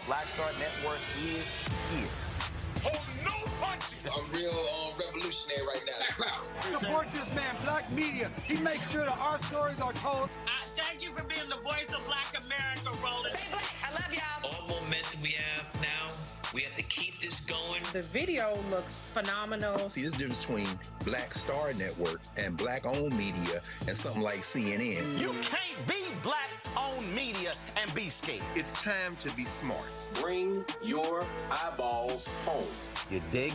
Black Star Network is here. I'm real revolutionary right now. Support this man, Black Media. He makes sure that our stories are told. Thank you for being the voice of Black America, Roland. Stay black. I love y'all. All momentum we have now, we have to keep this going. The video looks phenomenal. See, there's a difference between Black Star Network and Black-owned media and something like CNN. You can't be Black-owned media and be scared. It's time to be smart. Bring your eyeballs home. You dig?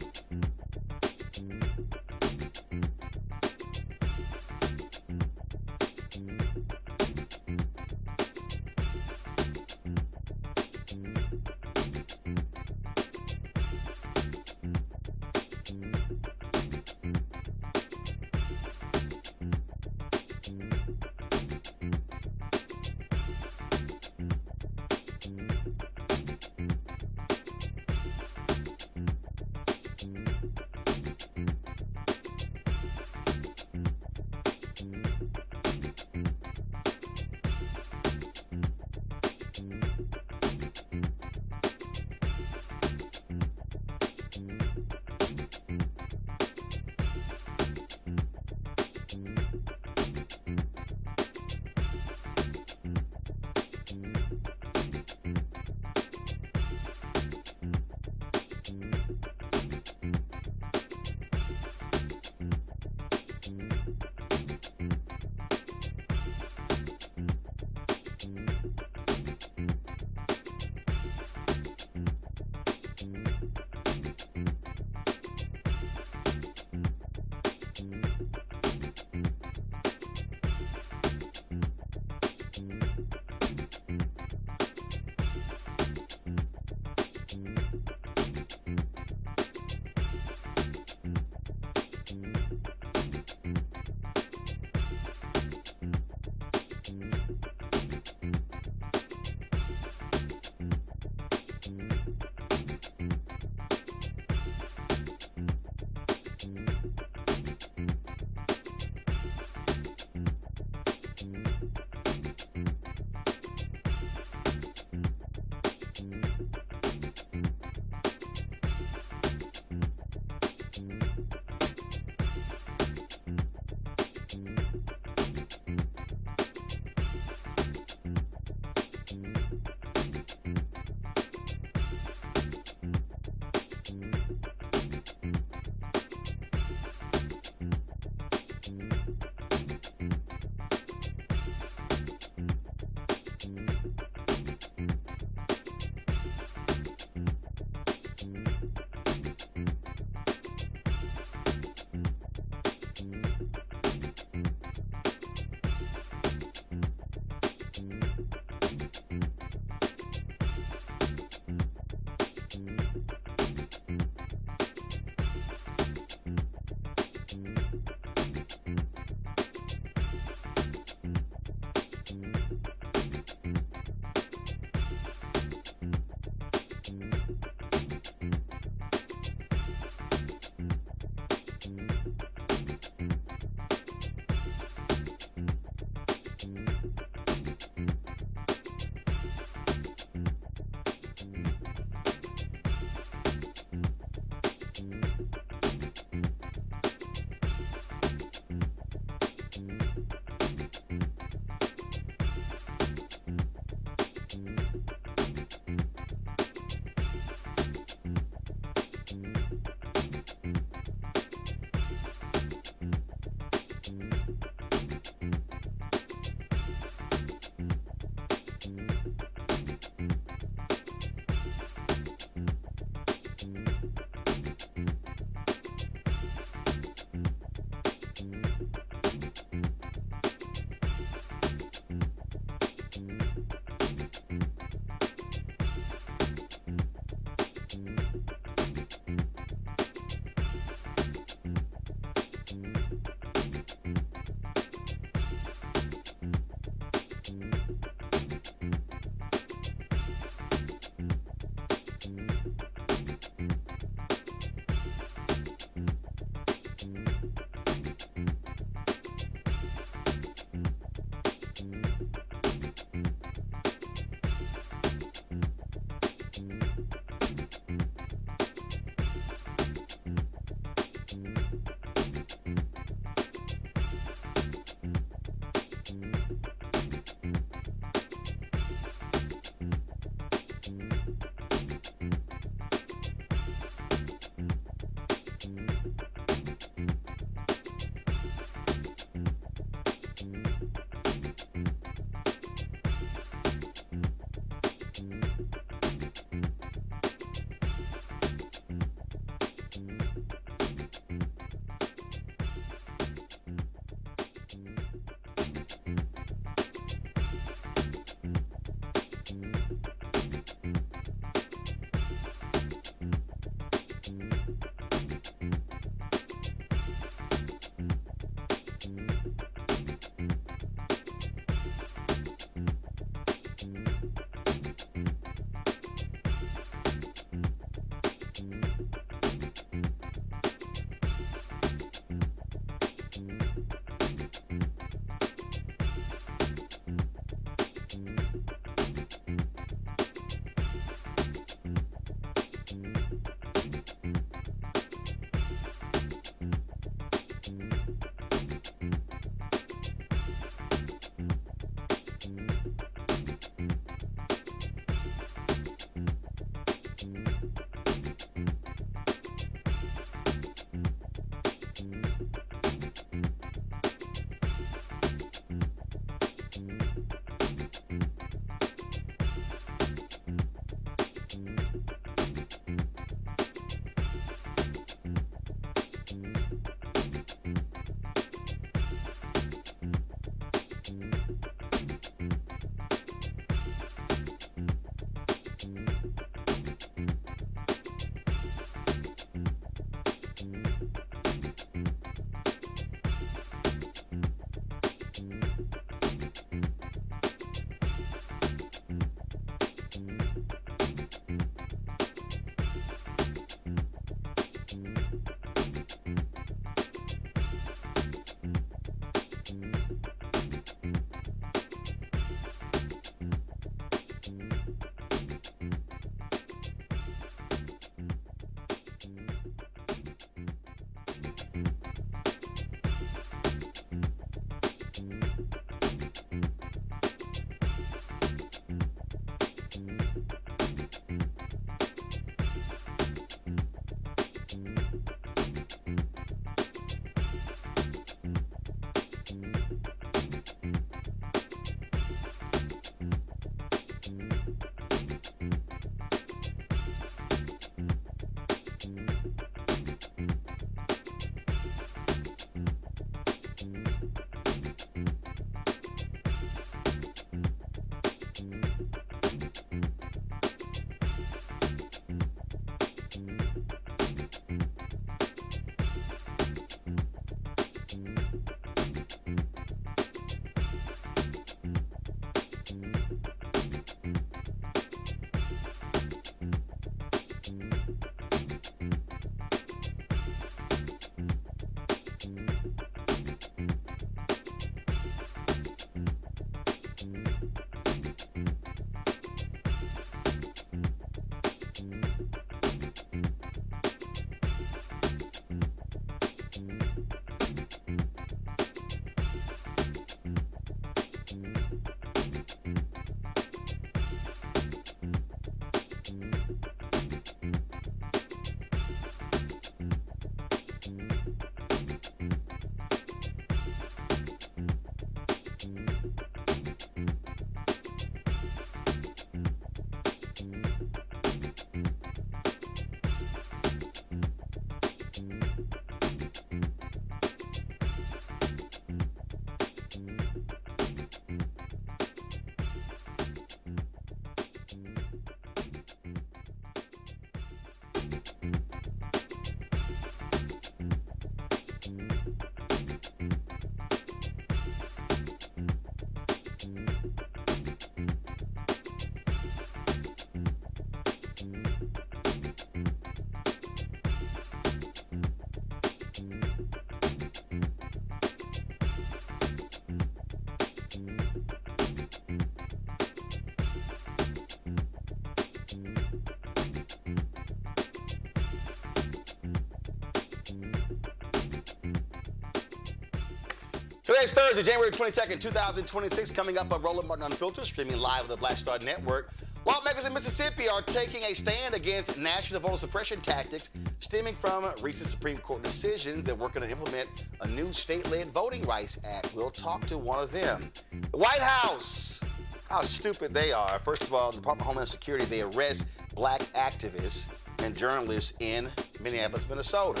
Today's Thursday, January 22nd, 2026. Coming up on Roland Martin Unfiltered, streaming live on the Black Star Network. Lawmakers in Mississippi are taking a stand against national voter suppression tactics stemming from recent Supreme Court decisions that were going to implement a new state-led Voting Rights Act. We'll talk to one of them. The White House, how stupid they are. First of all, the Department of Homeland Security, they arrest black activists and journalists in Minneapolis, Minnesota.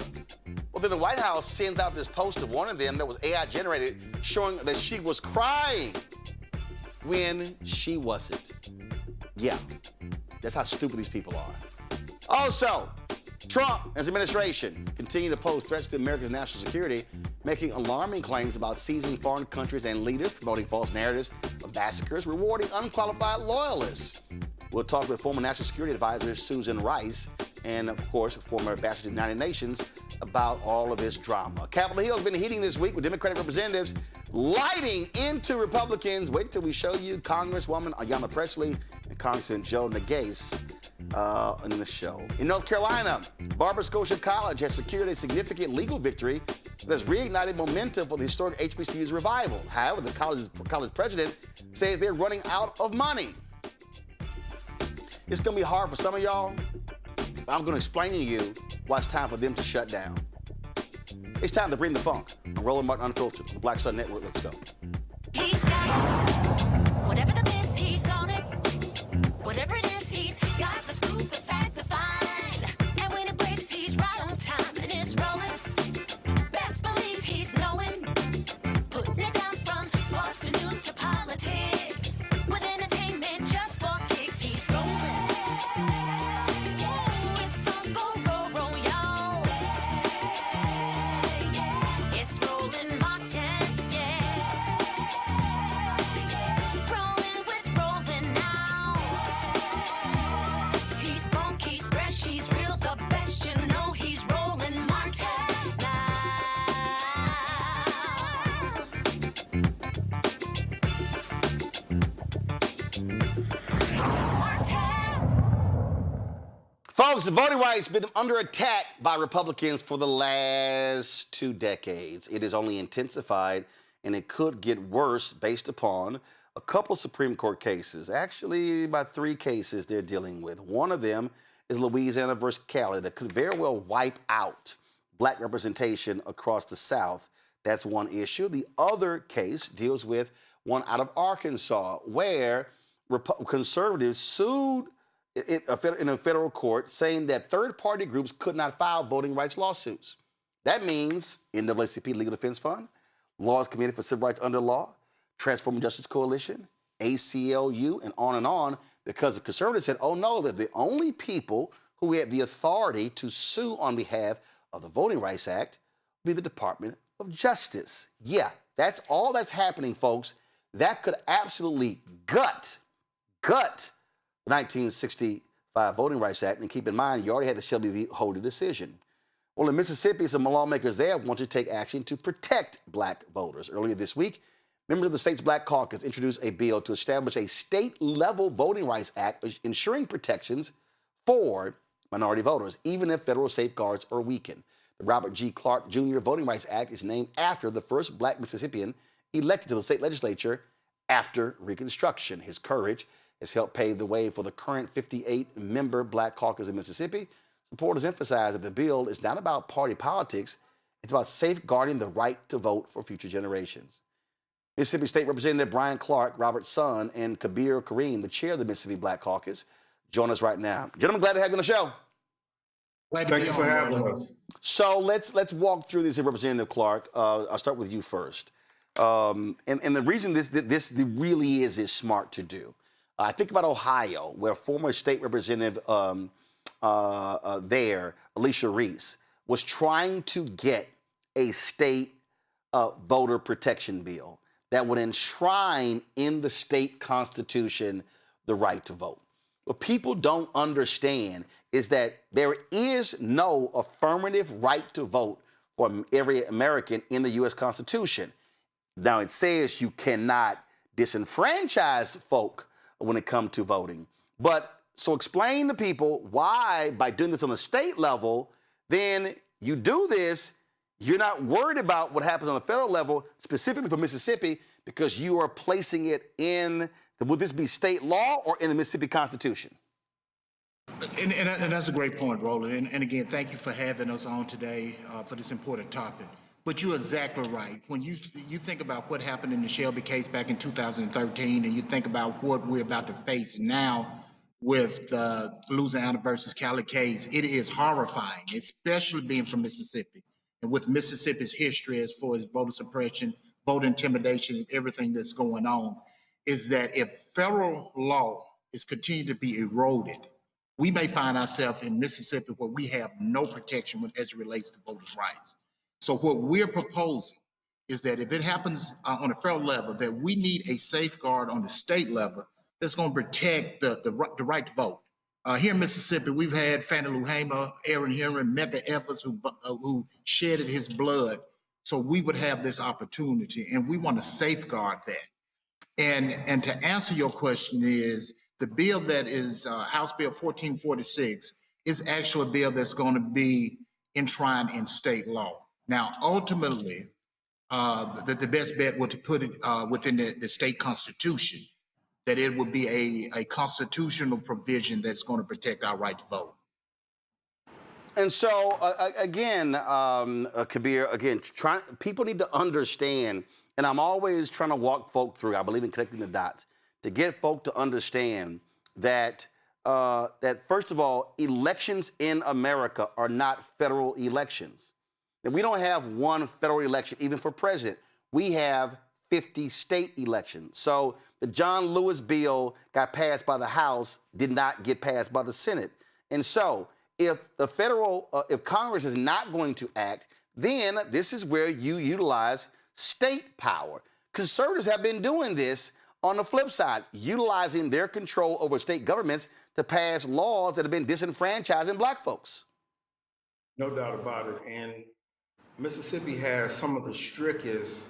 Well, then the White House sends out this post of one of them that was AI generated showing that she was crying when she wasn't. Yeah, that's how stupid these people are. Also, Trump and his administration continue to pose threats to American national security, making alarming claims about seizing foreign countries and leaders, promoting false narratives of massacres, rewarding unqualified loyalists. We'll talk with former National Security Advisor Susan Rice and, of course, former ambassador to the United Nations about all of this drama. Capitol Hill has been heating this week with Democratic representatives lighting into Republicans. Wait till we show you Congresswoman Ayanna Pressley and Congressman Joe Neguse in the show. In North Carolina, Barbara Scotia College has secured a significant legal victory that has reignited momentum for the historic HBCU's revival. However, the college president says they're running out of money. It's going to be hard for some of y'all, but I'm going to explain to you why it's time for them to shut down. It's time to bring the funk. I'm Roland Martin Unfiltered, the Black Star Network. Let's go. He's got it. Whatever the miss, he's on it. Whatever it is, he's got the scoop, the fact, the find. And when it breaks, he's right on time and it's rolling. Best believe he's knowing. Putting it down from sports to news to politics. With entertainment just for kicks, he's rolling. It's on go, y'all. It's Roland Martin, yeah. Rolling with Roland now. He's funky, he's fresh, he's real, the best, you know he's Roland Martin now. Folks, the voting rights has been under attack by Republicans for the last 2 decades. It is only intensified, and it could get worse based upon a couple Supreme Court cases. Actually, about 3 cases they're dealing with. One of them is Louisiana versus Cali that could very well wipe out black representation across the South. That's one issue. The other case deals with one out of Arkansas where conservatives sued in a federal court saying that third-party groups could not file voting rights lawsuits. That means NAACP Legal Defense Fund, Laws Committee for Civil Rights Under Law, Transforming Justice Coalition, ACLU, and on, because the conservatives said, oh no, that the only people who had the authority to sue on behalf of the Voting Rights Act would be the Department of Justice. Yeah, that's all that's happening, folks. That could absolutely gut the 1965 Voting Rights Act. And keep in mind, you already had the Shelby v. Holder decision. Well, in Mississippi, some lawmakers there want to take action to protect black voters. Earlier this week, members of the state's Black Caucus introduced a bill to establish a state-level Voting Rights Act ensuring protections for minority voters, even if federal safeguards are weakened. The Robert G. Clark Jr. Voting Rights Act is named after the first black Mississippian elected to the state legislature after Reconstruction. His courage has helped pave the way for the current 58-member Black Caucus in Mississippi. Supporters emphasize that the bill is not about party politics, it's about safeguarding the right to vote for future generations. Mississippi State Representative Brian Clark, Robert's son, and Kabir Kareem, the chair of the Mississippi Black Caucus, join us right now. Gentlemen, glad to have you on the show. Thank you for having us. So let's walk through this, Representative Clark. I'll start with you first. And the reason this really is smart to do. I think about Ohio, where former state representative there, Alicia Reese, was trying to get a state voter protection bill that would enshrine in the state constitution the right to vote. What people don't understand is that there is no affirmative right to vote for every American in the U.S. Constitution. Now, it says you cannot disenfranchise folk when it comes to voting. But so explain to people why, by doing this on the state level, then you do this You're not worried about what happens on the federal level, specifically for Mississippi, because you are placing it in, would this be state law or in the Mississippi Constitution? And that's a great point, Roland. And again, thank you for having us on today for this important topic. But you're exactly right. When you think about what happened in the Shelby case back in 2013, and you think about what we're about to face now with the Louisiana versus Cali case, it is horrifying, especially being from Mississippi. And with Mississippi's history as far as voter suppression, voter intimidation, and everything that's going on, is that if federal law is continuing to be eroded, we may find ourselves in Mississippi where we have no protection as it relates to voters' rights. So what we're proposing is that if it happens on a federal level, that we need a safeguard on the state level that's going to protect the right to vote. Here in Mississippi, we've had Fannie Lou Hamer, Aaron Henry, Medgar Evers who shedded his blood. So we would have this opportunity, and we want to safeguard that. And to answer your question is, the bill that is House Bill 1446 is actually a bill that's going to be enshrined in state law. Now, ultimately, the best bet was to put it within the state constitution, that it would be a constitutional provision that's going to protect our right to vote. And so, again, Kabir, people need to understand, and I'm always trying to walk folk through, I believe in connecting the dots, to get folk to understand that, first of all, elections in America are not federal elections. And we don't have one federal election, even for president. We have 50 state elections. So the John Lewis bill got passed by the House, did not get passed by the Senate. And so if if Congress is not going to act, then this is where you utilize state power. Conservatives have been doing this on the flip side, utilizing their control over state governments to pass laws that have been disenfranchising black folks. No doubt about it. And Mississippi has some of the strictest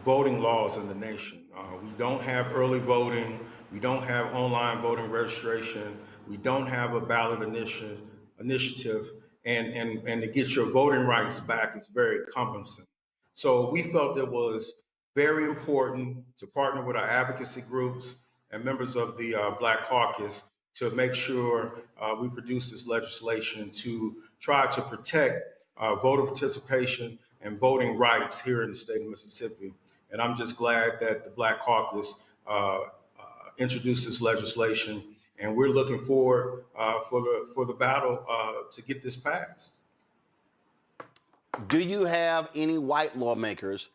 voting laws in the nation. We don't have early voting. We don't have online voting registration. We don't have a ballot initiative. And to get your voting rights back is very cumbersome. So we felt it was very important to partner with our advocacy groups and members of the Black Caucus to make sure we produce this legislation to try to protect voter participation and voting rights here in the state of Mississippi. And I'm just glad that the Black Caucus introduced this legislation, and we're looking forward for the battle to get this passed. Do you have any white lawmakers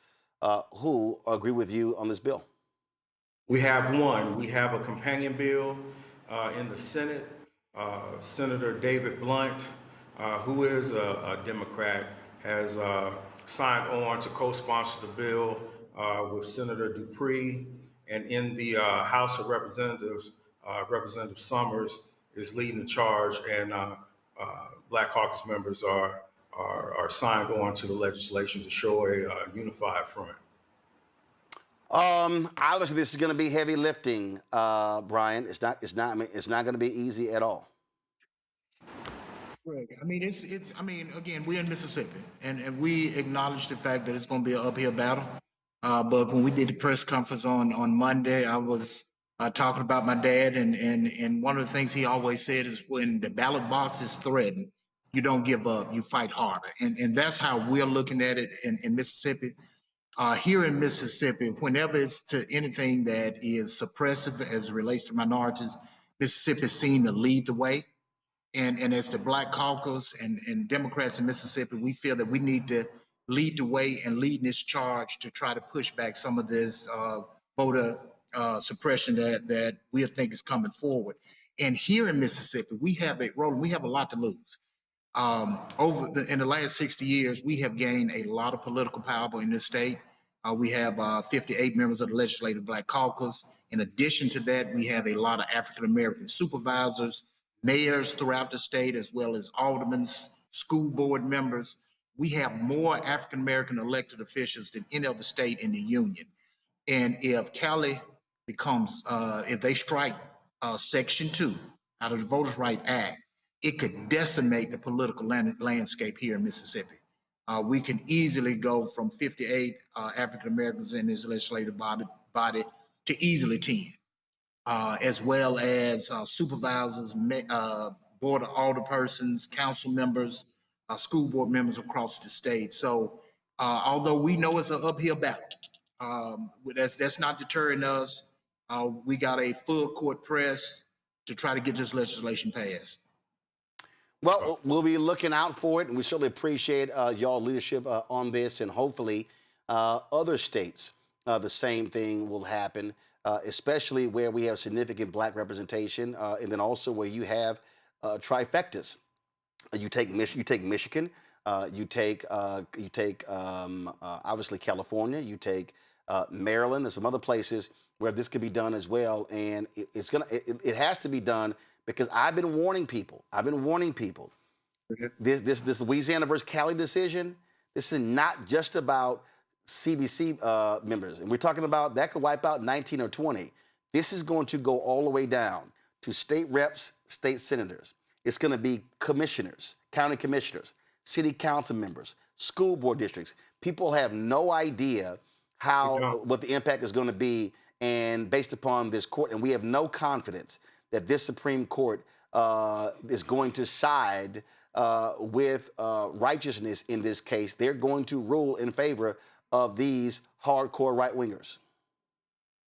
who agree with you on this bill? We have one. We have a companion bill in the Senate. Senator David Blunt, who is a Democrat, has signed on to co-sponsor the bill with Senator Dupree. And in the House of Representatives, Representative Summers is leading the charge, and Black Caucus members are signed on to the legislation to show a unified front. Obviously, this is going to be heavy lifting, Brian. It's not going to be easy at all. Right. I mean, again, we're in Mississippi, and we acknowledge the fact that it's going to be an uphill battle. But when we did the press conference on Monday, I was talking about my dad, and one of the things he always said is, when the ballot box is threatened, you don't give up, you fight harder. And that's how we're looking at it in Mississippi. Here in Mississippi, whenever it's to anything that is suppressive as it relates to minorities, Mississippi seemed to lead the way. And as the Black Caucus and Democrats in Mississippi, we feel that we need to lead the way and lead this charge to try to push back some of this voter suppression that we think is coming forward. And here in Mississippi, we have a lot to lose. In the last 60 years, we have gained a lot of political power in this state. We have 58 members of the Legislative Black Caucus. In addition to that, we have a lot of African-American supervisors, mayors throughout the state, as well as aldermen, school board members. We have more African-American elected officials than any other state in the union. And if Cali becomes, if they strike Section 2 out of the Voters' Right Act, it could decimate the political landscape here in Mississippi. we can easily go from 58 African Americans in this legislative body to easily 10, as well as supervisors, board of alderpersons, council members, school board members across the state. So although we know it's an uphill battle, that's not deterring us. We got a full court press to try to get this legislation passed. Well, we'll be looking out for it, and we certainly appreciate y'all leadership on this, and hopefully other states, the same thing will happen, especially where we have significant black representation, and then also where you have trifectas. You take Michigan, you take obviously California, you take Maryland, and some other places where this could be done as well, and it has to be done. Because I've been warning people. This Louisiana versus Cali decision, this is not just about CBC members. And we're talking about that could wipe out 19 or 20. This is going to go all the way down to state reps, state senators. It's going to be commissioners, county commissioners, city council members, school board districts. People have no idea what the impact is going to be, and based upon this court, and we have no confidence that this Supreme Court is going to side with righteousness in this case. They're going to rule in favor of these hardcore right-wingers.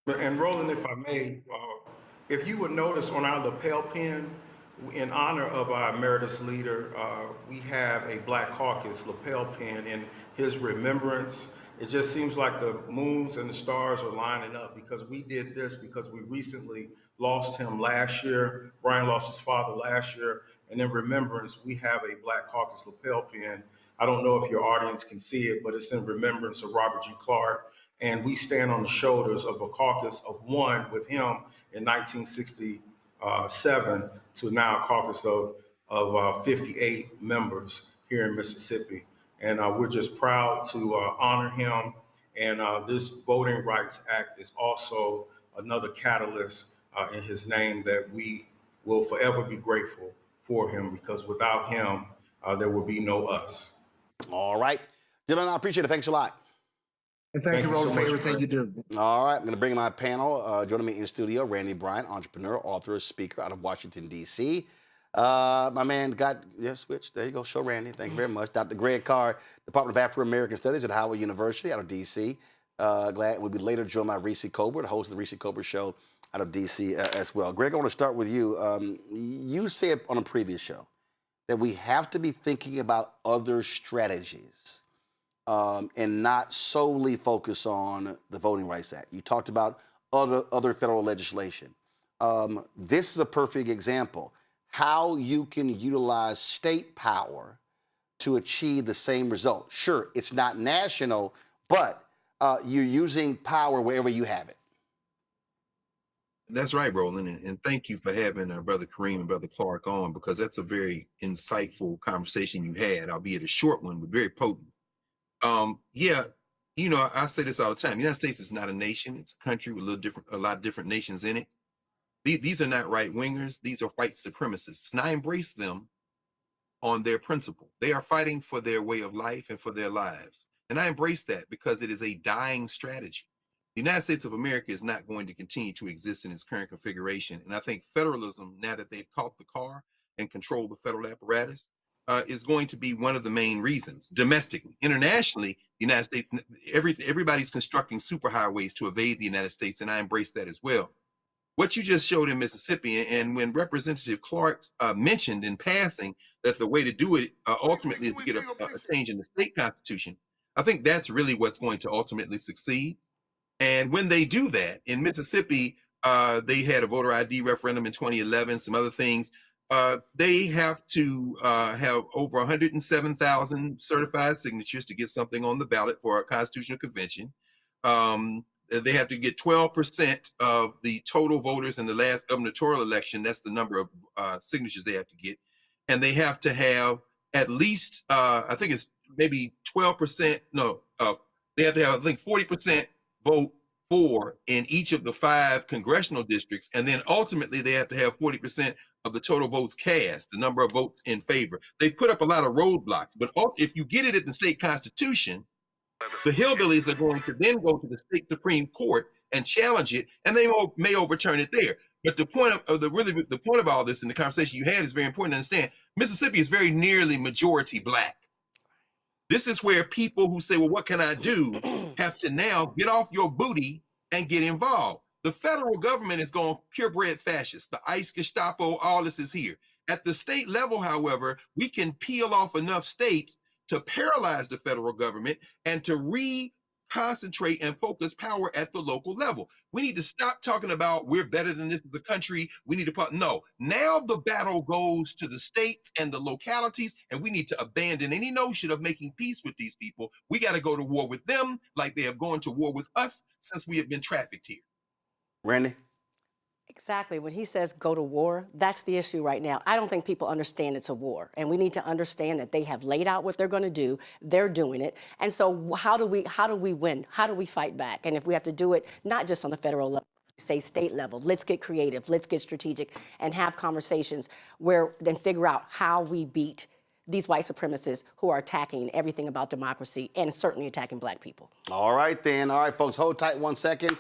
And Roland, if I may, if you would notice on our lapel pin, in honor of our emeritus leader, we have a Black Caucus lapel pin in his remembrance. It just seems like the moons and the stars are lining up, because we did this because we recently lost him last year. Brian lost his father last year. And in remembrance, we have a Black Caucus lapel pin. I don't know if your audience can see it, but it's in remembrance of Robert G. Clark. And we stand on the shoulders of a caucus of one with him in 1967 to now a caucus of 58 members here in Mississippi. And we're just proud to honor him. And this Voting Rights Act is also another catalyst in his name that we will forever be grateful for him, because without him, there will be no us. All right. Gentlemen, I appreciate it. Thanks a lot. And thank you, Roland, for everything you do. All right. I'm going to bring in my panel. Joining me in the studio, Randy Bryant, entrepreneur, author, speaker out of Washington, D.C. My man switch. There you go. Show Randy. Thank you very much. Dr. Greg Carr, Department of Afro-American Studies at Howard University out of D.C. Glad we'll be later joined by Reese Colbert, host of the Reese Colbert Show out of D.C. As well. Greg, I want to start with you. You said on a previous show that we have to be thinking about other strategies and not solely focus on the Voting Rights Act. You talked about other federal legislation. This is a perfect example how you can utilize state power to achieve the same result. Sure, it's not national, but you're using power wherever you have it. That's right, Roland, and thank you for having Brother Kareem and Brother Clark on, because that's a very insightful conversation you had, albeit a short one, but very potent. Yeah, you know, I say this all the time. The United States is not a nation. It's a country with a lot of different nations in it. These are not right-wingers. These are white supremacists, and I embrace them on their principle. They are fighting for their way of life and for their lives, and I embrace that because it is a dying strategy. The United States of America is not going to continue to exist in its current configuration, and I think federalism, now that they've caught the car and control the federal apparatus, is going to be one of the main reasons. Domestically, internationally, the United States, everybody's constructing superhighways to evade the United States, and I embrace that as well. What you just showed in Mississippi, and when Representative Clark mentioned in passing that the way to do it ultimately is to get a change in the state constitution, I think that's really what's going to ultimately succeed. And when they do that, in Mississippi, they had a voter ID referendum in 2011, some other things. They have to have over 107,000 certified signatures to get something on the ballot for a constitutional convention. They have to get 12% of the total voters in the last gubernatorial election. That's the number of signatures they have to get. And they have to have at least, I think it's maybe 12%, they have to have, I think, 40% vote for in each of the 5 congressional districts. And then ultimately they have to have 40% of the total votes cast, the number of votes in favor. They've put up a lot of roadblocks, but if you get it at the state constitution, the hillbillies are going to then go to the state Supreme Court and challenge it, and they may overturn it there. But the point of the point of all this, and the conversation you had, is very important to understand. Mississippi is very nearly majority black. This is where people who say, well, what can I do, have to now get off your booty and get involved. The federal government is going purebred fascist. The ICE, Gestapo, all this is here. At the state level, however, we can peel off enough states to paralyze the federal government and to concentrate and focus power at the local level. We need to stop talking about we're better than this as a country. We need to no. Now the battle goes to the states and the localities, and we need to abandon any notion of making peace with these people. We got to go to war with them like they have gone to war with us since we have been trafficked here. Randy? Exactly. When he says go to war, that's the issue right now. I don't think people understand it's a war. And we need to understand that they have laid out what they're going to do. They're doing it. And so how do we win? How do we fight back? And if we have to do it, not just on the federal level, say state level, let's get creative, let's get strategic, and have conversations where then figure out how we beat these white supremacists who are attacking everything about democracy and certainly attacking black people. All right, then. All right, folks, hold tight 1 second.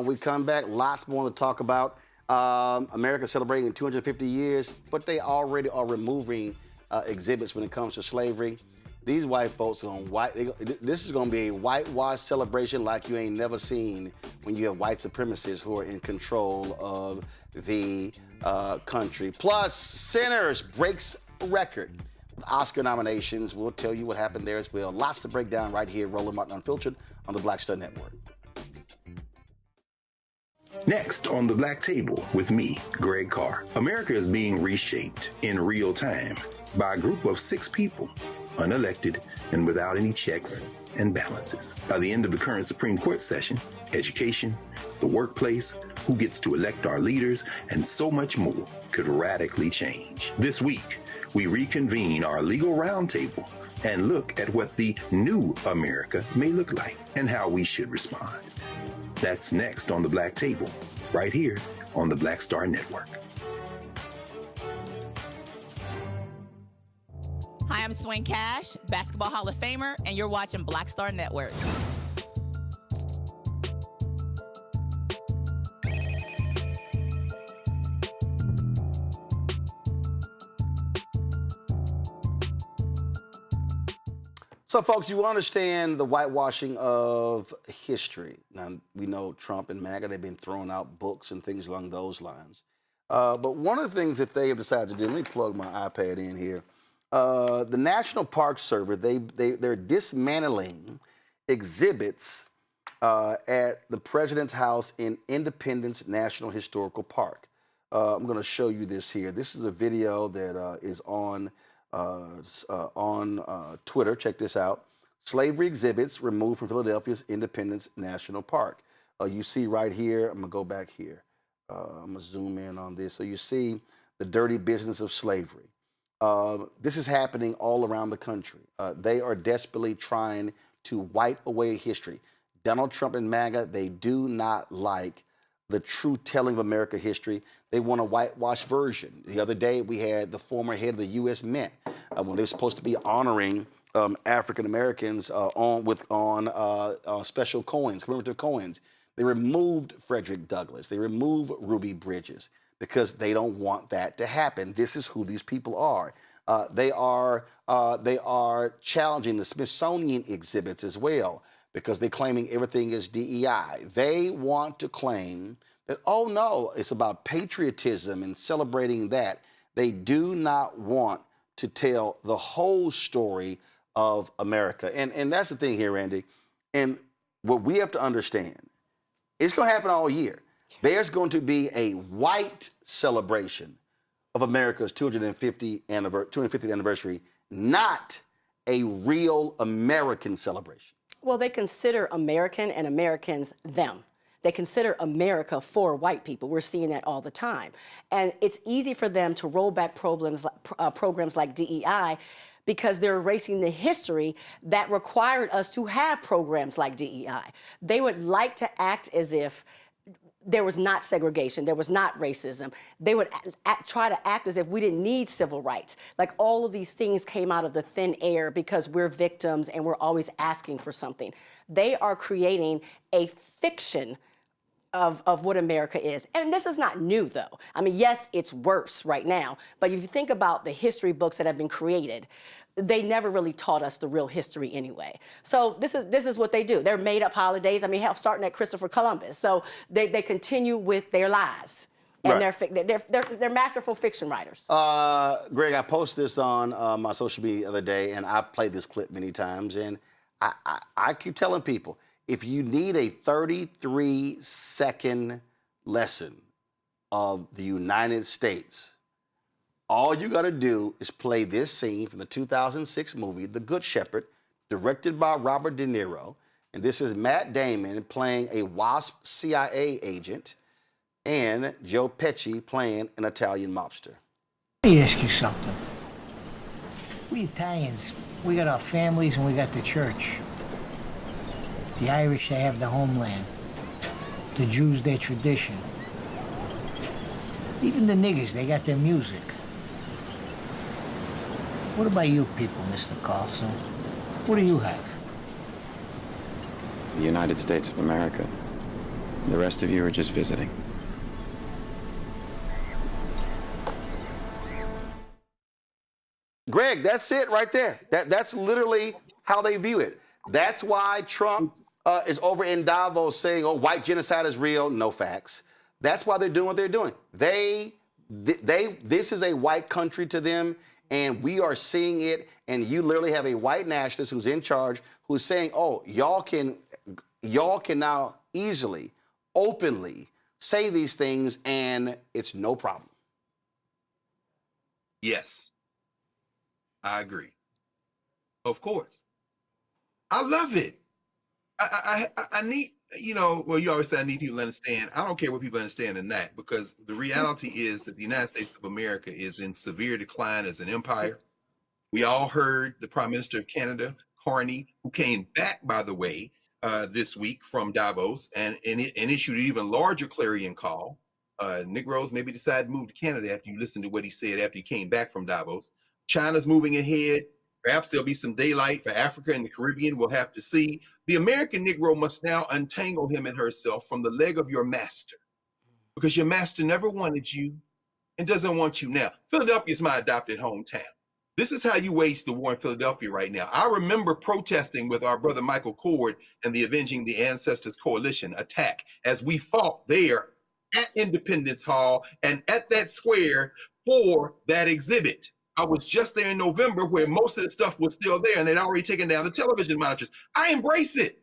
We come back, lots more to talk about. America celebrating 250 years, but they already are removing exhibits when it comes to slavery. These white folks are this is going to be a whitewash celebration like you ain't never seen when you have white supremacists who are in control of the country. Plus, Sinners breaks record with Oscar nominations. We'll tell you what happened there as well. Lots to break down right here, Roland Martin Unfiltered on the Black Star Network. Next on the Black Table with me, Greg Carr. America is being reshaped in real time by a group of 6 people, unelected and without any checks and balances. By the end of the current Supreme Court session, education, the workplace, who gets to elect our leaders, and so much more could radically change. This week, we reconvene our legal roundtable and look at what the new America may look like and how we should respond. That's next on the Black Table, right here on the Black Star Network. Hi, I'm Swing Cash, Basketball Hall of Famer, and you're watching Black Star Network. So, folks, you understand the whitewashing of history. Now, we know Trump and MAGA, they've been throwing out books and things along those lines. But one of the things that they have decided to do, let me plug my iPad in here. The National Park Service, they're dismantling exhibits at the President's House in Independence National Historical Park. I'm going to show you this here. This is a video that is on Twitter. Check this out. Slavery exhibits removed from Philadelphia's Independence National Park. You see right here, I'm gonna go back here. I'm gonna zoom in on this. So you see the dirty business of slavery. This is happening all around the country. They are desperately trying to wipe away history. Donald Trump and MAGA, they do not like the true telling of American history. They want a whitewash version. The other day, we had the former head of the U.S. Mint when they were supposed to be honoring African Americans on special coins, commemorative coins. They removed Frederick Douglass. They removed Ruby Bridges because they don't want that to happen. This is who these people are. They are challenging the Smithsonian exhibits as well, because they're claiming everything is DEI. They want to claim that, oh no, it's about patriotism and celebrating that. They do not want to tell the whole story of America. And that's the thing here, Randy. And what we have to understand, it's gonna happen all year. There's going to be a white celebration of America's 250th anniversary, not a real American celebration. Well, they consider American and Americans them. They consider America for white people. We're seeing that all the time. And it's easy for them to roll back programs like DEI because they're erasing the history that required us to have programs like DEI. They would like to act as if there was not segregation, there was not racism. They would try to act as if we didn't need civil rights. Like all of these things came out of the thin air because we're victims and we're always asking for something. They are creating a fiction of what America is. And this is not new, though. I mean, yes, it's worse right now, but if you think about the history books that have been created, they never really taught us the real history anyway. So this is what they do. They're made-up holidays. I mean, hell, starting at Christopher Columbus. So they continue with their lies. And they're masterful fiction writers. Greg, I posted this on my social media the other day, and I played this clip many times, and I keep telling people, if you need a 33-second lesson of the United States, all you got to do is play this scene from the 2006 movie, The Good Shepherd, directed by Robert De Niro. And this is Matt Damon playing a WASP CIA agent and Joe Pesci playing an Italian mobster. Let me ask you something. We Italians, we got our families and we got the church. The Irish, they have the homeland. The Jews, their tradition. Even the niggers, they got their music. What about you people, Mr. Carlson? What do you have? The United States of America. The rest of you are just visiting. Greg, that's it right there. That's literally how they view it. That's why Trump is over in Davos saying, oh, white genocide is real, no facts. That's why they're doing what they're doing. This is a white country to them, and we are seeing it, and you literally have a white nationalist who's in charge who's saying, oh, y'all can now easily, openly say these things, and it's no problem. Yes, I agree. Of course. I love it. I need, well, you always say I need people to understand. I don't care what people understand in that, because the reality is that the United States of America is in severe decline as an empire. We all heard the Prime Minister of Canada, Carney, who came back, by the way, this week from Davos and issued an even larger clarion call. Negroes maybe decide to move to Canada after you listen to what he said after he came back from Davos. China's moving ahead. Perhaps there'll be some daylight for Africa and the Caribbean. We'll have to see. The American Negro must now untangle him and herself from the leg of your master, because your master never wanted you and doesn't want you now. Philadelphia is my adopted hometown. This is how you wage the war in Philadelphia right now. I remember protesting with our brother Michael Cord and the Avenging the Ancestors Coalition attack as we fought there at Independence Hall and at that square for that exhibit. I was just there in November where most of the stuff was still there and they'd already taken down the television monitors. I embrace it,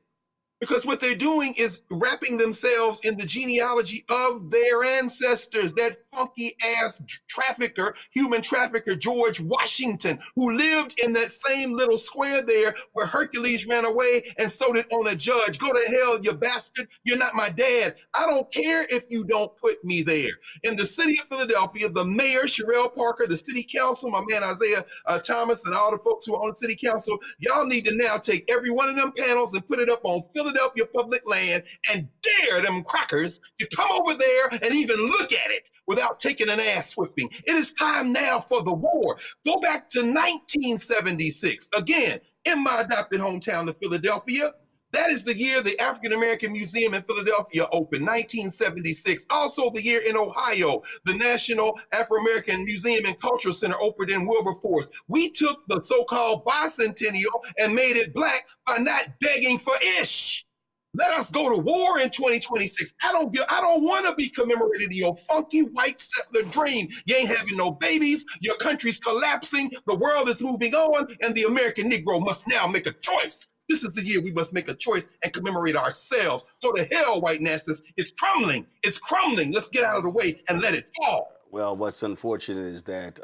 because what they're doing is wrapping themselves in the genealogy of their ancestors, that funky ass trafficker, human trafficker, George Washington, who lived in that same little square there where Hercules ran away and sold it on a judge. Go to hell, you bastard. You're not my dad. I don't care if you don't put me there. In the city of Philadelphia, the mayor, Sherelle Parker, the city council, my man Isaiah Thomas, and all the folks who are on the city council, y'all need to now take every one of them panels and put it up on Philadelphia public land and dare them crackers to come over there and even look at it without taking an ass whipping. It is time now for the war. Go back to 1976. Again, in my adopted hometown of Philadelphia. That is the year the African American Museum in Philadelphia opened, 1976. Also the year in Ohio, the National Afro-American Museum and Cultural Center opened in Wilberforce. We took the so-called bicentennial and made it black by not begging for ish. Let us go to war in 2026. I don't want to be commemorated in your funky white settler dream. You ain't having no babies. Your country's collapsing. The world is moving on, and the American Negro must now make a choice. This is the year we must make a choice and commemorate ourselves. Go to hell, white nationalists. It's crumbling. It's crumbling. Let's get out of the way and let it fall. Well, what's unfortunate is that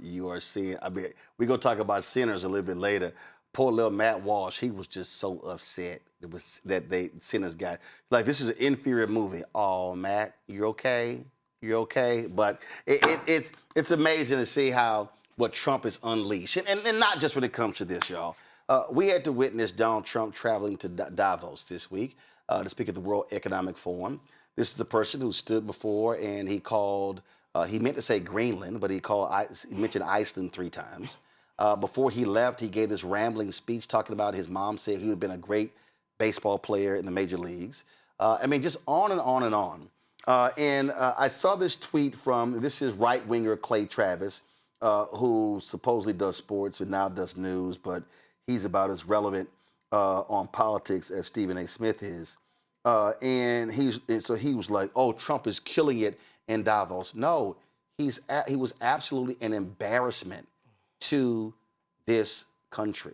you are seeing, we're going to talk about sinners a little bit later. Poor little Matt Walsh, he was just so upset that sinners got. Like, this is an inferior movie. Oh, Matt, you're okay? You're okay? But it's amazing to see what Trump is unleashed. And not just when it comes to this, y'all. We had to witness Donald Trump traveling to Davos this week to speak at the World Economic Forum. This is the person who stood before and he called, he meant to say Greenland, but he mentioned Iceland 3 times. Before he left, he gave this rambling speech talking about his mom said he would have been a great baseball player in the major leagues. I mean, just on and on and on. I saw this tweet this is right-winger Clay Travis, who supposedly does sports and now does news, but he's about as relevant on politics as Stephen A. Smith is. So he was like, oh, Trump is killing it in Davos. No, he was absolutely an embarrassment to this country.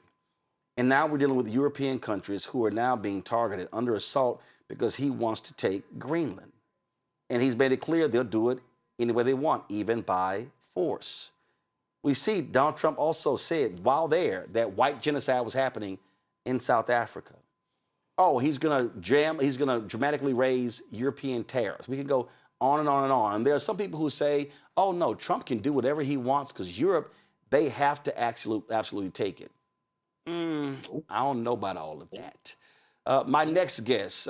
And now we're dealing with European countries who are now being targeted under assault because he wants to take Greenland. And he's made it clear they'll do it any way they want, even by force. We see Donald Trump also said while there that white genocide was happening in South Africa. Oh, he's going to dramatically raise European tariffs. We can go on and on and on. And there are some people who say, oh, no, Trump can do whatever he wants because Europe, they have to absolutely take it. I don't know about all of that. My next guest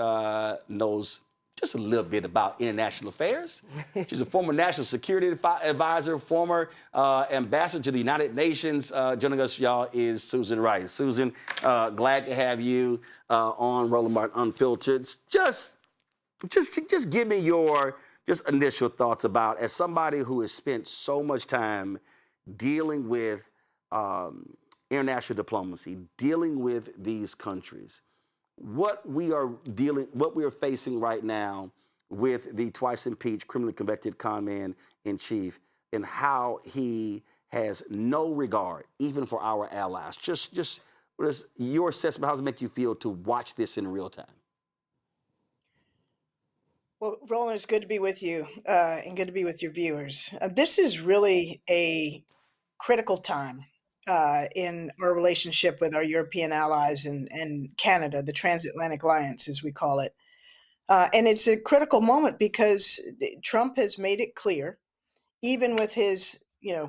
knows just a little bit about international affairs. She's a former national security advisor, former ambassador to the United Nations. Joining us, y'all, is Susan Rice. Susan, glad to have you on Roland Martin Unfiltered. Just give me your initial thoughts about, as somebody who has spent so much time dealing with international diplomacy, dealing with these countries, what we are facing right now with the twice impeached, criminally convicted con man in chief, and how he has no regard even for our allies. Just what is your assessment? How does it make you feel to watch this in real time? Well, Roland, it's good to be with you and good to be with your viewers. This is really a critical time in our relationship with our European allies and Canada, the Transatlantic Alliance, as we call it. And it's a critical moment because Trump has made it clear, even with his,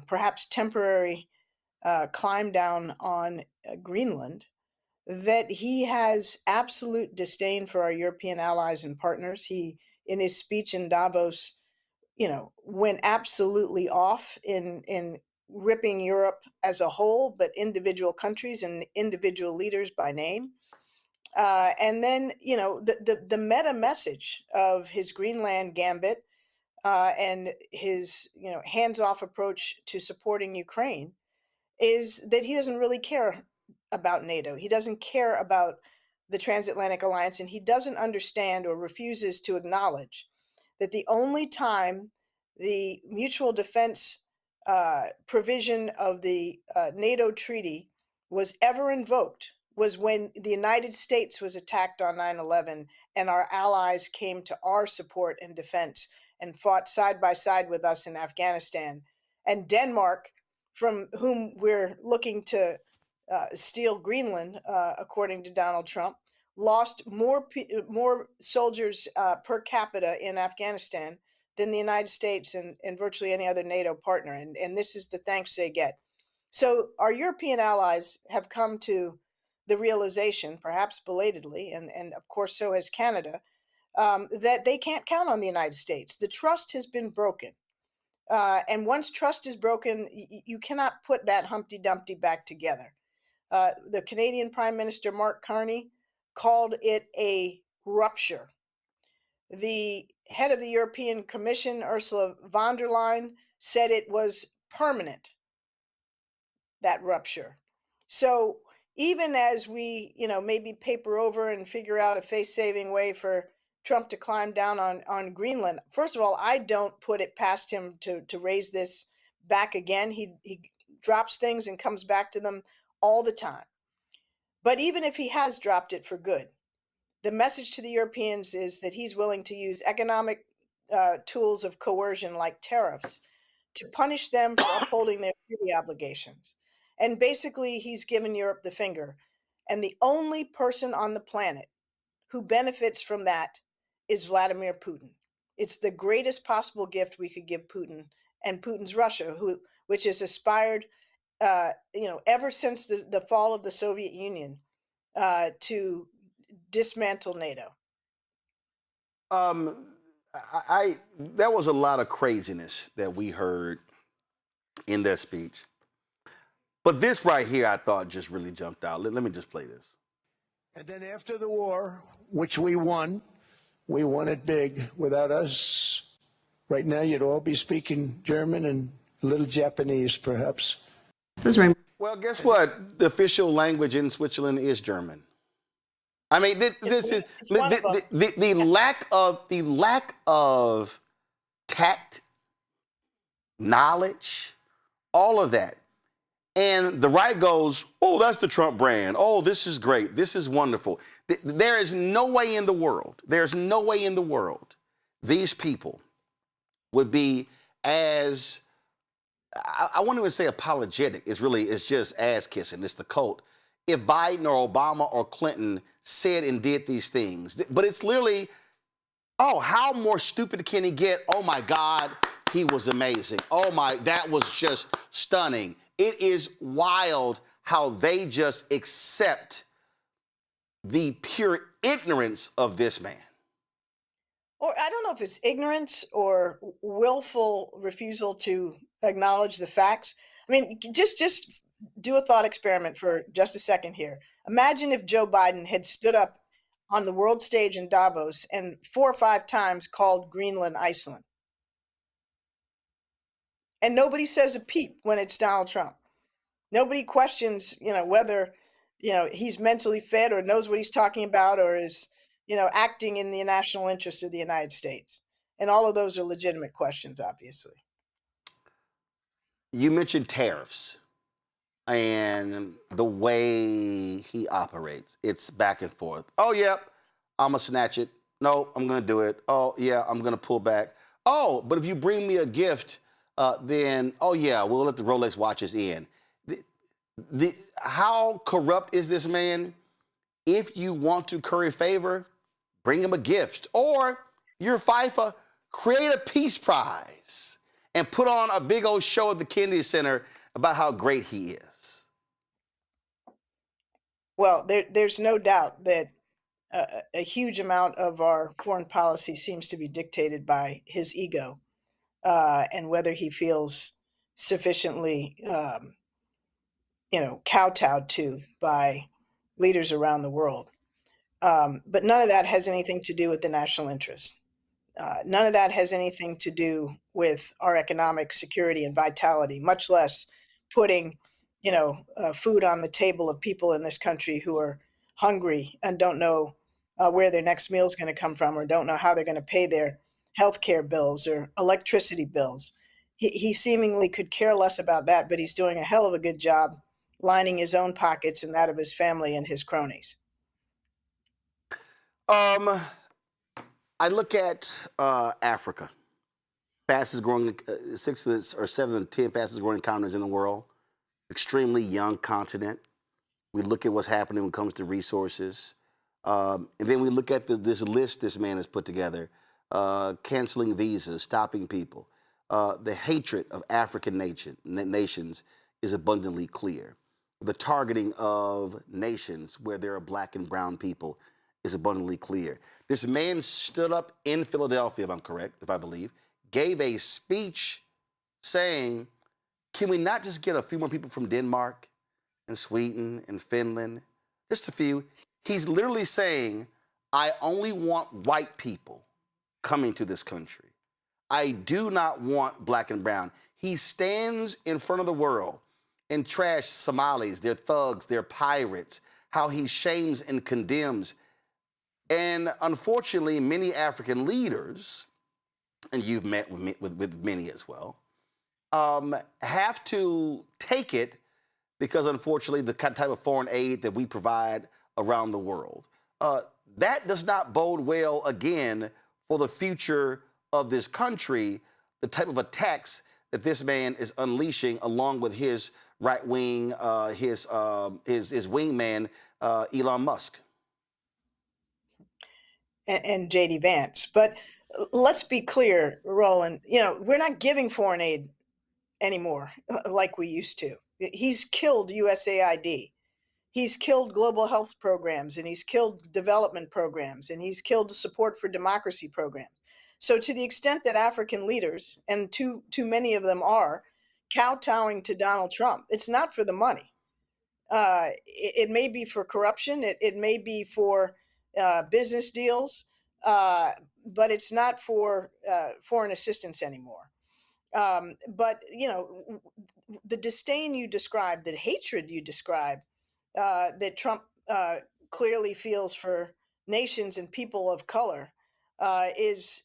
perhaps temporary climb down on Greenland, that he has absolute disdain for our European allies and partners. He, in his speech in Davos, went absolutely off in ripping Europe as a whole, but individual countries and individual leaders by name. And then, the meta message of his Greenland gambit and his, hands-off approach to supporting Ukraine is that he doesn't really care about NATO. He doesn't care about the Transatlantic Alliance, and he doesn't understand or refuses to acknowledge that the only time the mutual defense provision of the NATO treaty was ever invoked was when the United States was attacked on 9/11 and our allies came to our support and defense and fought side by side with us in Afghanistan. And Denmark, from whom we're looking to steal Greenland, according to Donald Trump, lost more soldiers per capita in Afghanistan than the United States and virtually any other NATO partner. And this is the thanks they get. So our European allies have come to the realization, perhaps belatedly, and of course so has Canada, that they can't count on the United States. The trust has been broken. And once trust is broken, you cannot put that Humpty Dumpty back together. The Canadian Prime Minister, Mark Carney, called it a rupture. The head of the European Commission, Ursula von der Leyen, said it was permanent, that rupture. So even as we, maybe paper over and figure out a face-saving way for Trump to climb down on Greenland, first of all, I don't put it past him to raise this back again. He drops things and comes back to them all the time. But even if he has dropped it for good, the message to the Europeans is that he's willing to use economic tools of coercion like tariffs to punish them for upholding their treaty obligations. And basically, he's given Europe the finger. And the only person on the planet who benefits from that is Vladimir Putin. It's the greatest possible gift we could give Putin and Putin's Russia, which has aspired, ever since the fall of the Soviet Union, to dismantle NATO. there was a lot of craziness that we heard in that speech. But this right here, I thought just really jumped out. Let me just play this. And then after the war, which we won it big. Without us, right now you'd all be speaking German and a little Japanese, perhaps. Well, guess what? The official language in Switzerland is German. I mean, this is the lack of tact, knowledge, all of that. And the right goes, oh, that's the Trump brand. Oh, this is great. This is wonderful. There is no way in the world, these people would be as, I won't even say apologetic. It's just ass kissing. It's the cult. If Biden or Obama or Clinton said and did these things, but it's literally, oh, how more stupid can he get? Oh my God, he was amazing. Oh my, that was just stunning. It is wild how they just accept the pure ignorance of this man. Or I don't know if it's ignorance or willful refusal to acknowledge the facts. I mean, just do a thought experiment for just a second here. Imagine if Joe Biden had stood up on the world stage in Davos and 4 or 5 times called Greenland Iceland. And nobody says a peep when it's Donald Trump. Nobody questions, whether, he's mentally fit or knows what he's talking about or is, acting in the national interest of the United States. And all of those are legitimate questions, obviously. You mentioned tariffs and the way he operates. It's back and forth. Oh, yeah, I'm going to snatch it. No, I'm going to do it. Oh, yeah, I'm going to pull back. Oh, but if you bring me a gift, then, oh, yeah, we'll let the Rolex watches in. How corrupt is this man? If you want to curry favor, bring him a gift. Or your FIFA, create a peace prize and put on a big old show at the Kennedy Center about how great he is. Well, there's no doubt that a huge amount of our foreign policy seems to be dictated by his ego and whether he feels sufficiently, kowtowed to by leaders around the world. But none of that has anything to do with the national interest. None of that has anything to do with our economic security and vitality, much less putting, food on the table of people in this country who are hungry and don't know where their next meal is going to come from or don't know how they're going to pay their health care bills or electricity bills. He seemingly could care less about that, but he's doing a hell of a good job lining his own pockets and that of his family and his cronies. I look at Africa, fastest growing, 6th or 7th and 10th fastest growing continents in the world, extremely young continent. We look at what's happening when it comes to resources. And then we look at this list this man has put together, canceling visas, stopping people. The hatred of African nations is abundantly clear. The targeting of nations where there are black and brown people is abundantly clear. This man stood up in Philadelphia, if I'm correct, if I believe, gave a speech saying, can we not just get a few more people from Denmark and Sweden and Finland? Just a few. He's literally saying, I only want white people coming to this country. I do not want black and brown. He stands in front of the world and trash Somalis, their thugs, their pirates, how he shames and condemns. And unfortunately, many African leaders, and you've met with many as well, have to take it because unfortunately the type of foreign aid that we provide around the world, that does not bode well again for the future of this country, the type of attacks that this man is unleashing along with his right wing, his wingman, Elon Musk. And J.D. Vance. But let's be clear, Roland, we're not giving foreign aid anymore like we used to. He's killed USAID. He's killed global health programs, and he's killed development programs, and he's killed the support for democracy programs. So to the extent that African leaders, and too many of them are, kowtowing to Donald Trump, it's not for the money. It may be for corruption. It may be for business deals, but it's not for foreign assistance anymore. But the disdain you described, the hatred you described, that Trump clearly feels for nations and people of color is,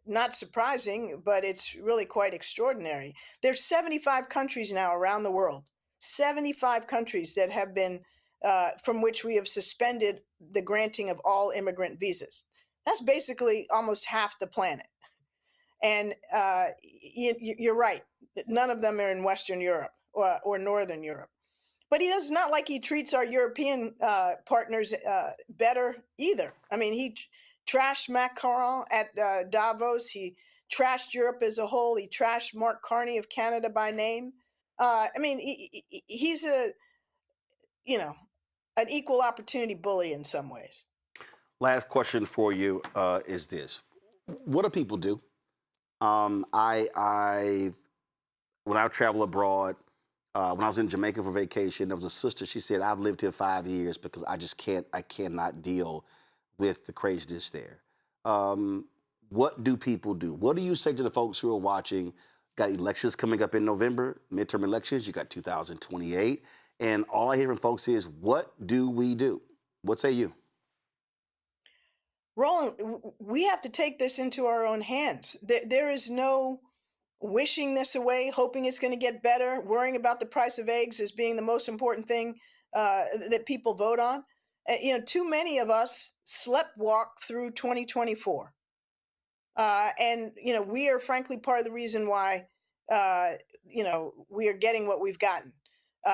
not surprising, but it's really quite extraordinary. There's 75 countries now around the world, 75 countries that have been, from which we have suspended the granting of all immigrant visas. That's basically almost half the planet. And you're right. None of them are in Western Europe or Northern Europe. But he does not like he treats our European partners better either. I mean, he trashed Macron at Davos. He trashed Europe as a whole. He trashed Mark Carney of Canada by name. I mean, he's an equal opportunity bully in some ways. Last question for you is this: what do people do? When I travel abroad, when I was in Jamaica for vacation, there was a sister. She said, "I've lived here 5 years because I cannot deal with the craziness there." What do people do? What do you say to the folks who are watching? Got elections coming up in November, midterm elections. You got 2028, and all I hear from folks is, "What do we do?" What say you? Roland, we have to take this into our own hands. There is no wishing this away, hoping it's going to get better, worrying about the price of eggs as being the most important thing that people vote on. Too many of us sleptwalk through 2024. And we are frankly part of the reason why, we are getting what we've gotten.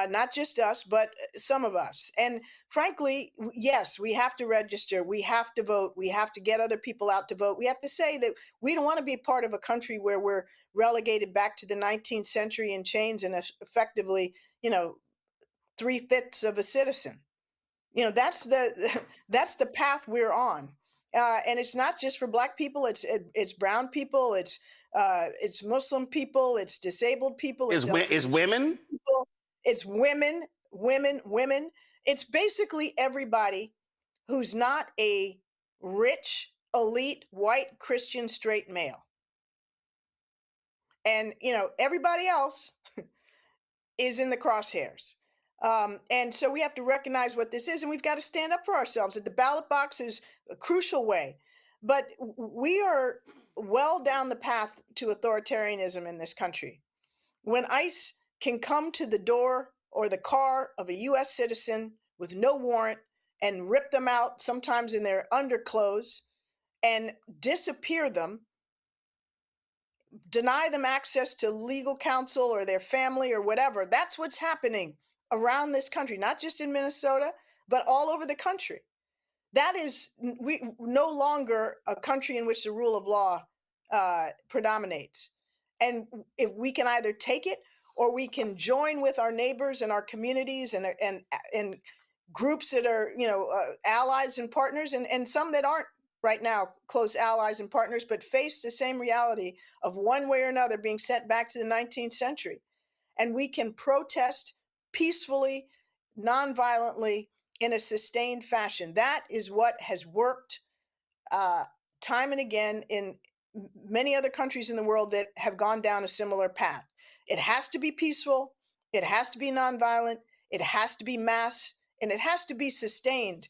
Not just us, but some of us. And frankly, yes, we have to register. We have to vote. We have to get other people out to vote. We have to say that we don't want to be part of a country where we're relegated back to the 19th century in chains and effectively, 3/5 of a citizen. That's the path we're on. And it's not just for Black people. It's brown people. It's Muslim people. It's disabled people. Is women? People. It's women. It's basically everybody who's not a rich, elite, white, Christian, straight male. And, everybody else is in the crosshairs. And so we have to recognize what this is, and we've got to stand up for ourselves. That the ballot box is a crucial way. But we are well down the path to authoritarianism in this country. When ICE can come to the door or the car of a U.S. citizen with no warrant and rip them out, sometimes in their underclothes, and disappear them, deny them access to legal counsel or their family or whatever. That's what's happening around this country, not just in Minnesota, but all over the country. That is no longer a country in which the rule of law predominates. And if we can either take it, or we can join with our neighbors and our communities and groups that are, allies and partners, and some that aren't right now close allies and partners, but face the same reality of one way or another being sent back to the 19th century. And we can protest peacefully, nonviolently, in a sustained fashion. That is what has worked time and again in many other countries in the world that have gone down a similar path. It has to be peaceful, it has to be nonviolent, it has to be mass, and it has to be sustained,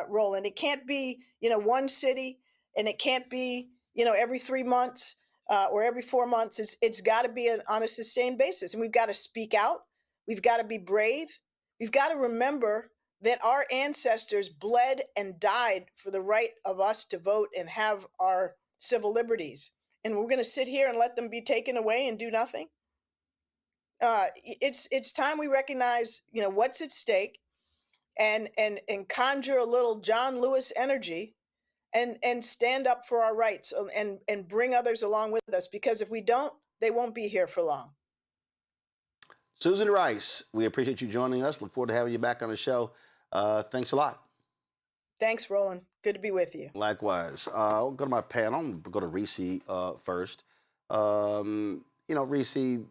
Roland. It can't be, one city, and it can't be, every 3 months or every 4 months. It's got to be on a sustained basis, and we've got to speak out. We've got to be brave. We've got to remember that our ancestors bled and died for the right of us to vote and have our civil liberties. And we're going to sit here and let them be taken away and do nothing. It's time we recognize, what's at stake, and conjure a little John Lewis energy, and stand up for our rights, and bring others along with us. Because if we don't, they won't be here for long. Susan Rice, we appreciate you joining us. Look forward to having you back on the show. Thanks a lot. Thanks, Roland. Good to be with you. Likewise. I'll go to my panel. I'm going to go to Reese first. You know, Reese, you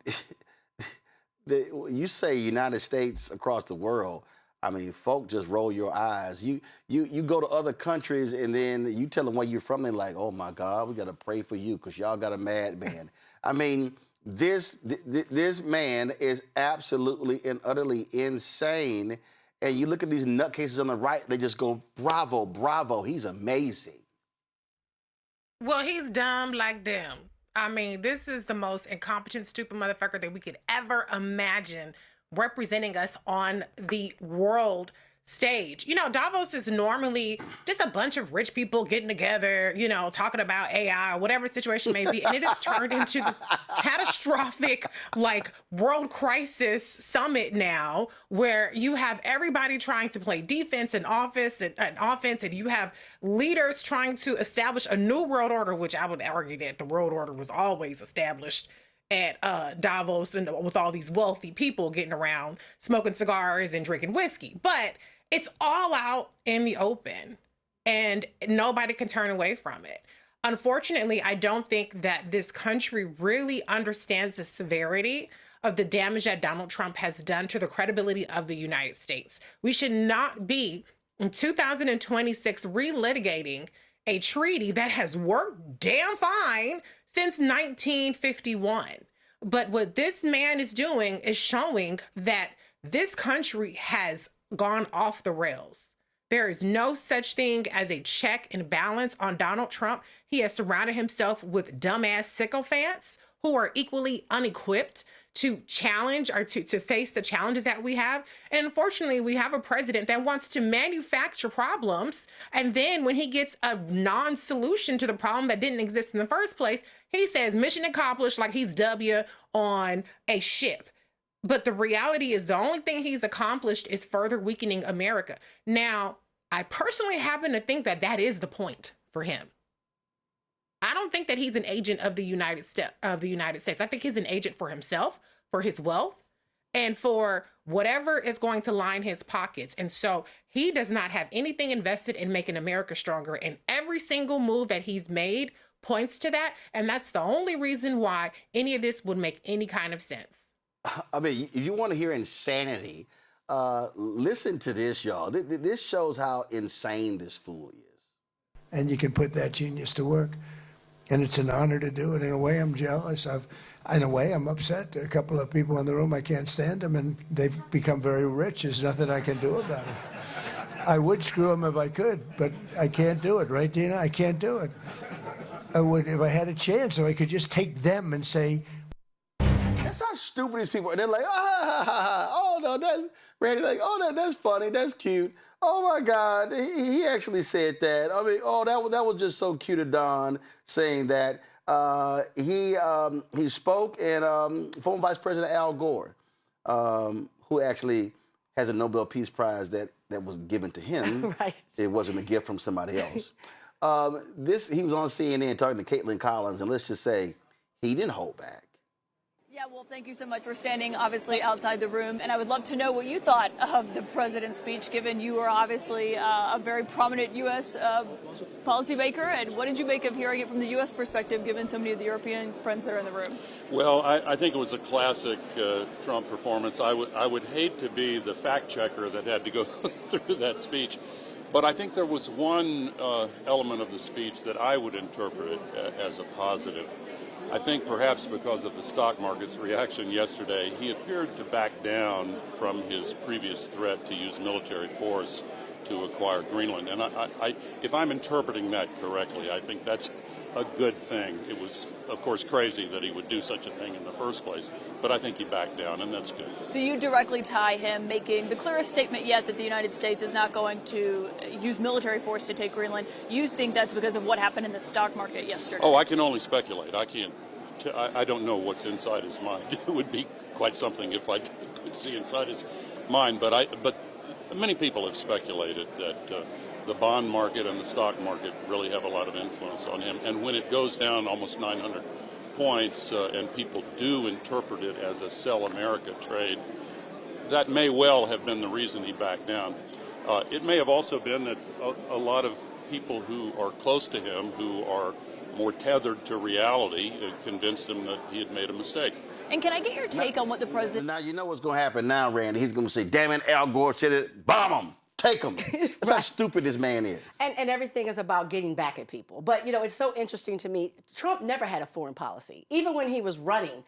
say United States across the world. I mean, folk just roll your eyes. You go to other countries and then you tell them where you're from. They're like, oh my God, we got to pray for you because y'all got a madman. I mean, this man is absolutely and utterly insane. And you look at these nutcases on the right, they just go, bravo, bravo. He's amazing. Well, he's dumb like them. I mean, this is the most incompetent, stupid motherfucker that we could ever imagine representing us on the world stage. You know, Davos is normally just a bunch of rich people getting together, you know, talking about AI or whatever the situation may be. And it has turned into this catastrophic, like, world crisis summit now, where you have everybody trying to play defense and offense, and you have leaders trying to establish a new world order, which I would argue that the world order was always established at Davos and with all these wealthy people getting around smoking cigars and drinking whiskey. But it's all out in the open and nobody can turn away from it. Unfortunately, I don't think that this country really understands the severity of the damage that Donald Trump has done to the credibility of the United States. We should not be in 2026 relitigating a treaty that has worked damn fine since 1951. But what this man is doing is showing that this country has gone off the rails. There is no such thing as a check and balance on Donald Trump. He has surrounded himself with dumbass sycophants who are equally unequipped to challenge or to face the challenges that we have. And unfortunately, we have a president that wants to manufacture problems. And then when he gets a non-solution to the problem that didn't exist in the first place, he says mission accomplished, like he's W on a ship. But the reality is the only thing he's accomplished is further weakening America. Now, I personally happen to think that that is the point for him. I don't think that he's an agent of the United States. I think he's an agent for himself, for his wealth, and for whatever is going to line his pockets. And so he does not have anything invested in making America stronger. And every single move that he's made points to that. And that's the only reason why any of this would make any kind of sense. I mean, if you want to hear insanity, listen to this, y'all. This shows how insane this fool is. And you can put that genius to work. And it's an honor to do it. In a way, I'm jealous. In a way, I'm upset. A couple of people in the room, I can't stand them, and they've become very rich. There's nothing I can do about it. I would screw them if I could, but I can't do it, right, Dina? I can't do it. I would if I had a chance, if I could just take them and say, that's how stupid these people are. They're like, oh no, that's Randy. Like, oh, that's funny, that's cute. Oh my God, he actually said that. I mean, oh, that was just so cute of Don saying that. He spoke, and former Vice President Al Gore, who actually has a Nobel Peace Prize that was given to him. Right. It wasn't a gift from somebody else. He was on CNN talking to Caitlin Collins, and let's just say he didn't hold back. Yeah, well, thank you so much for standing, obviously, outside the room. And I would love to know what you thought of the president's speech, given you are obviously a very prominent U.S. Policymaker. And what did you make of hearing it from the U.S. perspective, given so many of the European friends that are in the room? Well, I think it was a classic Trump performance. I would hate to be the fact checker that had to go through that speech. But I think there was one element of the speech that I would interpret as a positive. I think perhaps because of the stock market's reaction yesterday, he appeared to back down from his previous threat to use military force to acquire Greenland. And if I'm interpreting that correctly, I think that's a good thing. It was, of course, crazy that he would do such a thing in the first place, but I think he backed down, and that's good. So you directly tie him making the clearest statement yet that the United States is not going to use military force to take Greenland. You think that's because of what happened in the stock market yesterday? Oh, I can only speculate. I don't know what's inside his mind. It would be quite something if I could see inside his mind, but many people have speculated that the bond market and the stock market really have a lot of influence on him. And when it goes down almost 900 points and people do interpret it as a sell America trade, that may well have been the reason he backed down. It may have also been that a lot of people who are close to him, who are more tethered to reality, convinced him that he had made a mistake. And can I get your take on what the president... Now, you know what's going to happen now, Randy. He's going to say, damn it, Al Gore said it, bomb him, take him. That's how stupid this man is. And everything is about getting back at people. But, you know, it's so interesting to me. Trump never had a foreign policy. Even when he was running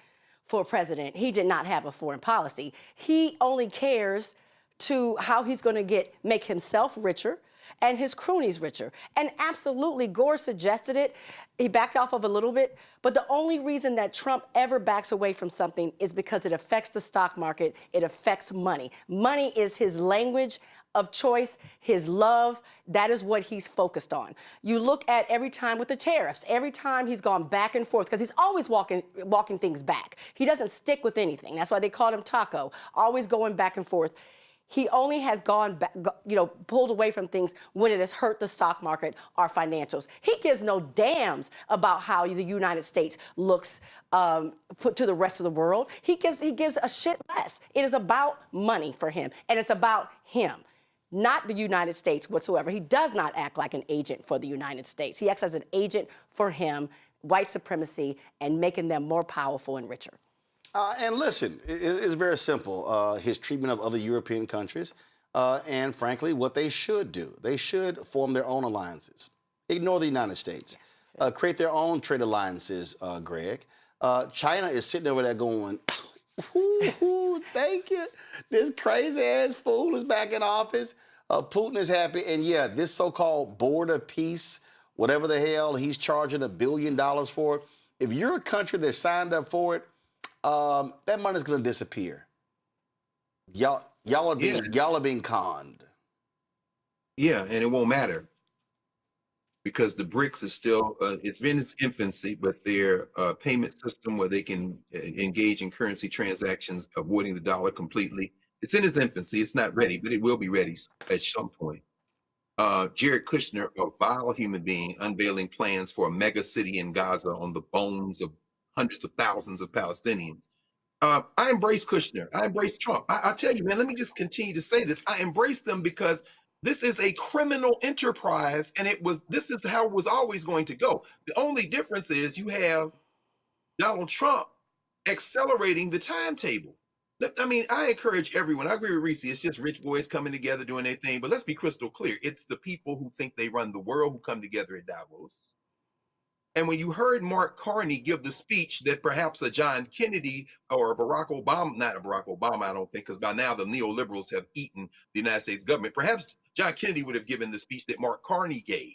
for president, he did not have a foreign policy. He only cares to how he's going to make himself richer and his cronies richer. And absolutely, Gore suggested it. He backed off of a little bit. But the only reason that Trump ever backs away from something is because it affects the stock market. It affects money. Money is his language of choice, his love. That is what he's focused on. You look at every time with the tariffs, every time he's gone back and forth, because he's always walking things back. He doesn't stick with anything. That's why they called him Taco, always going back and forth. He only has gone back, pulled away from things when it has hurt the stock market or financials. He gives no damns about how the United States looks to the rest of the world. He gives a shit less. It is about money for him, and it's about him, not the United States whatsoever. He does not act like an agent for the United States. He acts as an agent for him, white supremacy, and making them more powerful and richer. And listen, it's very simple. His treatment of other European countries, and frankly, what they should do. They should form their own alliances. Ignore the United States. Create their own trade alliances, Greg. China is sitting over there going, ooh, thank you. This crazy-ass fool is back in office. Putin is happy. And yeah, this so-called border peace, whatever the hell he's charging $1 billion for, if you're a country that signed up for it, that money's going to disappear. Y'all are being conned. Yeah, and it won't matter because the BRICS is still, it's in its infancy, but their payment system where they can engage in currency transactions, avoiding the dollar completely, it's in its infancy. It's not ready, but it will be ready at some point. Jared Kushner, a vile human being, unveiling plans for a mega city in Gaza on the bones of hundreds of thousands of Palestinians. I embrace Kushner. I embrace Trump. I tell you, man, let me just continue to say this. I embrace them because this is a criminal enterprise, and this is how it was always going to go. The only difference is you have Donald Trump accelerating the timetable. I mean, I encourage everyone. I agree with Reese. It's just rich boys coming together doing their thing. But let's be crystal clear. It's the people who think they run the world who come together at Davos. And when you heard Mark Carney give the speech that perhaps a John Kennedy or a Barack Obama, not a Barack Obama, I don't think, because by now the neoliberals have eaten the United States government. Perhaps John Kennedy would have given the speech that Mark Carney gave.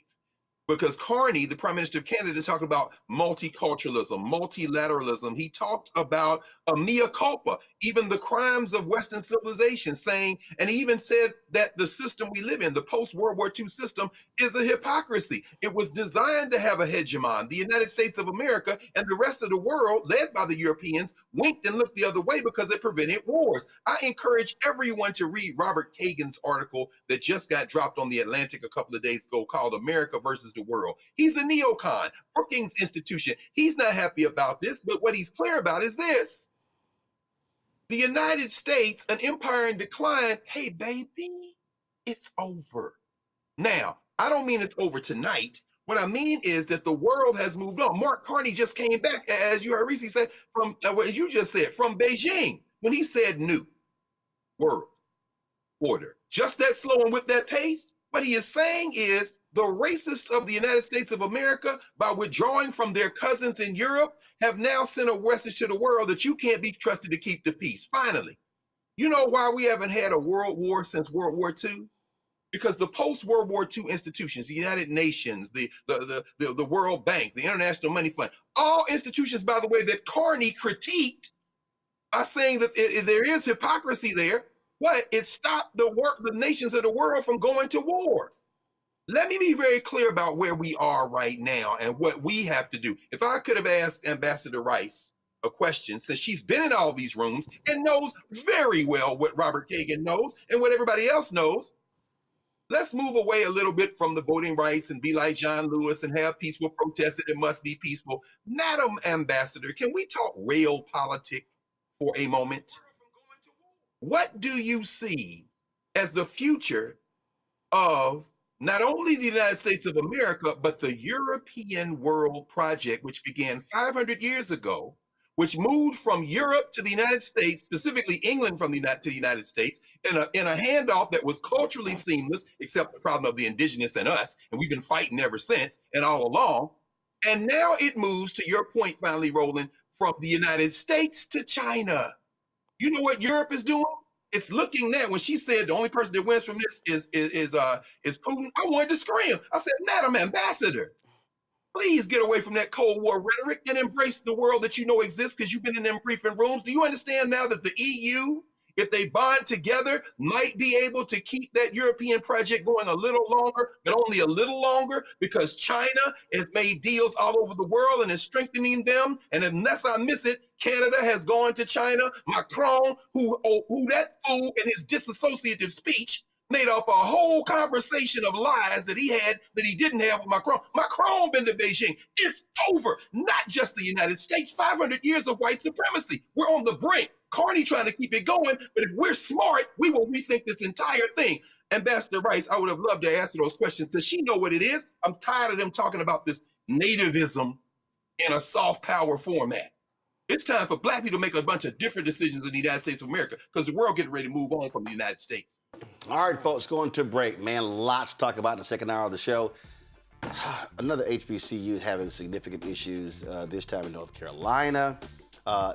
Because Carney, the Prime Minister of Canada, talked about multiculturalism, multilateralism. He talked about a mea culpa, even the crimes of Western civilization, saying, and he even said that the system we live in, the post-World War II system, is a hypocrisy. It was designed to have a hegemon. The United States of America and the rest of the world, led by the Europeans, winked and looked the other way because it prevented wars. I encourage everyone to read Robert Kagan's article that just got dropped on The Atlantic a couple of days ago called America versus the World. He's a neocon, Brookings Institution. He's not happy about this, but what he's clear about is this. The United States, an empire in decline, hey, baby, it's over. Now, I don't mean it's over tonight. What I mean is that the world has moved on. Mark Carney just came back, as you heard Reese say, from what you just said, from Beijing, when he said new world order. Just that slow and with that pace. What he is saying is the racists of the United States of America, by withdrawing from their cousins in Europe, have now sent a message to the world that you can't be trusted to keep the peace. Finally, you know why we haven't had a world war since World War II? Because the post-World War II institutions, the United Nations, the World Bank, the International Money Fund, all institutions, by the way, that Carney critiqued by saying that there is hypocrisy there, but it stopped the nations of the world from going to war. Let me be very clear about where we are right now and what we have to do. If I could have asked Ambassador Rice a question, since she's been in all these rooms and knows very well what Robert Kagan knows and what everybody else knows, let's move away a little bit from the voting rights and be like John Lewis and have peaceful protests, and it must be peaceful. Madam Ambassador, can we talk real politics for a moment? What do you see as the future of not only the United States of America, but the European World Project, which began 500 years ago, which moved from Europe to the United States, specifically England to the United States, in a handoff that was culturally seamless, except the problem of the indigenous and us, and we've been fighting ever since and all along. And now it moves, to your point finally, Roland, from the United States to China. You know what Europe is doing? It's looking now. When she said the only person that wins from this is Putin, I wanted to scream. I said, Madam Ambassador, please get away from that Cold War rhetoric and embrace the world that you know exists because you've been in them briefing rooms. Do you understand now that the EU, if they bond together, might be able to keep that European project going a little longer, but only a little longer, because China has made deals all over the world and is strengthening them. And unless I miss it, Canada has gone to China. Macron, who that fool in his disassociative speech made up a whole conversation of lies that he didn't have with Macron. Macron been to Beijing. It's over. Not just the United States. 500 years of white supremacy. We're on the brink. Carney trying to keep it going, but if we're smart, we will rethink this entire thing. Ambassador Rice, I would have loved to answer those questions. Does she know what it is? I'm tired of them talking about this nativism in a soft power format. It's time for black people to make a bunch of different decisions in the United States of America because the world getting ready to move on from the United States. All right, folks, going to break. Man, lots to talk about in the second hour of the show. Another HBCU having significant issues, this time in North Carolina.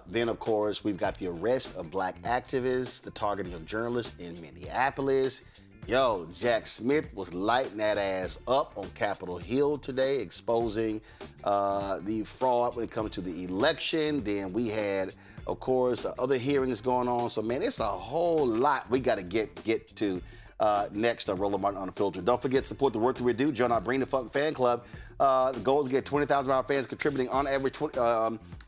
Then, of course, we've got the arrest of black activists, the targeting of journalists in Minneapolis. Yo, Jack Smith was lighting that ass up on Capitol Hill today, exposing the fraud when it comes to the election. Then we had, of course, other hearings going on. So, man, it's a whole lot we got to get to next on Roland Martin Unfiltered. Don't forget to support the work that we do. Join our Bring the Funk fan club. The goal is to get 20,000 of our fans contributing on average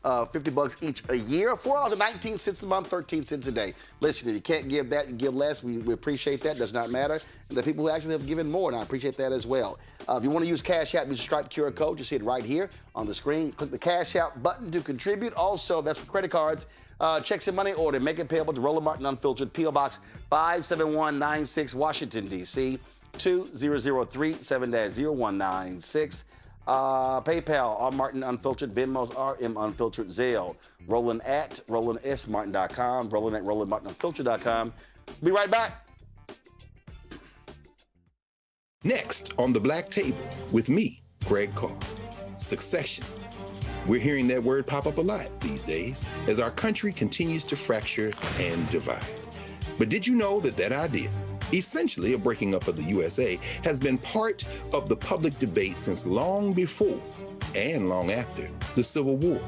$50 each a year, $4.19 a month, 13 cents a day. Listen, if you can't give that, you give less. We appreciate that. Does not matter. And the people who actually have given more, and I appreciate that as well. If you want to use Cash App, use the Stripe QR code. You see it right here on the screen. Click the Cash App button to contribute. Also, that's for credit cards, checks and money order. Make it payable to Roland Martin Unfiltered, P.O. Box 57196, Washington, D.C. 2003 7-0196. PayPal, R. Martin Unfiltered, Venmo's RM Unfiltered, Zelle, Roland at RolandSMartin.com, Roland at RolandMartinUnfiltered.com. Be right back. Next on the Black Table with me, Greg Carr. Succession. We're hearing that word pop up a lot these days as our country continues to fracture and divide. But did you know that idea, essentially a breaking up of the USA, has been part of the public debate since long before and long after the Civil War,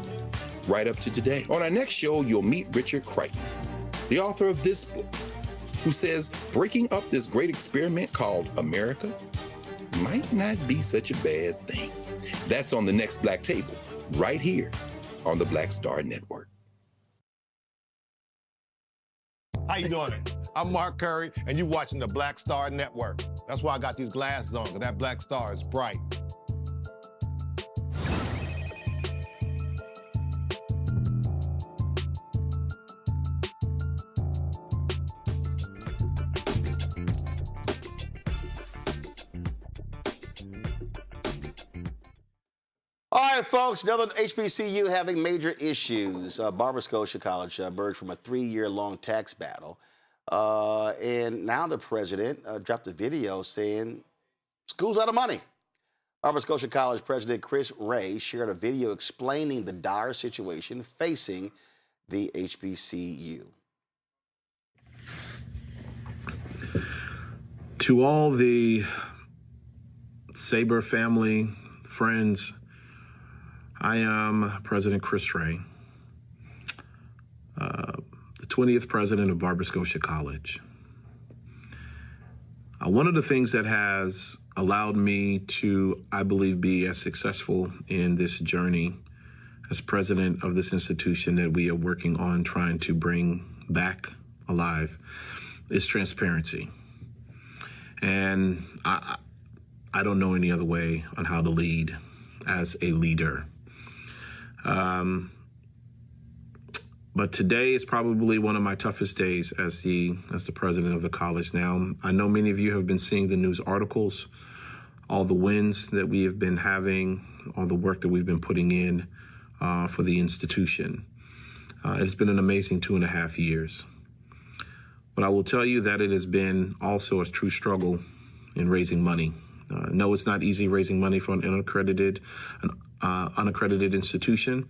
right up to today? On our next show, you'll meet Richard Crichton, the author of this book, who says breaking up this great experiment called America might not be such a bad thing. That's on the next Black Table, right here on the Black Star Network. How you doing? I'm Mark Curry, and you're watching the Black Star Network. That's why I got these glasses on, because that black star is bright. All right, folks, another HBCU having major issues. Barbara Scotia College emerged from a 3-year-long tax battle. And now the president dropped a video saying school's out of money. Nova Scotia College President Chris Ray shared a video explaining the dire situation facing the HBCU. To all the Sabre family, friends, I am President Chris Ray, the 20th president of Nova Scotia College. One of the things that has allowed me to, I believe, be as successful in this journey as president of this institution that we are working on trying to bring back alive is transparency. And I don't know any other way on how to lead as a leader. But today is probably one of my toughest days as the president of the college. Now, I know many of you have been seeing the news articles, all the wins that we have been having, all the work that we've been putting in for the institution. It's been an amazing 2.5 years. But I will tell you that it has been also a true struggle in raising money. No, it's not easy raising money for an unaccredited institution,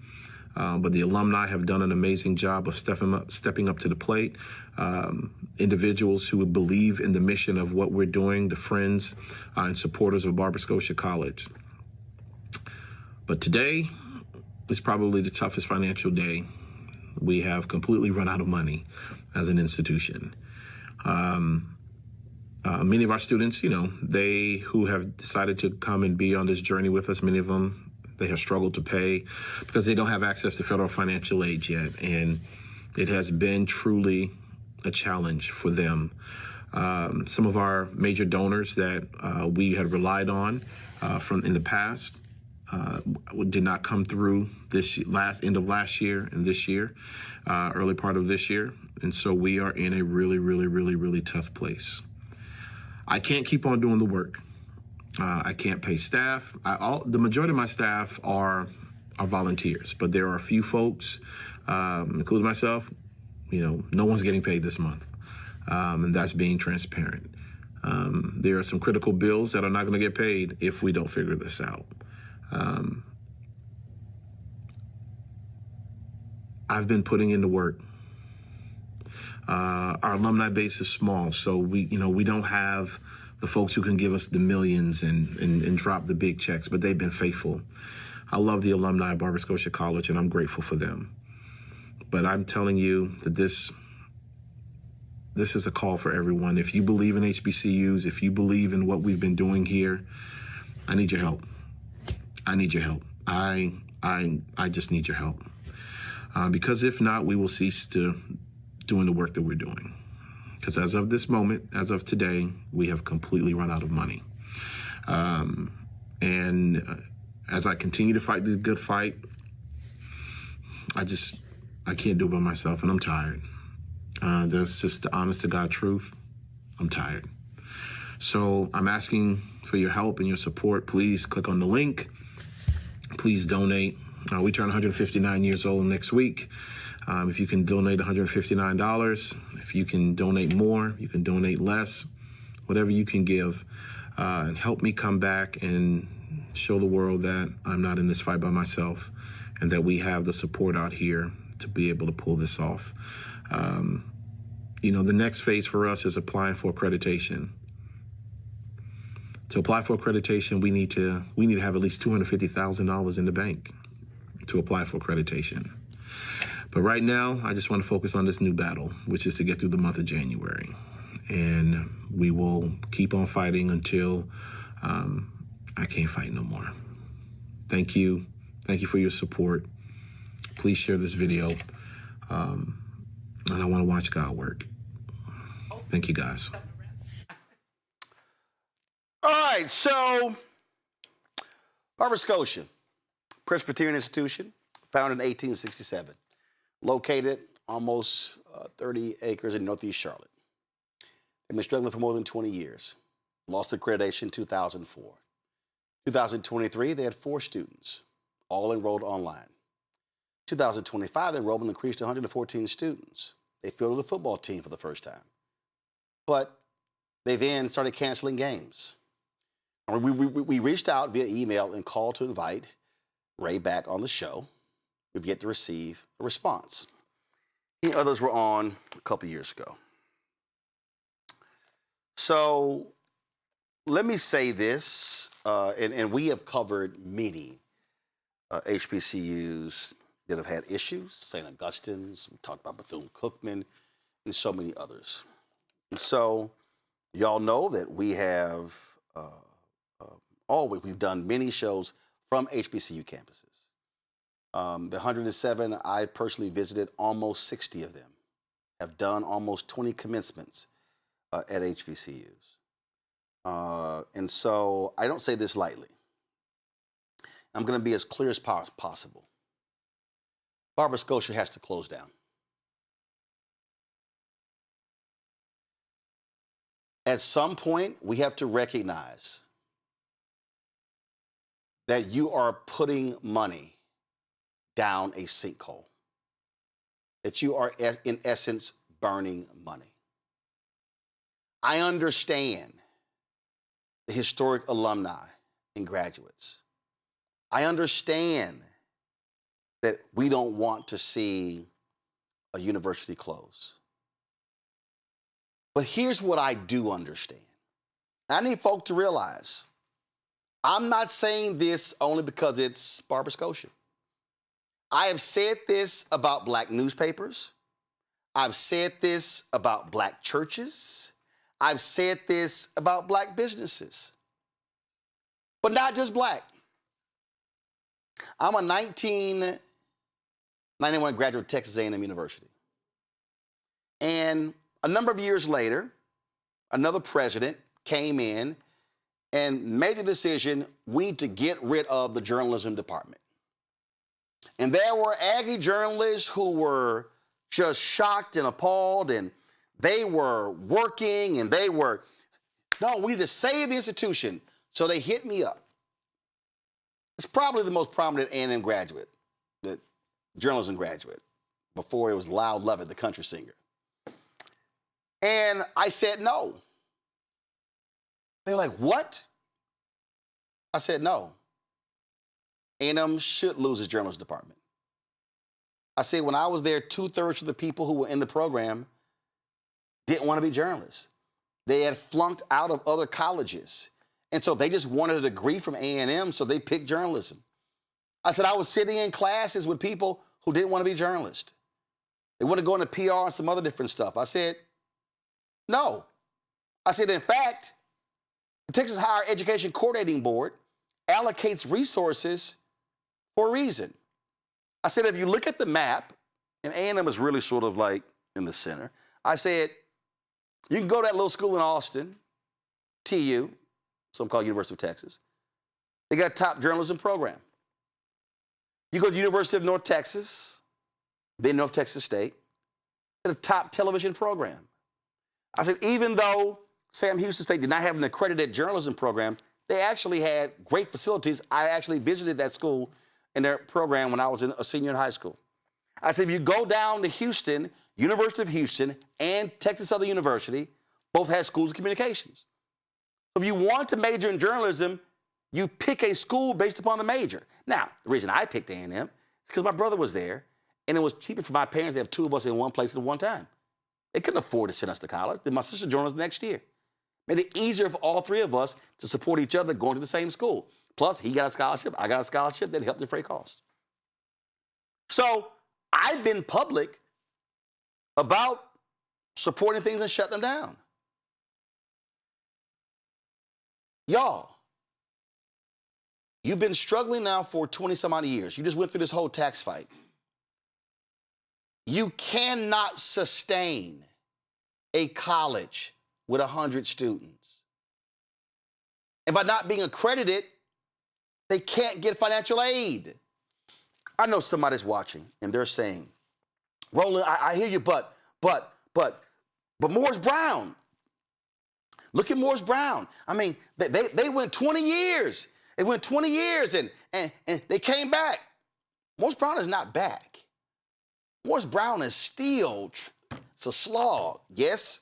but the alumni have done an amazing job of stepping up to the plate. Individuals who believe in the mission of what we're doing, the friends and supporters of Barbara Scotia College. But today is probably the toughest financial day. We have completely run out of money as an institution. Many of our students, they who have decided to come and be on this journey with us, many of them, they have struggled to pay because they don't have access to federal financial aid yet. And it has been truly a challenge for them. Some of our major donors that we had relied on from in the past did not come through this end of last year and this year, early part of this year. And so we are in a really, really, really, really tough place. I can't keep on doing the work. I can't pay staff. The majority of my staff are volunteers, but there are a few folks, including myself, no one's getting paid this month. And that's being transparent. There are some critical bills that are not going to get paid if we don't figure this out. I've been putting in the work. Our alumni base is small, so we don't have the folks who can give us the millions and drop the big checks, but they've been faithful. I love the alumni of Barbara Scotia College, and I'm grateful for them. But I'm telling you that this is a call for everyone. If you believe in HBCUs, if you believe in what we've been doing here, I need your help. I need your help. I just need your help. Because if not, we will cease to doing the work that we're doing. Because as of this moment, as of today, we have completely run out of money. As I continue to fight the good fight, I can't do it by myself, and I'm tired. That's just the honest to God truth. I'm tired. So I'm asking for your help and your support. Please click on the link. Please donate. We turn 159 years old next week. If you can donate $159, if you can donate more, you can donate less, whatever you can give, and help me come back and show the world that I'm not in this fight by myself and that we have the support out here to be able to pull this off. The next phase for us is applying for accreditation. To apply for accreditation, we need to have at least $250,000 in the bank to apply for accreditation. But right now, I just want to focus on this new battle, which is to get through the month of January. And we will keep on fighting until I can't fight no more. Thank you. Thank you for your support. Please share this video. And I want to watch God work. Thank you, guys. All right, so Barbara Scotia, Presbyterian institution, founded in 1867, located almost 30 acres in Northeast Charlotte. They've been struggling for more than 20 years. Lost accreditation in 2004. 2023, they had 4 students, all enrolled online. 2025, the enrollment increased to 114 students. They fielded a football team for the first time. But they then started canceling games. We reached out via email and called to invite Ray back on the show. We've yet to receive a response. Others were on a couple years ago. So let me say this, and we have covered many HBCUs that have had issues, St. Augustine's, we talked about Bethune-Cookman, and so many others. And so y'all know that we have we've done many shows from HBCU campuses. The 107, I personally visited almost 60 of them, have done almost 20 commencements at HBCUs. And so I don't say this lightly. I'm going to be as clear as possible. Barbara Scotia has to close down. At some point, we have to recognize that you are putting money down a sinkhole, that you are, in essence, burning money. I understand the historic alumni and graduates. I understand that we don't want to see a university close. But here's what I do understand. I need folk to realize, I'm not saying this only because it's Barbara Scotia. I have said this about black newspapers. I've said this about black churches. I've said this about black businesses. But not just black. I'm a 1991 graduate of Texas A&M University. And a number of years later, another president came in and made the decision, we need to get rid of the journalism department. And there were Aggie journalists who were just shocked and appalled, and they were working, and they were, no, we need to save the institution. So they hit me up. It's probably the most prominent A&M graduate, the journalism graduate, before it was Loud Lovett, the country singer. And I said no. They were like, what? I said no. A&M should lose its journalism department. I said when I was there, 2/3 of the people who were in the program didn't want to be journalists. They had flunked out of other colleges. And so they just wanted a degree from A&M, so they picked journalism. I said I was sitting in classes with people who didn't want to be journalists. They wanted to go into PR and some other different stuff. I said, no. I said, in fact, the Texas Higher Education Coordinating Board allocates resources for a reason. I said, if you look at the map, and A&M is really sort of like in the center, I said, you can go to that little school in Austin, TU, some called University of Texas. They got a top journalism program. You go to the University of North Texas, then North Texas State, they have a top television program. I said, even though Sam Houston State did not have an accredited journalism program, they actually had great facilities. I actually visited that school in their program when I was a senior in high school. I said, if you go down to Houston, University of Houston and Texas Southern University, both had schools of communications. If you want to major in journalism, you pick a school based upon the major. Now, the reason I picked A&M is because my brother was there, and it was cheaper for my parents to have two of us in one place at one time. They couldn't afford to send us to college. Then my sister joined us next year. Made it easier for all three of us to support each other going to the same school. Plus, he got a scholarship, I got a scholarship that helped defray costs. So I've been public about supporting things and shutting them down. Y'all, you've been struggling now for 20-some odd years. You just went through this whole tax fight. You cannot sustain a college with 100 students. And by not being accredited, they can't get financial aid. I know somebody's watching and they're saying, Roland, I hear you, but Morris Brown. Look at Morris Brown. I mean, they went 20 years. They went 20 years and they came back. Morris Brown is not back. Morris Brown is still, it's a slog. Yes,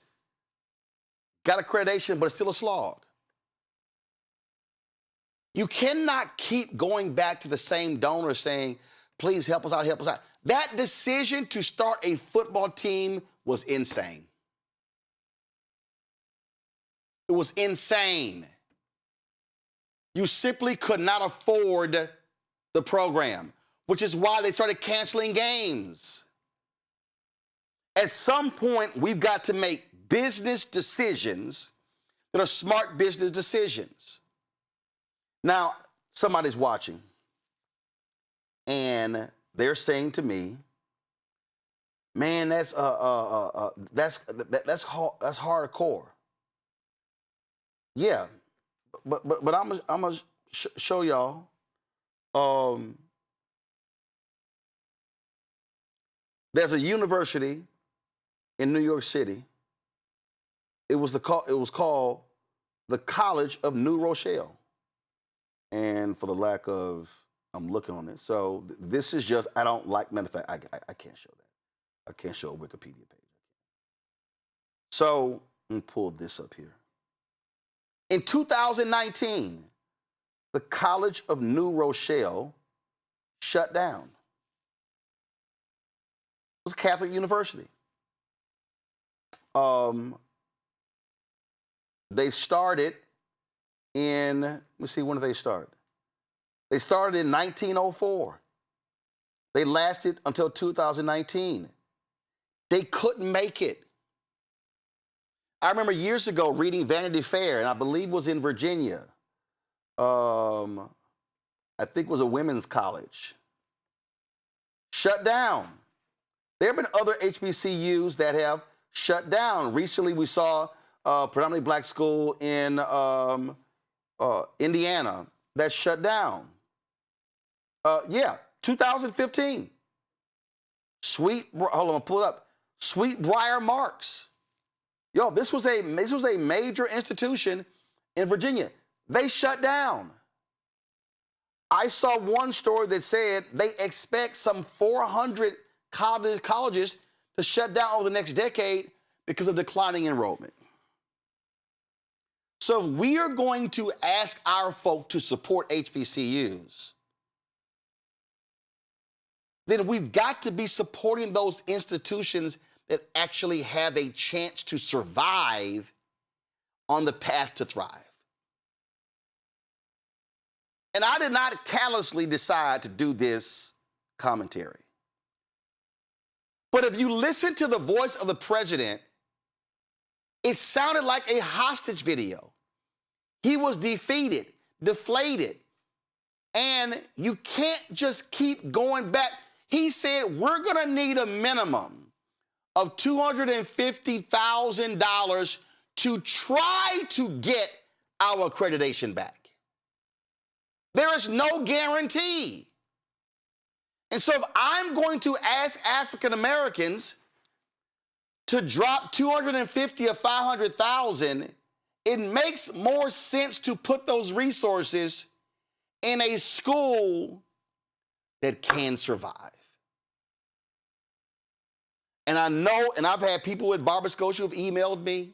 got accreditation, but it's still a slog. You cannot keep going back to the same donor saying, please help us out, help us out. That decision to start a football team was insane. It was insane. You simply could not afford the program, which is why they started canceling games. At some point, we've got to make business decisions that are smart business decisions. Now, somebody's watching, and they're saying to me, "Man, that's hardcore." Yeah, but I'm gonna show y'all. There's a university in New York City. it was called the College of New Rochelle. And for the lack of, I'm looking on it. So this is just, I don't like, matter of fact, I can't show that. I can't show a Wikipedia page. So let me pull this up here. In 2019, the College of New Rochelle shut down. It was a Catholic university. They started in, let me see, when did they start? They started in 1904. They lasted until 2019. They couldn't make it. I remember years ago reading Vanity Fair, and I believe it was in Virginia. I think it was a women's college. Shut down. There have been other HBCUs that have shut down. Recently, we saw a predominantly black school in Indiana that shut down. 2015. Hold on, pull it up. Sweetbriar Marks. Yo, this was a major institution in Virginia. They shut down. I saw one story that said they expect some 400 colleges to shut down over the next decade because of declining enrollment. So if we are going to ask our folk to support HBCUs, then we've got to be supporting those institutions that actually have a chance to survive on the path to thrive. And I did not callously decide to do this commentary. But if you listen to the voice of the president, it sounded like a hostage video. He was defeated, deflated, and you can't just keep going back. He said, we're gonna need a minimum of $250,000 to try to get our accreditation back. There is no guarantee. And so if I'm going to ask African Americans to drop $250,000 or $500,000, it makes more sense to put those resources in a school that can survive. And I know, and I've had people at Barber Scotia who've emailed me,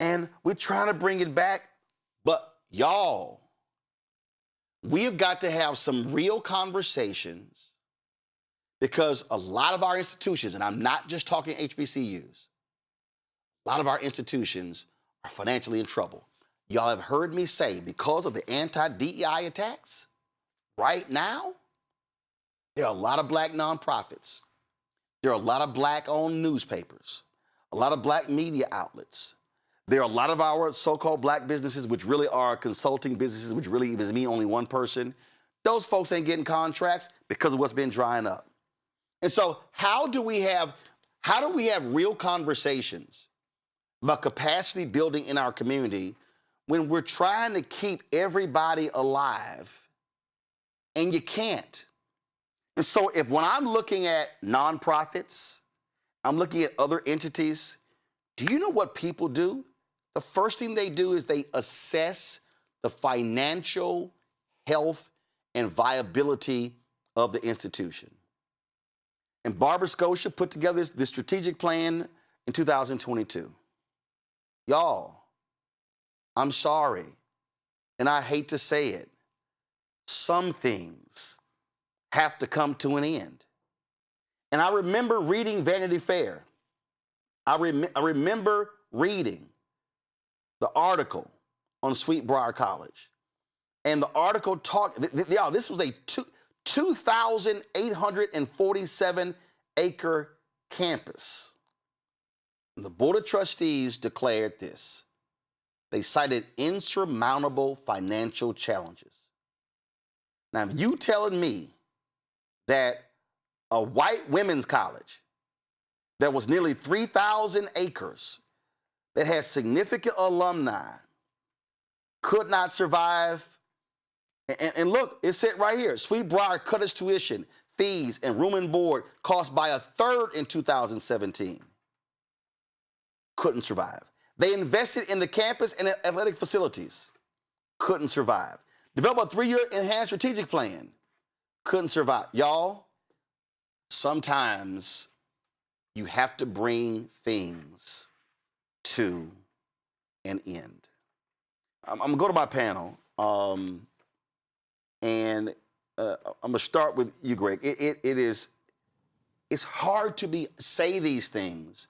and we're trying to bring it back, but y'all, we have got to have some real conversations, because a lot of our institutions, and I'm not just talking HBCUs, a lot of our institutions are financially in trouble. Y'all have heard me say, because of the anti-DEI attacks, right now, there are a lot of black nonprofits. There are a lot of black-owned newspapers, a lot of black media outlets. There are a lot of our so-called black businesses, which really are consulting businesses, which really is me, only one person. Those folks ain't getting contracts because of what's been drying up. And so how do we have real conversations about capacity building in our community when we're trying to keep everybody alive and you can't? And so when I'm looking at nonprofits, I'm looking at other entities, do you know what people do? The first thing they do is they assess the financial health and viability of the institution. And Barber Scotia put together this strategic plan in 2022. Y'all, I'm sorry, and I hate to say it, some things have to come to an end. And I remember reading Vanity Fair. I remember reading the article on Sweetbriar College. And the article talked, y'all, this was a 2,847 acre campus. And the Board of Trustees declared this. They cited insurmountable financial challenges. Now, if you telling me that a white women's college that was nearly 3,000 acres, that had significant alumni, could not survive. And look, it said right here, Sweetbriar cut its tuition, fees, and room and board cost by a third in 2017. couldn't survive. They invested in the campus and athletic facilities, couldn't survive. Developed a 3-year enhanced strategic plan, couldn't survive. Y'all, sometimes you have to bring things to an end. I'm gonna go to my panel, and I'm gonna start with you, Greg. It's hard to say these things,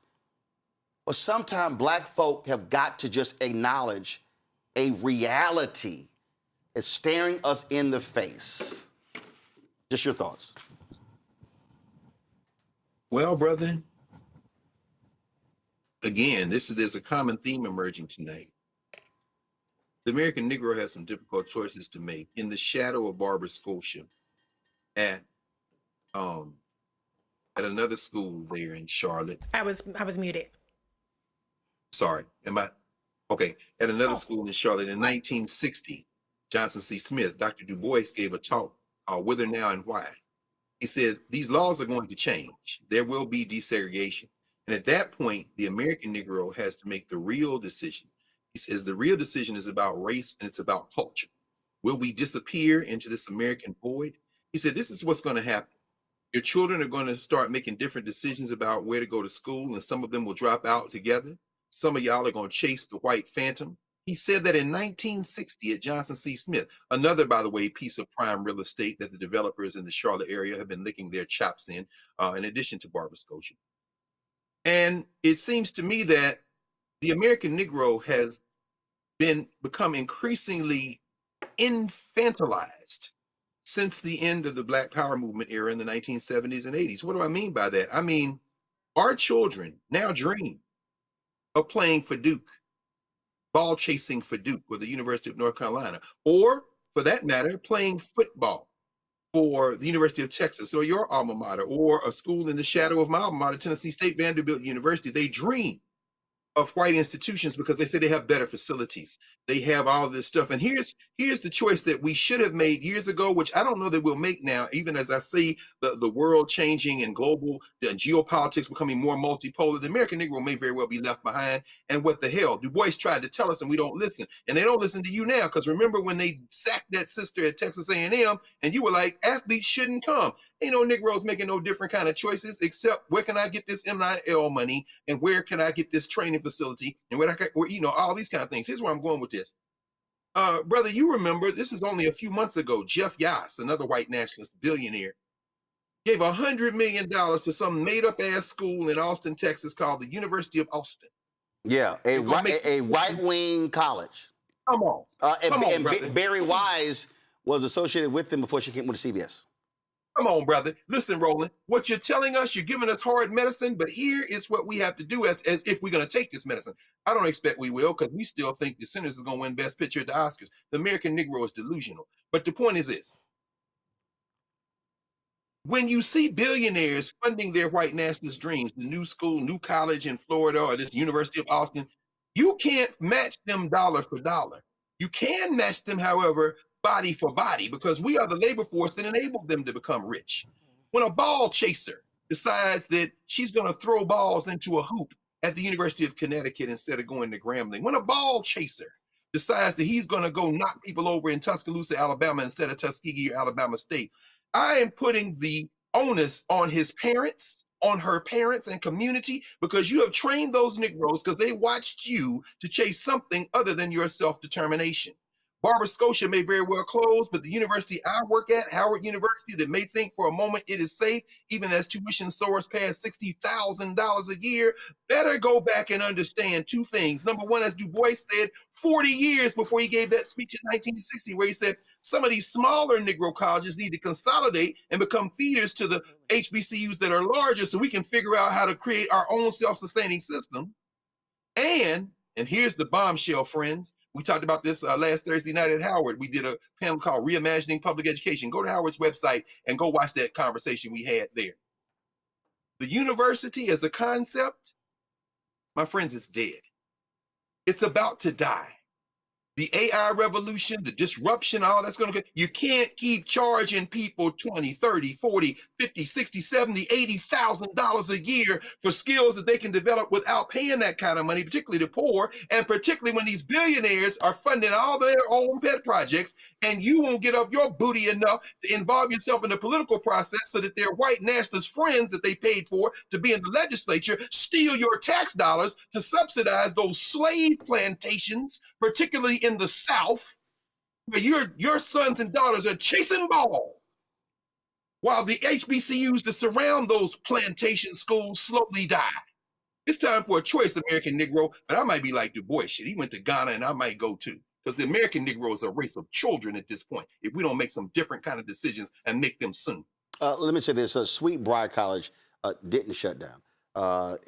but sometimes black folk have got to just acknowledge a reality that's staring us in the face. Just your thoughts. Well, brother, again, there's a common theme emerging tonight. The American Negro has some difficult choices to make. In the shadow of Barbara Scotia, at another school there in Charlotte. I was muted. Sorry, am I? Okay, at another school in Charlotte in 1960, Johnson C. Smith, Dr. Du Bois gave a talk called Whither Now and Why. He said, these laws are going to change. There will be desegregation. And at that point, the American Negro has to make the real decision. He says the real decision is about race and it's about culture. Will we disappear into this American void? He said, this is what's going to happen. Your children are going to start making different decisions about where to go to school, and some of them will drop out together. Some of y'all are going to chase the white phantom. He said that in 1960 at Johnson C. Smith, another, by the way, piece of prime real estate that the developers in the Charlotte area have been licking their chops in addition to Barbara Scotia. And it seems to me that the American Negro has become increasingly infantilized since the end of the Black Power movement era in the 1970s and 80s. What do I mean by that? I mean, our children now dream of playing for Duke, ball chasing for Duke or the University of North Carolina, or for that matter, playing football for the University of Texas or your alma mater, or a school in the shadow of my alma mater, Tennessee State Vanderbilt University. They dream of white institutions because they say they have better facilities. They have all this stuff. And here's the choice that we should have made years ago, which I don't know that we'll make now, even as I see the world changing and global geopolitics becoming more multipolar. The American Negro may very well be left behind. And what the hell? Du Bois tried to tell us and we don't listen. And they don't listen to you now, because remember when they sacked that sister at Texas A&M and you were like, athletes shouldn't come. Ain't no Negroes making no different kind of choices except where can I get this NIL money and where can I get this training facility and where all these kind of things. Here's where I'm going with this. Brother, you remember, this is only a few months ago, Jeff Yass, another white nationalist billionaire, gave $100 million to some made-up ass school in Austin, Texas called the University of Austin. Yeah, a right-wing college. Come on. And brother. Barry Wise was associated with them before she came with CBS. Come on, brother. Listen, Roland, what you're telling us, you're giving us hard medicine, but here is what we have to do as if we're going to take this medicine. I don't expect we will, because we still think the Sinners is going to win Best Picture at the Oscars. The American Negro is delusional. But the point is this. When you see billionaires funding their white nationalist dreams, the new school, new college in Florida, or this University of Austin, you can't match them dollar for dollar. You can match them, however, body for body, because we are the labor force that enabled them to become rich. When a ball chaser decides that she's going to throw balls into a hoop at the University of Connecticut instead of going to Grambling, when a ball chaser decides that he's going to go knock people over in Tuscaloosa, Alabama instead of Tuskegee or Alabama State, I am putting the onus on his parents, on her parents and community, because you have trained those Negroes because they watched you to chase something other than your self-determination. Barbara Scotia may very well close, but the university I work at, Howard University, that may think for a moment it is safe, even as tuition soars past $60,000 a year, better go back and understand two things. Number one, as Du Bois said 40 years before he gave that speech in 1960, where he said some of these smaller Negro colleges need to consolidate and become feeders to the HBCUs that are larger so we can figure out how to create our own self-sustaining system. And here's the bombshell, friends. We talked about this last Thursday night at Howard. We did a panel called Reimagining Public Education. Go to Howard's website and go watch that conversation we had there. The university as a concept, my friends, it's dead. It's about to die. the AI revolution, the disruption, all that's going to go. You can't keep charging people 20, 30, 40, 50, 60, 70, $80,000 a year for skills that they can develop without paying that kind of money, particularly the poor, and particularly when these billionaires are funding all their own pet projects, and you won't get off your booty enough to involve yourself in the political process so that their white nationalist friends that they paid for to be in the legislature steal your tax dollars to subsidize those slave plantations, particularly in the South, where your sons and daughters are chasing ball, while the HBCUs that surround those plantation schools slowly die. It's time for a choice, American Negro, but I might be like Du Bois. Shit, he went to Ghana, and I might go too. Because the American Negro is a race of children at this point, if we don't make some different kind of decisions and make them soon. Let me say this, Sweet Briar College didn't shut down. I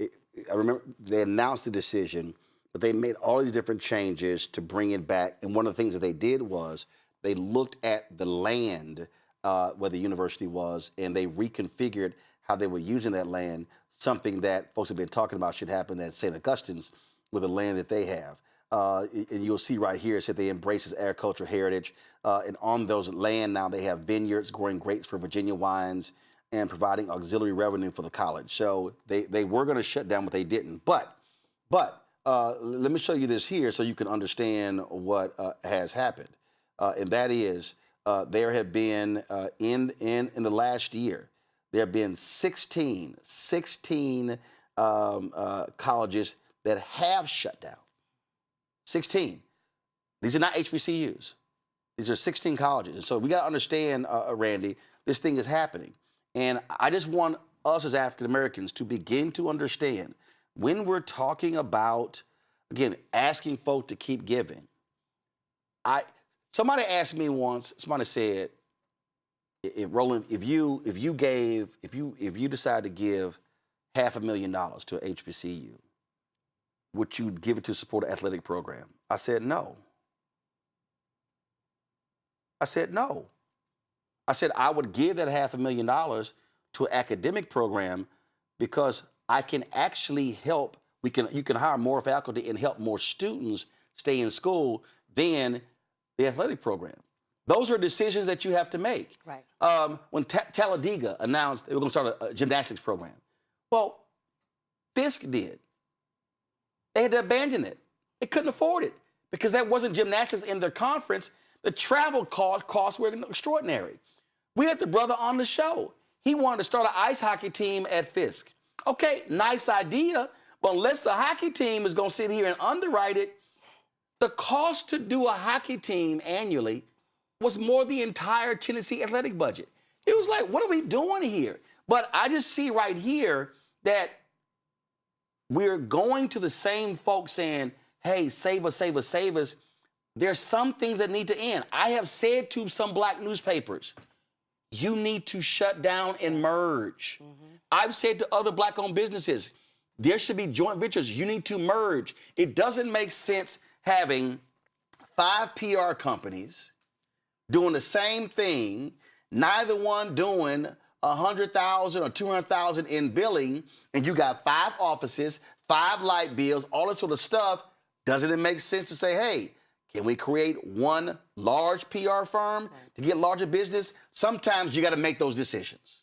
remember they announced the decision, but they made all these different changes to bring it back. And one of the things that they did was they looked at the land where the university was, and they reconfigured how they were using that land, something that folks have been talking about should happen at St. Augustine's with the land that they have. And you'll see right here, it said they embrace its agricultural heritage. And on those land now, they have vineyards growing grapes for Virginia wines and providing auxiliary revenue for the college. So they were going to shut down, but they didn't. But let me show you this here so you can understand what has happened. And that is, there have been, in the last year, there have been 16 colleges that have shut down. 16. These are not HBCUs. These are 16 colleges. And so we got to understand, Randy, this thing is happening. And I just want us as African Americans to begin to understand when we're talking about, again, asking folk to keep giving. Somebody asked me once, somebody said, Roland, if you decide to give $500,000 to an HBCU, would you give it to support an athletic program? I said no. I said no. I said I would give that $500,000 to an academic program because I can actually help. You can hire more faculty and help more students stay in school than the athletic program. Those are decisions that you have to make. Right. When Talladega announced they were going to start a gymnastics program, well, Fisk did. They had to abandon it. They couldn't afford it because that wasn't gymnastics in their conference. The travel costs were extraordinary. We had the brother on the show. He wanted to start an ice hockey team at Fisk. Okay, nice idea, but unless the hockey team is going to sit here and underwrite it, the cost to do a hockey team annually was more the entire Tennessee athletic budget. It was like, what are we doing here? But I just see right here that we're going to the same folks saying, hey, save us, save us, save us. There's some things that need to end. I have said to some black newspapers, you need to shut down and merge. Mm-hmm. I've said to other black-owned businesses, there should be joint ventures. You need to merge. It doesn't make sense having 5 PR companies doing the same thing, neither one doing 100,000 or 200,000 in billing, and you got 5 offices, 5 light bills, all this sort of stuff. Doesn't it make sense to say, hey, can we create one large PR firm to get larger business? Sometimes you got to make those decisions.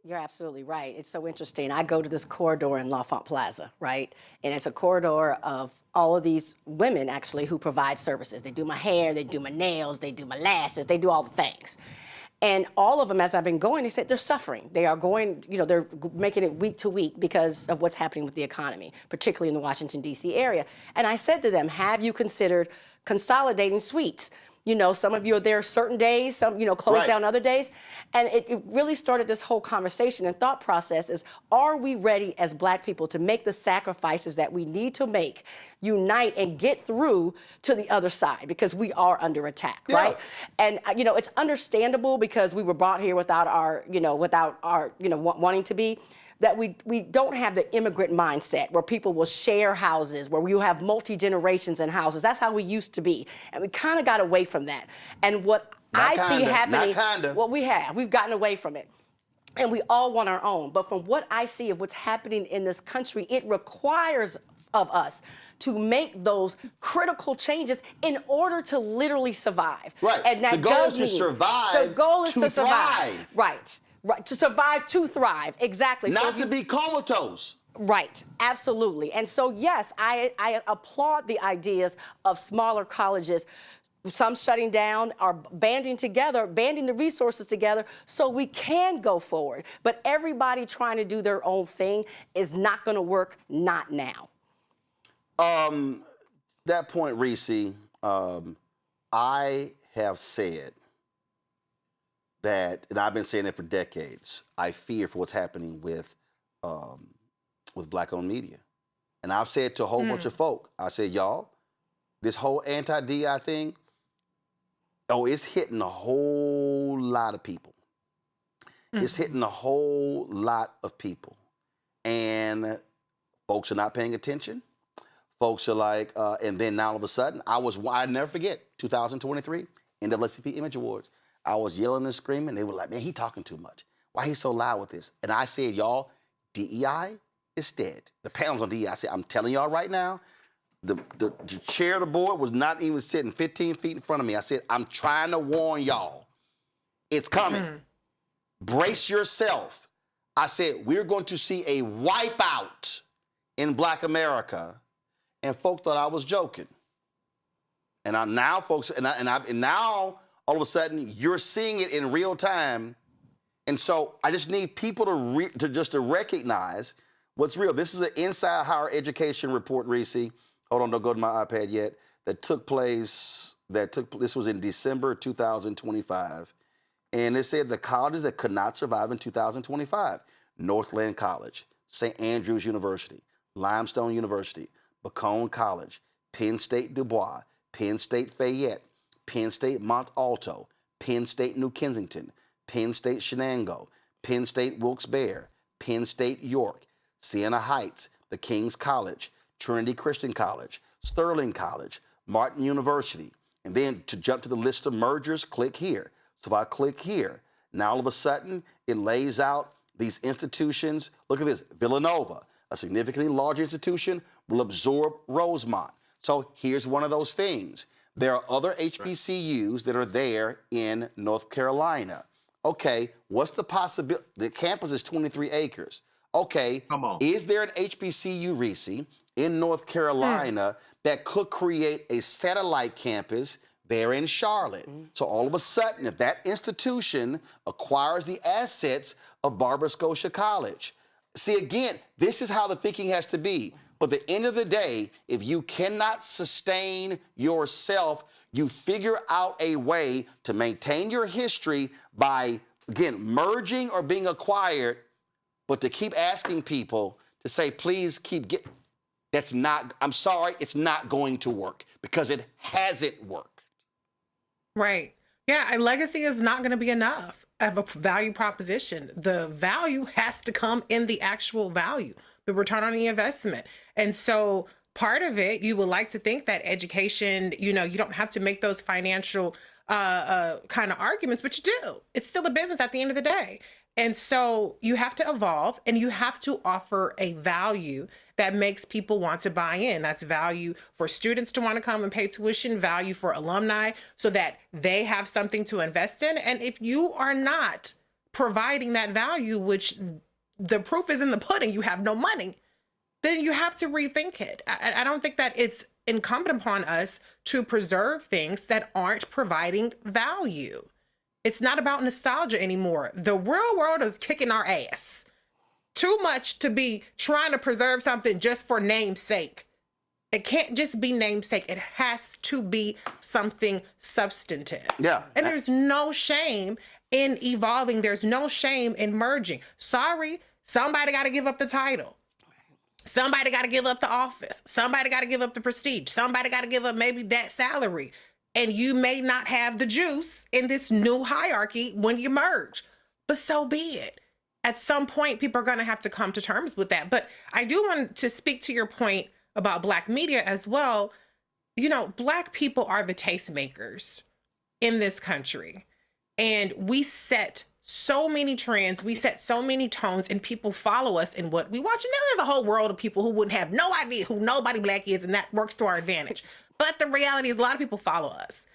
You're absolutely right. It's so interesting. I go to this corridor in L'Enfant Plaza, right? And it's a corridor of all of these women, actually, who provide services. They do my hair, they do my nails, they do my lashes, they do all the things. And all of them, as I've been going, they said they're suffering. They are going, they're making it week to week because of what's happening with the economy, particularly in the Washington, D.C. area. And I said to them, have you considered consolidating suites? Some of you are there certain days, some, close down other days. And it really started this whole conversation and thought process is, are we ready as black people to make the sacrifices that we need to make, unite and get through to the other side? Because we are under attack, right? And, it's understandable because we were brought here without our wanting to be. That we don't have the immigrant mindset where people will share houses, where you have multi-generations in houses. That's how we used to be. And we kind of got away from that. And what I see happening, well, we've gotten away from it. and we all want our own. But from what I see of what's happening in this country, it requires of us to make those critical changes in order to literally survive. Right. And that the goal does is to mean, survive. The goal is to survive. Thrive. Right. Right. To survive, to thrive. Exactly. Not to be comatose. Right, absolutely. And so, yes, I applaud the ideas of smaller colleges, some shutting down or banding together, banding the resources together so we can go forward. But everybody trying to do their own thing is not going to work, not now. That point, Reese, I have said that, and I've been saying it for decades, I fear for what's happening with black-owned media. And I've said to a whole bunch of folk, I said, y'all, this whole anti-DI thing, it's hitting a whole lot of people. It's hitting a whole lot of people. And folks are not paying attention. Folks are like, and then now all of a sudden, I never forget, 2023, NAACP Image Awards. I was yelling and screaming. They were like, man, he talking too much. Why he so loud with this? And I said, y'all, DEI is dead. The panel's on DEI. I said, I'm telling y'all right now, the chair of the board was not even sitting 15 feet in front of me. I said, I'm trying to warn y'all. It's coming. Brace yourself. I said, we're going to see a wipeout in Black America. And folk thought I was joking. And now all of a sudden, you're seeing it in real time. And so I just need people to recognize what's real. This is an Inside Higher Education report, Reese. Hold on, don't go to my iPad yet. This was in December 2025. And it said the colleges that could not survive in 2025: Northland College, St. Andrews University, Limestone University, Bacone College, Penn State DuBois, Penn State Fayette, Penn State Mont Alto, Penn State New Kensington, Penn State Shenango, Penn State Wilkes-Barre, Penn State York, Siena Heights, the King's College, Trinity Christian College, Sterling College, Martin University. And then to jump to the list of mergers, click here. So if I click here, now all of a sudden it lays out these institutions. Look at this, Villanova, a significantly larger institution, will absorb Rosemont. So here's one of those things. There are other HBCUs that are there in North Carolina. Okay, what's the possibility? The campus is 23 acres. Okay, come on. Is there an HBCU, Reese, in North Carolina that could create a satellite campus there in Charlotte? So all of a sudden, if that institution acquires the assets of Barbara Scotia College, see, again, this is how the thinking has to be. But at the end of the day, if you cannot sustain yourself, you figure out a way to maintain your history by, again, merging or being acquired, but to keep asking people to say, please keep getting, that's not, I'm sorry, it's not going to work because it hasn't worked. Right. Yeah, a legacy is not going to be enough of a value proposition. The value has to come in the actual value, the return on the investment. And so part of it, you would like to think that education, you don't have to make those financial kind of arguments, but you do. It's still a business at the end of the day. And so you have to evolve and you have to offer a value that makes people want to buy in. That's value for students to want to come and pay tuition, value for alumni so that they have something to invest in. And if you are not providing that value, which the proof is in the pudding, you have no money, then you have to rethink it. I don't think that it's incumbent upon us to preserve things that aren't providing value. It's not about nostalgia anymore. The real world is kicking our ass too much to be trying to preserve something just for namesake. It can't just be namesake. It has to be something substantive. Yeah. And there's no shame in evolving. There's no shame in merging. Sorry, somebody got to give up the title. Somebody got to give up the office. Somebody got to give up the prestige. Somebody got to give up maybe that salary. And you may not have the juice in this new hierarchy when you merge, but so be it. At some point, people are going to have to come to terms with that. But I do want to speak to your point about Black media as well. Black people are the tastemakers in this country. And we set so many trends, we set so many tones, and people follow us in what we watch. And there is a whole world of people who wouldn't have no idea who nobody black is, and that works to our advantage. But the reality is a lot of people follow us.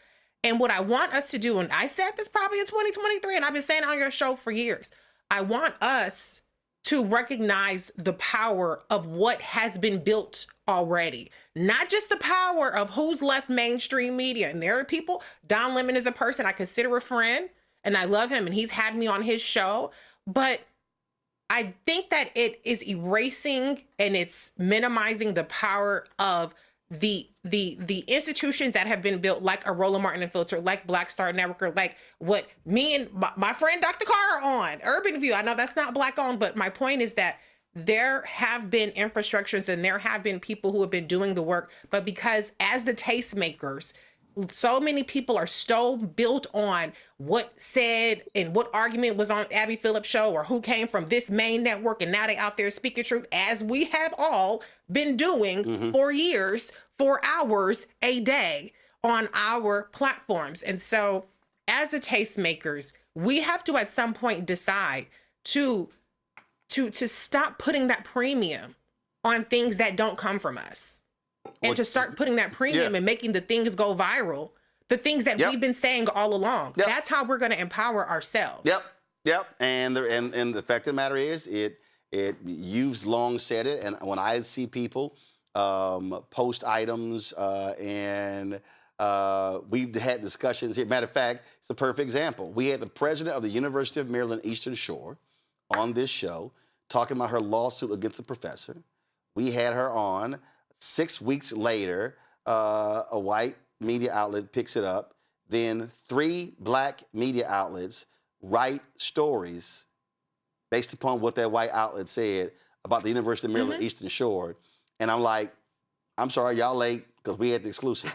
And what I want us to do, and I said this probably in 2023, and I've been saying it on your show for years, I want us to recognize the power of what has been built already. Not just the power of who's left mainstream media. And there are people, Don Lemon is a person I consider a friend, and I love him, and he's had me on his show. But I think that it is erasing and it's minimizing the power of the institutions that have been built, like a Roland Martin and Filter, like Black Star Network, or like what me and my friend Dr. Carr are on, Urban View. I know that's not black owned, but my point is that there have been infrastructures and there have been people who have been doing the work, but because as the tastemakers, so many people are so built on what said and what argument was on Abby Phillips' show, or who came from this main network, and now they out there speaking truth, as we have all been doing for years, for hours a day on our platforms. And so as the tastemakers, we have to at some point decide to stop putting that premium on things that don't come from us. And to start putting that premium and making the things go viral, the things that we've been saying all along. That's how we're going to empower ourselves. Yep. And the fact of the matter is, you've long said it. And when I see people post items and we've had discussions here. Matter of fact, it's a perfect example. We had the president of the University of Maryland Eastern Shore on this show talking about her lawsuit against a professor. We had her on. 6 weeks later, a white media outlet picks it up. Then 3 black media outlets write stories based upon what that white outlet said about the University of Maryland Eastern Shore. And I'm like, I'm sorry, y'all late, because we had the exclusive.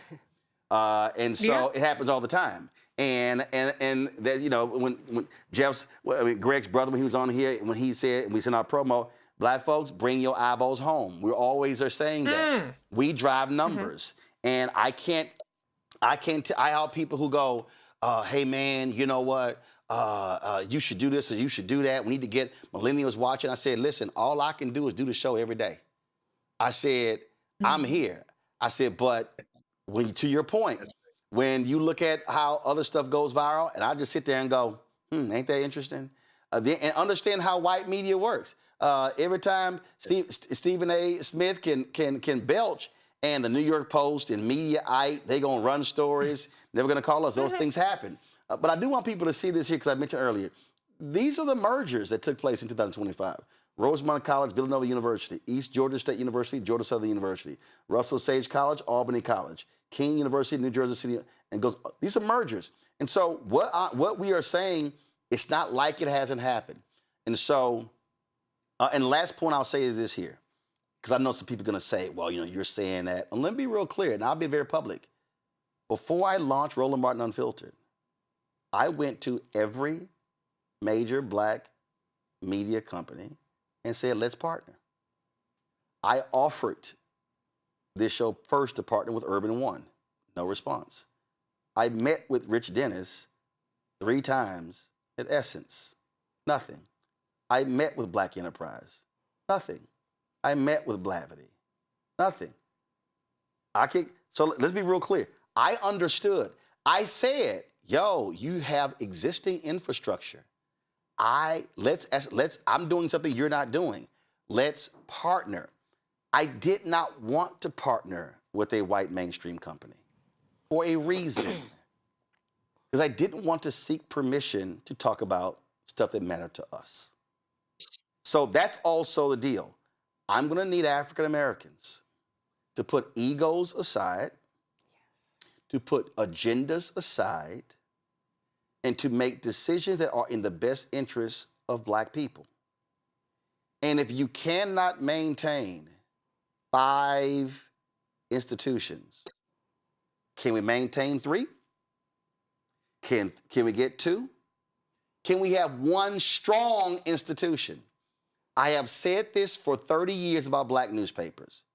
And so it happens all the time. And that, you know, when Greg's brother, when he was on here, when he said, and we sent our promo, black folks, bring your eyeballs home. We always are saying that. We drive numbers. And I help people who go, hey man, you know what? You should do this or you should do that. We need to get millennials watching. I said, listen, all I can do is do the show every day. I said, I'm here. I said, but when to your point, when you look at how other stuff goes viral, and I just sit there and go, ain't that interesting? And understand how white media works. Every time Stephen A. Smith can belch, and the New York Post and Mediaite, they gonna run stories. Never gonna call us. Those things happen. But I do want people to see this here, because I mentioned earlier, these are the mergers that took place in 2025. Rosemont College, Villanova University, East Georgia State University, Georgia Southern University, Russell Sage College, Albany College, King University, New Jersey City, and goes. These are mergers. And so what we are saying, it's not like it hasn't happened. And so, and the last point I'll say is this here, because I know some people are going to say, well, you know, you're saying that. And let me be real clear, and I'll be very public. Before I launched Roland Martin Unfiltered, I went to every major black media company and said, let's partner. I offered this show first to partner with Urban One. No response. I met with Rich Dennis 3 times at Essence. Nothing. I met with Black Enterprise. Nothing. I met with Blavity. Nothing. So let's be real clear. I understood. I said, yo, you have existing infrastructure. I'm doing something you're not doing. Let's partner. I did not want to partner with a white mainstream company for a reason. Because I didn't want to seek permission to talk about stuff that mattered to us. So that's also the deal. I'm going to need African Americans to put egos aside, to put agendas aside, and to make decisions that are in the best interests of black people. And if you cannot maintain 5 institutions, can we maintain 3? Can we get 2? Can we have 1 strong institution? I have said this for 30 years about black newspapers.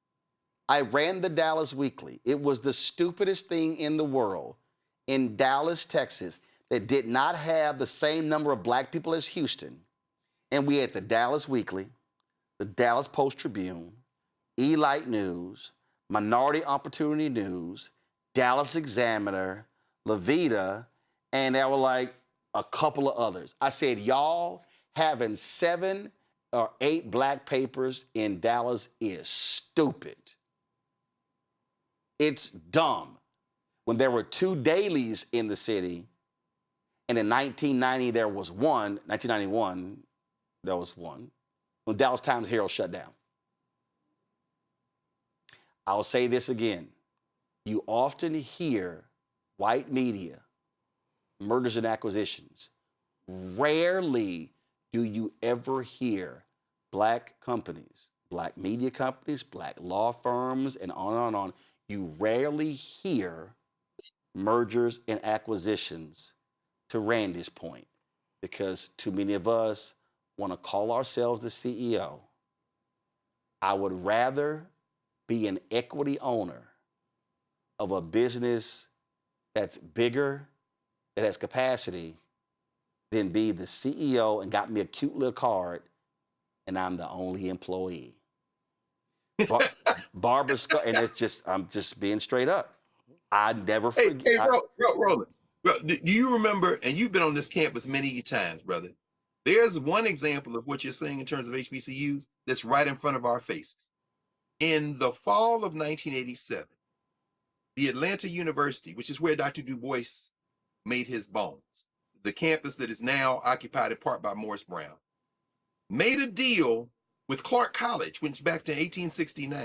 I ran the Dallas Weekly. It was the stupidest thing in the world in Dallas, Texas, that did not have the same number of black people as Houston. And we had the Dallas Weekly, the Dallas Post-Tribune, Elite News, Minority Opportunity News, Dallas Examiner, Levita, and there were like a couple of others. I said, y'all having 7 or 8 black papers in Dallas is stupid. It's dumb. When there were 2 dailies in the city, and in 1990 there was one, 1991 there was one, when Dallas Times Herald shut down. I'll say this again. You often hear white media, mergers and acquisitions. Rarely do you ever hear black companies, black media companies, black law firms, and on and on. You rarely hear mergers and acquisitions, to Randy's point, because too many of us want to call ourselves the CEO. I would rather be an equity owner of a business that's bigger, that has capacity, than be the CEO and got me a cute little card and I'm the only employee. Barbara Scott, and it's just, I'm just being straight up. I never forget. Hey, Roland, do you remember, and you've been on this campus many times, brother, there's one example of what you're saying in terms of HBCUs that's right in front of our faces. In the fall of 1987, the Atlanta University, which is where Dr. Du Bois made his bones, the campus that is now occupied in part by Morris Brown, made a deal with Clark College, which back to 1869,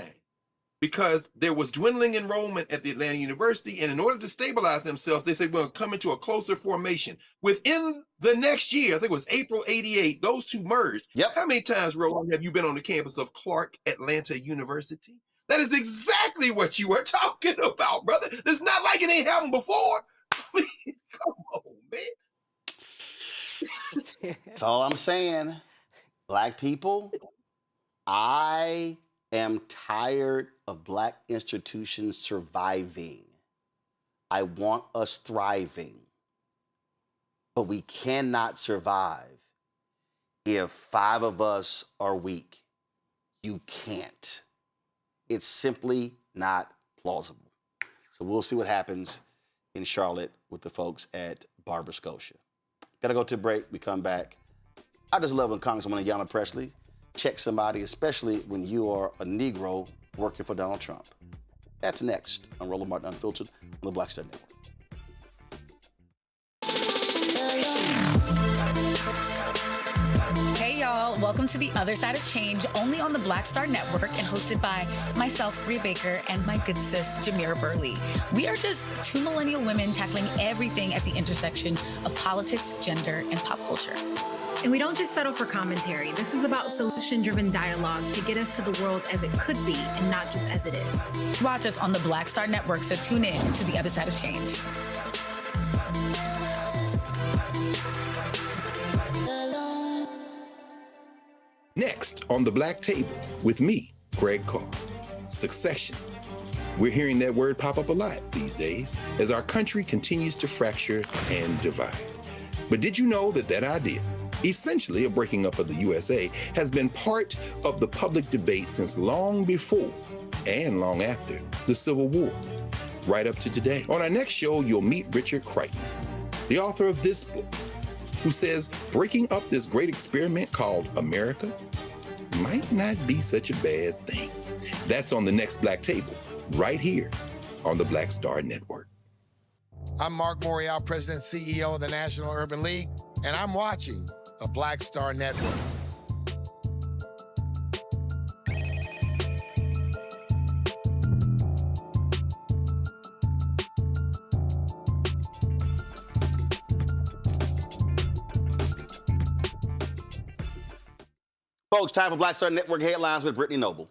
because there was dwindling enrollment at the Atlanta University, and in order to stabilize themselves, they said, we'll come into a closer formation. Within the next year, I think it was April 88, those two merged. Yep. How many times, Roland, have you been on the campus of Clark Atlanta University? That is exactly what you were talking about, brother. It's not like it ain't happened before. Come on, man. That's all I'm saying. Black people, I am tired of black institutions surviving. I want us thriving. But we cannot survive if 5 of us are weak. You can't. It's simply not plausible. So we'll see what happens in Charlotte with the folks at Barber Scotia. Gotta go to a break. We come back. I just love when Congresswoman Ayanna Pressley checks somebody, especially when you are a Negro working for Donald Trump. That's next on Roland Martin Unfiltered on the Black Star Network. Hey y'all, welcome to The Other Side of Change, only on the Black Star Network and hosted by myself, Bria Baker, and my good sis, Jamira Burley. We are just 2 millennial women tackling everything at the intersection of politics, gender, and pop culture. And we don't just settle for commentary. This is about solution-driven dialogue to get us to the world as it could be and not just as it is. Watch us on the Black Star Network, so tune in to The Other Side of Change. Next on the Black Table with me, Greg Carr. Succession. We're hearing that word pop up a lot these days as our country continues to fracture and divide. But did you know that that idea, essentially a breaking up of the USA, has been part of the public debate since long before and long after the Civil War, right up to today? On our next show, you'll meet Richard Crichton, the author of this book, who says breaking up this great experiment called America might not be such a bad thing. That's on the next Black Table, right here on the Black Star Network. I'm Mark Morial, President and CEO of the National Urban League, and I'm watching the Black Star Network. Folks, time for Black Star Network headlines with Brittany Noble.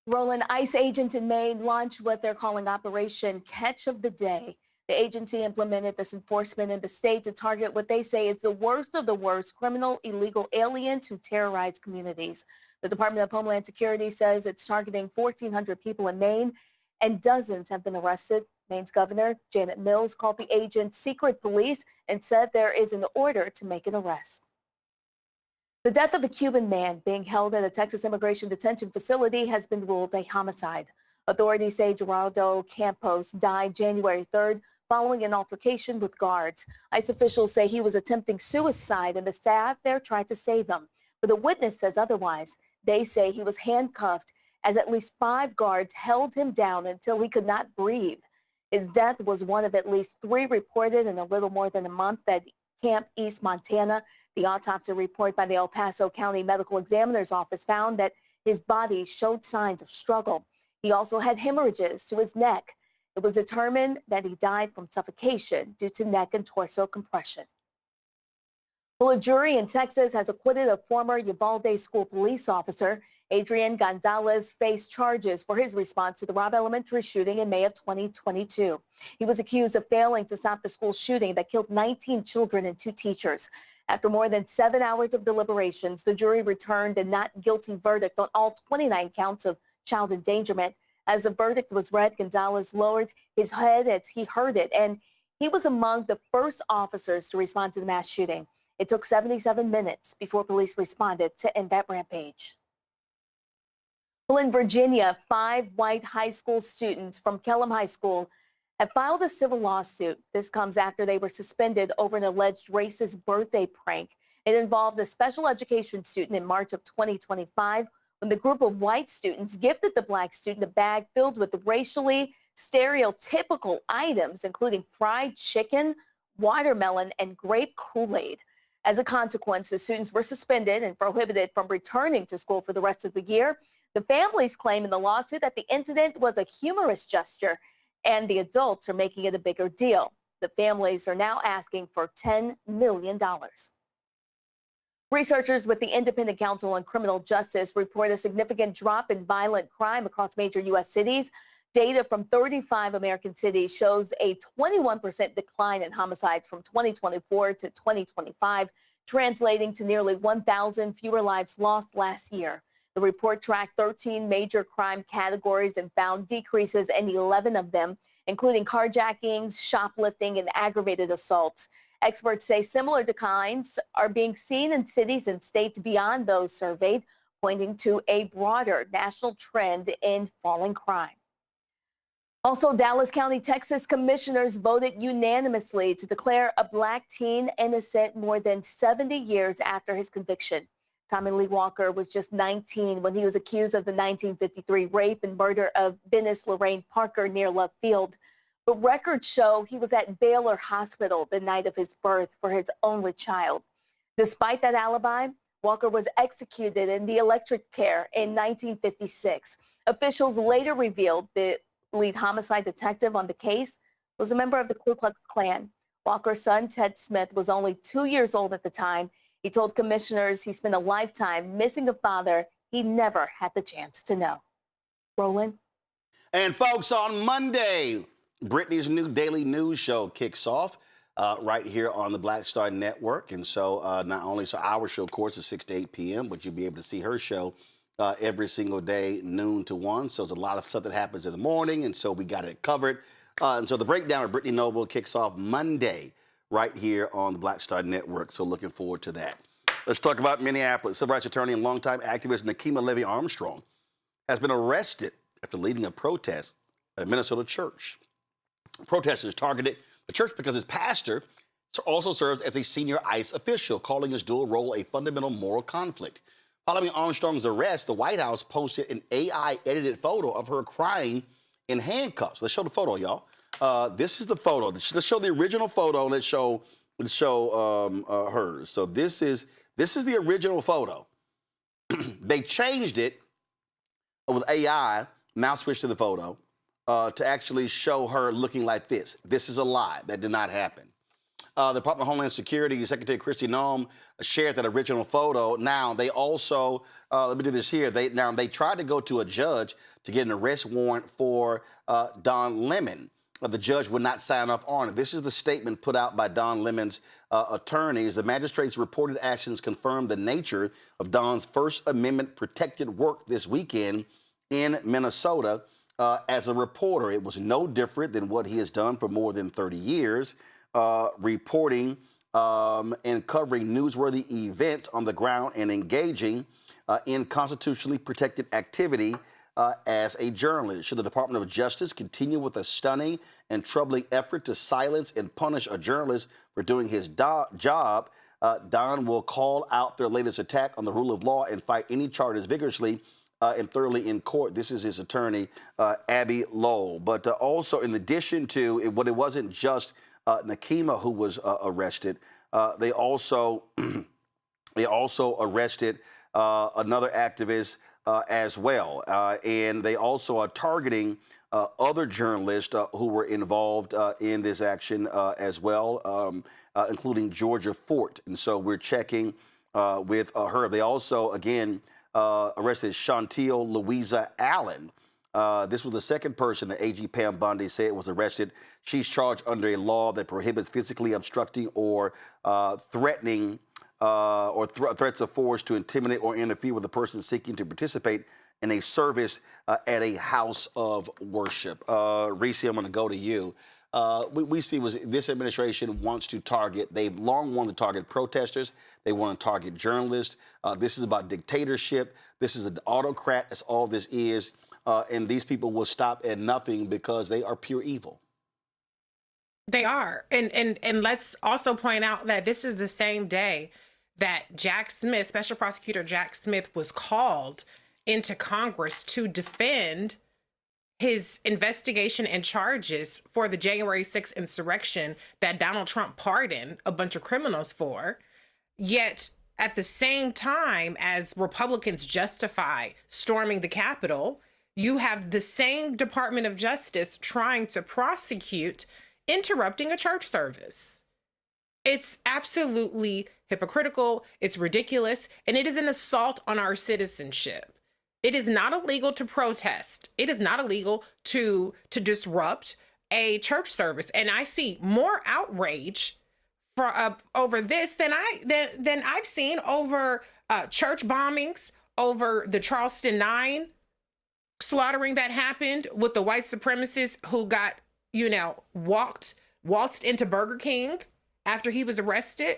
Roland, ICE agents in Maine launched what they're calling Operation Catch of the Day. The agency implemented this enforcement in the state to target what they say is the worst of the worst criminal illegal aliens who terrorize communities. The Department of Homeland Security says it's targeting 1,400 people in Maine, and dozens have been arrested Maine's Governor Janet Mills called the agents secret police and said there is an order to make an arrest. The death of a Cuban man being held at a Texas immigration detention facility has been ruled a homicide. Authorities say Gerardo Campos died January 3rd following an altercation with guards. ICE officials say he was attempting suicide and the staff there tried to save him. But a witness says otherwise. They say he was handcuffed as at least 5 guards held him down until he could not breathe. His death was one of at least 3 reported in a little more than a month at Camp East, Montana. The autopsy report by the El Paso County Medical Examiner's Office found that his body showed signs of struggle. He also had hemorrhages to his neck. It was determined that he died from suffocation due to neck and torso compression. Well, a jury in Texas has acquitted a former Uvalde school police officer. Adrian Gonzalez faced charges for his response to the Robb Elementary shooting in May of 2022. He was accused of failing to stop the school shooting that killed 19 children and 2 teachers. After more than 7 hours of deliberations, the jury returned a not guilty verdict on all 29 counts of child endangerment. As the verdict was read, Gonzalez lowered his head as he heard it, and he was among the first officers to respond to the mass shooting. It took 77 minutes before police responded to end that rampage. Well, in Virginia, 5 white high school students from Kellam High School have filed a civil lawsuit. This comes after they were suspended over an alleged racist birthday prank. It involved a special education student in March of 2025 when the group of white students gifted the black student a bag filled with racially stereotypical items, including fried chicken, watermelon, and grape Kool-Aid. As a consequence, the students were suspended and prohibited from returning to school for the rest of the year. The families claim in the lawsuit that the incident was a humorous gesture, and the adults are making it a bigger deal. The families are now asking for $10 million. Researchers with the Independent Council on Criminal Justice report a significant drop in violent crime across major U.S. cities. Data from 35 American cities shows a 21% decline in homicides from 2024 to 2025, translating to nearly 1,000 fewer lives lost last year. The report tracked 13 major crime categories and found decreases in 11 of them, including carjackings, shoplifting, and aggravated assaults. Experts say similar declines are being seen in cities and states beyond those surveyed, pointing to a broader national trend in falling crime. Also, Dallas County, Texas commissioners voted unanimously to declare a black teen innocent more than 70 years after his conviction. Tommy Lee Walker was just 19 when he was accused of the 1953 rape and murder of Venice Lorraine Parker near Love Field. But records show he was at Baylor Hospital the night of his birth for his only child. Despite that alibi, Walker was executed in the electric chair in 1956. Officials later revealed the lead homicide detective on the case was a member of the Ku Klux Klan. Walker's son, Ted Smith, was only 2 years old at the time. He told commissioners he spent a lifetime missing a father he never had the chance to know. Roland? And folks, on Monday, Brittany's new daily news show kicks off right here on the Black Star Network. And so not only, so our show, of course, is 6 to 8 p.m., but you'll be able to see her show every single day, noon to 1. So there's a lot of stuff that happens in the morning, and so we got it covered. And so the breakdown of Brittany Noble kicks off Monday right here on the Black Star Network. So looking forward to that. Let's talk about Minneapolis. Civil rights attorney and longtime activist Nakima Levy Armstrong has been arrested after leading a protest at a Minnesota church. Protesters targeted the church because his pastor also serves as a senior ICE official, calling his dual role a fundamental moral conflict. Following Armstrong's arrest, the White House posted an AI-edited photo of her crying in handcuffs. Let's show the photo, y'all. This is the photo. Let's show the original photo. Let's show hers. So this is the original photo. They changed it with AI, mouse switch to the photo, to actually show her looking like this. This is a lie. That did not happen. The Department of Homeland Security Secretary Kristi Noem shared that original photo. Now, they also, let me do this here. They tried to go to a judge to get an arrest warrant for Don Lemon. The judge would not sign off on it. This is the statement put out by Don Lemon's attorneys. The magistrate's reported actions confirmed the nature of Don's First Amendment protected work this weekend in Minnesota. as a reporter. It was no different than what he has done for more than 30 years, reporting and covering newsworthy events on the ground and engaging in constitutionally protected activity as a journalist. Should the Department of Justice continue with a stunning and troubling effort to silence and punish a journalist for doing his job, Don will call out their latest attack on the rule of law and fight any charges vigorously and thoroughly in court. This is his attorney, Abby Lowell. But also, in addition to it, it wasn't just Nakima who was arrested. They also arrested another activist as well, and they also are targeting other journalists who were involved in this action as well, including Georgia Fort. And so we're checking with her. They also, again, arrested Chantel Louisa Allen. This was the second person that AG Pam Bondi said was arrested. She's charged under a law that prohibits physically obstructing or threatening threats of force to intimidate or interfere with a person seeking to participate in a service at a house of worship. Reese, I'm going to go to you. We see this administration wants to target, they've long wanted to target protesters. They want to target journalists. This is about dictatorship. This is an autocrat. That's all this is. And these people will stop at nothing because they are pure evil. They are. And let's also point out that this is the same day that Jack Smith, Special Prosecutor Jack Smith, was called into Congress to defend his investigation and charges for the January 6th insurrection that Donald Trump pardoned a bunch of criminals for. Yet at the same time as Republicans justify storming the Capitol, you have the same Department of Justice trying to prosecute interrupting a church service. It's absolutely hypocritical, it's ridiculous, and it is an assault on our citizenship. It is not illegal to protest. It is not illegal to disrupt a church service. And I see more outrage over this than I've seen over church bombings, over the Charleston 9 slaughtering that happened with the white supremacists who got, waltzed into Burger King after he was arrested.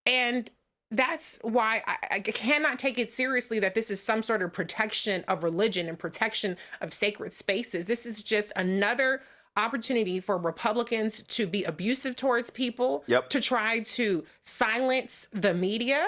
And that's why I cannot take it seriously that this is some sort of protection of religion and protection of sacred spaces. This is just another opportunity for Republicans to be abusive towards people, to try to silence the media.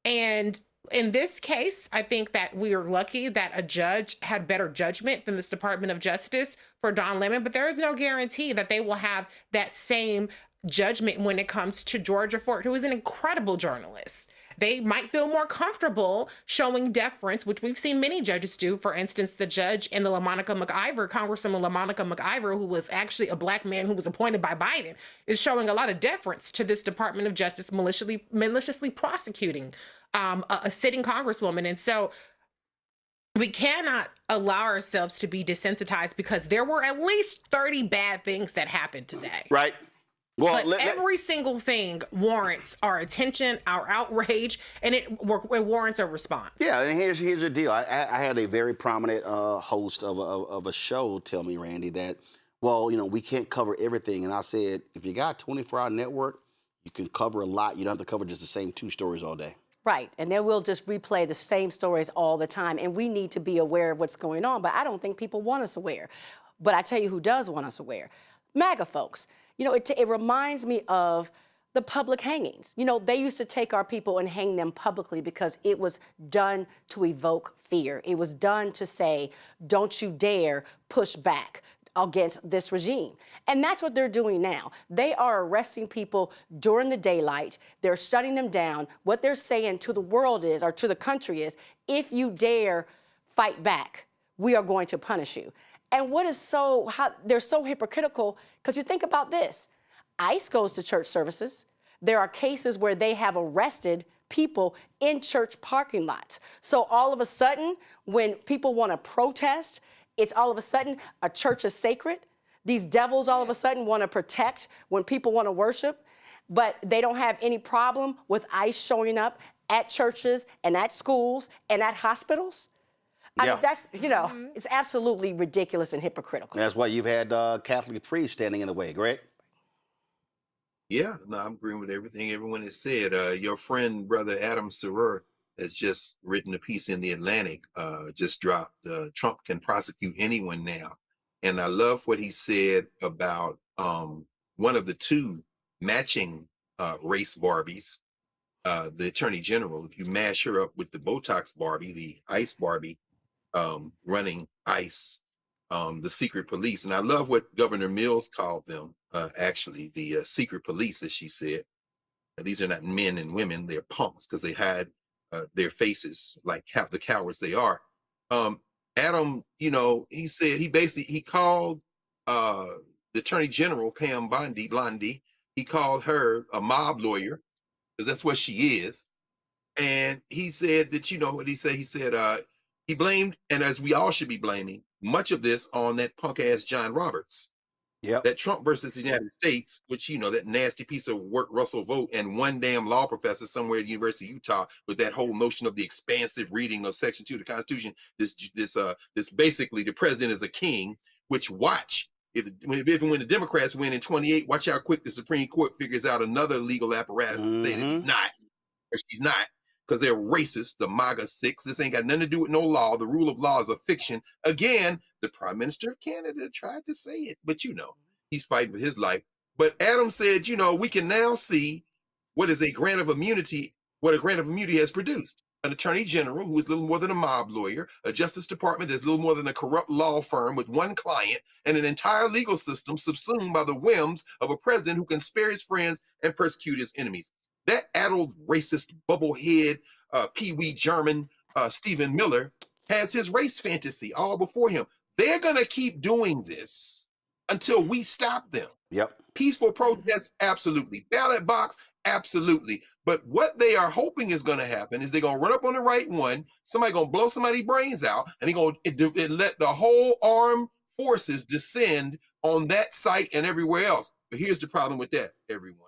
And in this case, I think that we are lucky that a judge had better judgment than this Department of Justice for Don Lemon, but there is no guarantee that they will have that same judgment when it comes to Georgia Fort, who is an incredible journalist. They might feel more comfortable showing deference, which we've seen many judges do. For instance, the judge in the LaMonica McIver, Congresswoman LaMonica McIver, who was actually a Black man who was appointed by Biden, is showing a lot of deference to this Department of Justice maliciously prosecuting a sitting Congresswoman. And so we cannot allow ourselves to be desensitized because there were at least 30 bad things that happened today. Right. Well, but every single thing warrants our attention, our outrage, and it warrants a response. Yeah, and here's the deal. I had a very prominent host of a show tell me, Randy, that, well, we can't cover everything. And I said, if you got a 24-hour network, you can cover a lot. You don't have to cover just the same 2 stories all day. Right, and then we'll just replay the same stories all the time, and we need to be aware of what's going on, but I don't think people want us aware. But I tell you who does want us aware. MAGA folks. It reminds me of the public hangings. They used to take our people and hang them publicly because it was done to evoke fear. It was done to say, don't you dare push back against this regime. And that's what they're doing now. They are arresting people during the daylight. They're shutting them down. What they're saying to the world is, or to the country is, if you dare fight back, we are going to punish you. And they're so hypocritical, because you think about this. ICE goes to church services. There are cases where they have arrested people in church parking lots. So all of a sudden, when people want to protest, it's all of a sudden a church is sacred. These devils all of a sudden want to protect when people want to worship, but they don't have any problem with ICE showing up at churches and at schools and at hospitals. I mean, that's, you know, it's absolutely ridiculous and hypocritical. That's why you've had Catholic priests standing in the way, Greg. Yeah, no, I'm agreeing with everything everyone has said. Your friend, Brother Adam Serer, has just written a piece in The Atlantic, just dropped, Trump can prosecute anyone now. And I love what he said about one of the two matching race Barbies, the Attorney General. If you mash her up with the Botox Barbie, the ICE Barbie, running ICE, the secret police. And I love what Governor Mills called them, actually, the secret police, as she said. These are not men and women, they're punks because they hide their faces like the cowards they are. Adam, you know, he said he called the Attorney General, Pam Bondi, he called her a mob lawyer, because that's what she is. And he said that, you know what he said? He said he blamed, and as we all should be blaming, much of this on that punk ass John Roberts. Yeah. That Trump versus the United States, which, you know, that nasty piece of work, Russell Vogt, and one damn law professor somewhere at the University of Utah with that whole notion of the expansive reading of Section 2 of the Constitution. This basically the president is a king, which watch. When the Democrats win in 28, watch how quick the Supreme Court figures out another legal apparatus to say that he's not, or she's not, because they're racist, the MAGA six. This ain't got nothing to do with no law. The rule of law is a fiction. Again, the Prime Minister of Canada tried to say it, but you know, he's fighting for his life. But Adam said, you know, we can now see what is a grant of immunity, what a grant of immunity has produced. An attorney general who is little more than a mob lawyer, a justice department that's little more than a corrupt law firm with one client, and an entire legal system subsumed by the whims of a president who can spare his friends and persecute his enemies. That addled, racist, bubblehead, Pee-wee German, Stephen Miller has his race fantasy all before him. They're going to keep doing this until we stop them. Yep. Peaceful protest, absolutely. Ballot box, absolutely. But what they are hoping is going to happen is they're going to run up on the right one, somebody going to blow somebody's brains out, and they're going to let the whole armed forces descend on that site and everywhere else. But here's the problem with that, everyone.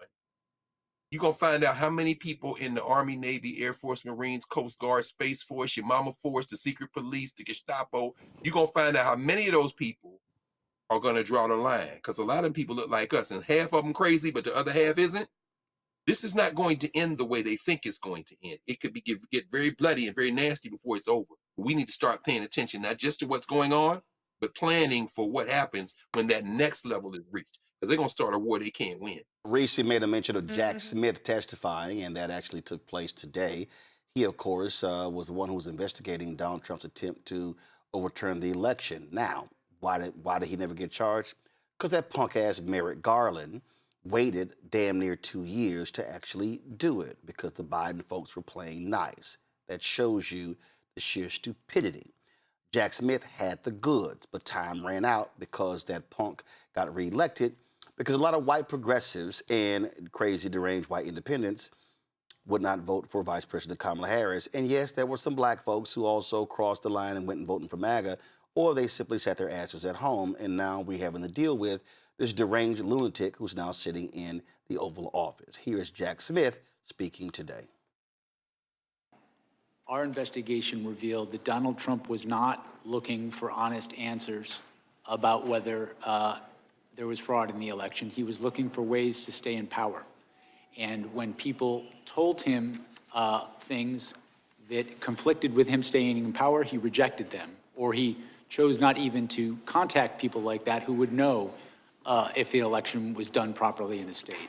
You're going to find out how many people in the Army, Navy, Air Force, Marines, Coast Guard, Space Force, your mama force, the secret police, the Gestapo. You're going to find out how many of those people are going to draw the line, because a lot of people look like us, and half of them crazy, but the other half isn't. This is not going to end the way they think it's going to end. It could get very bloody and very nasty before it's over. But we need to start paying attention, not just to what's going on, but planning for what happens when that next level is reached, because they're going to start a war they can't win. Reese made a mention of Jack Smith testifying, and that actually took place today. He, of course, was the one who was investigating Donald Trump's attempt to overturn the election. Now, why did he never get charged? Because that punk-ass Merrick Garland waited damn near 2 years to actually do it, because the Biden folks were playing nice. That shows you the sheer stupidity. Jack Smith had the goods, but time ran out because that punk got reelected, because a lot of white progressives and crazy deranged white independents would not vote for Vice President Kamala Harris. And yes, there were some black folks who also crossed the line and went and voted for MAGA, or they simply sat their asses at home, and now we're having to deal with this deranged lunatic who's now sitting in the Oval Office. Here is Jack Smith speaking today. Our investigation revealed that Donald Trump was not looking for honest answers about whether there was fraud in the election. He was looking for ways to stay in power. And when people told him things that conflicted with him staying in power, he rejected them, or he chose not even to contact people like that who would know if the election was done properly in the state.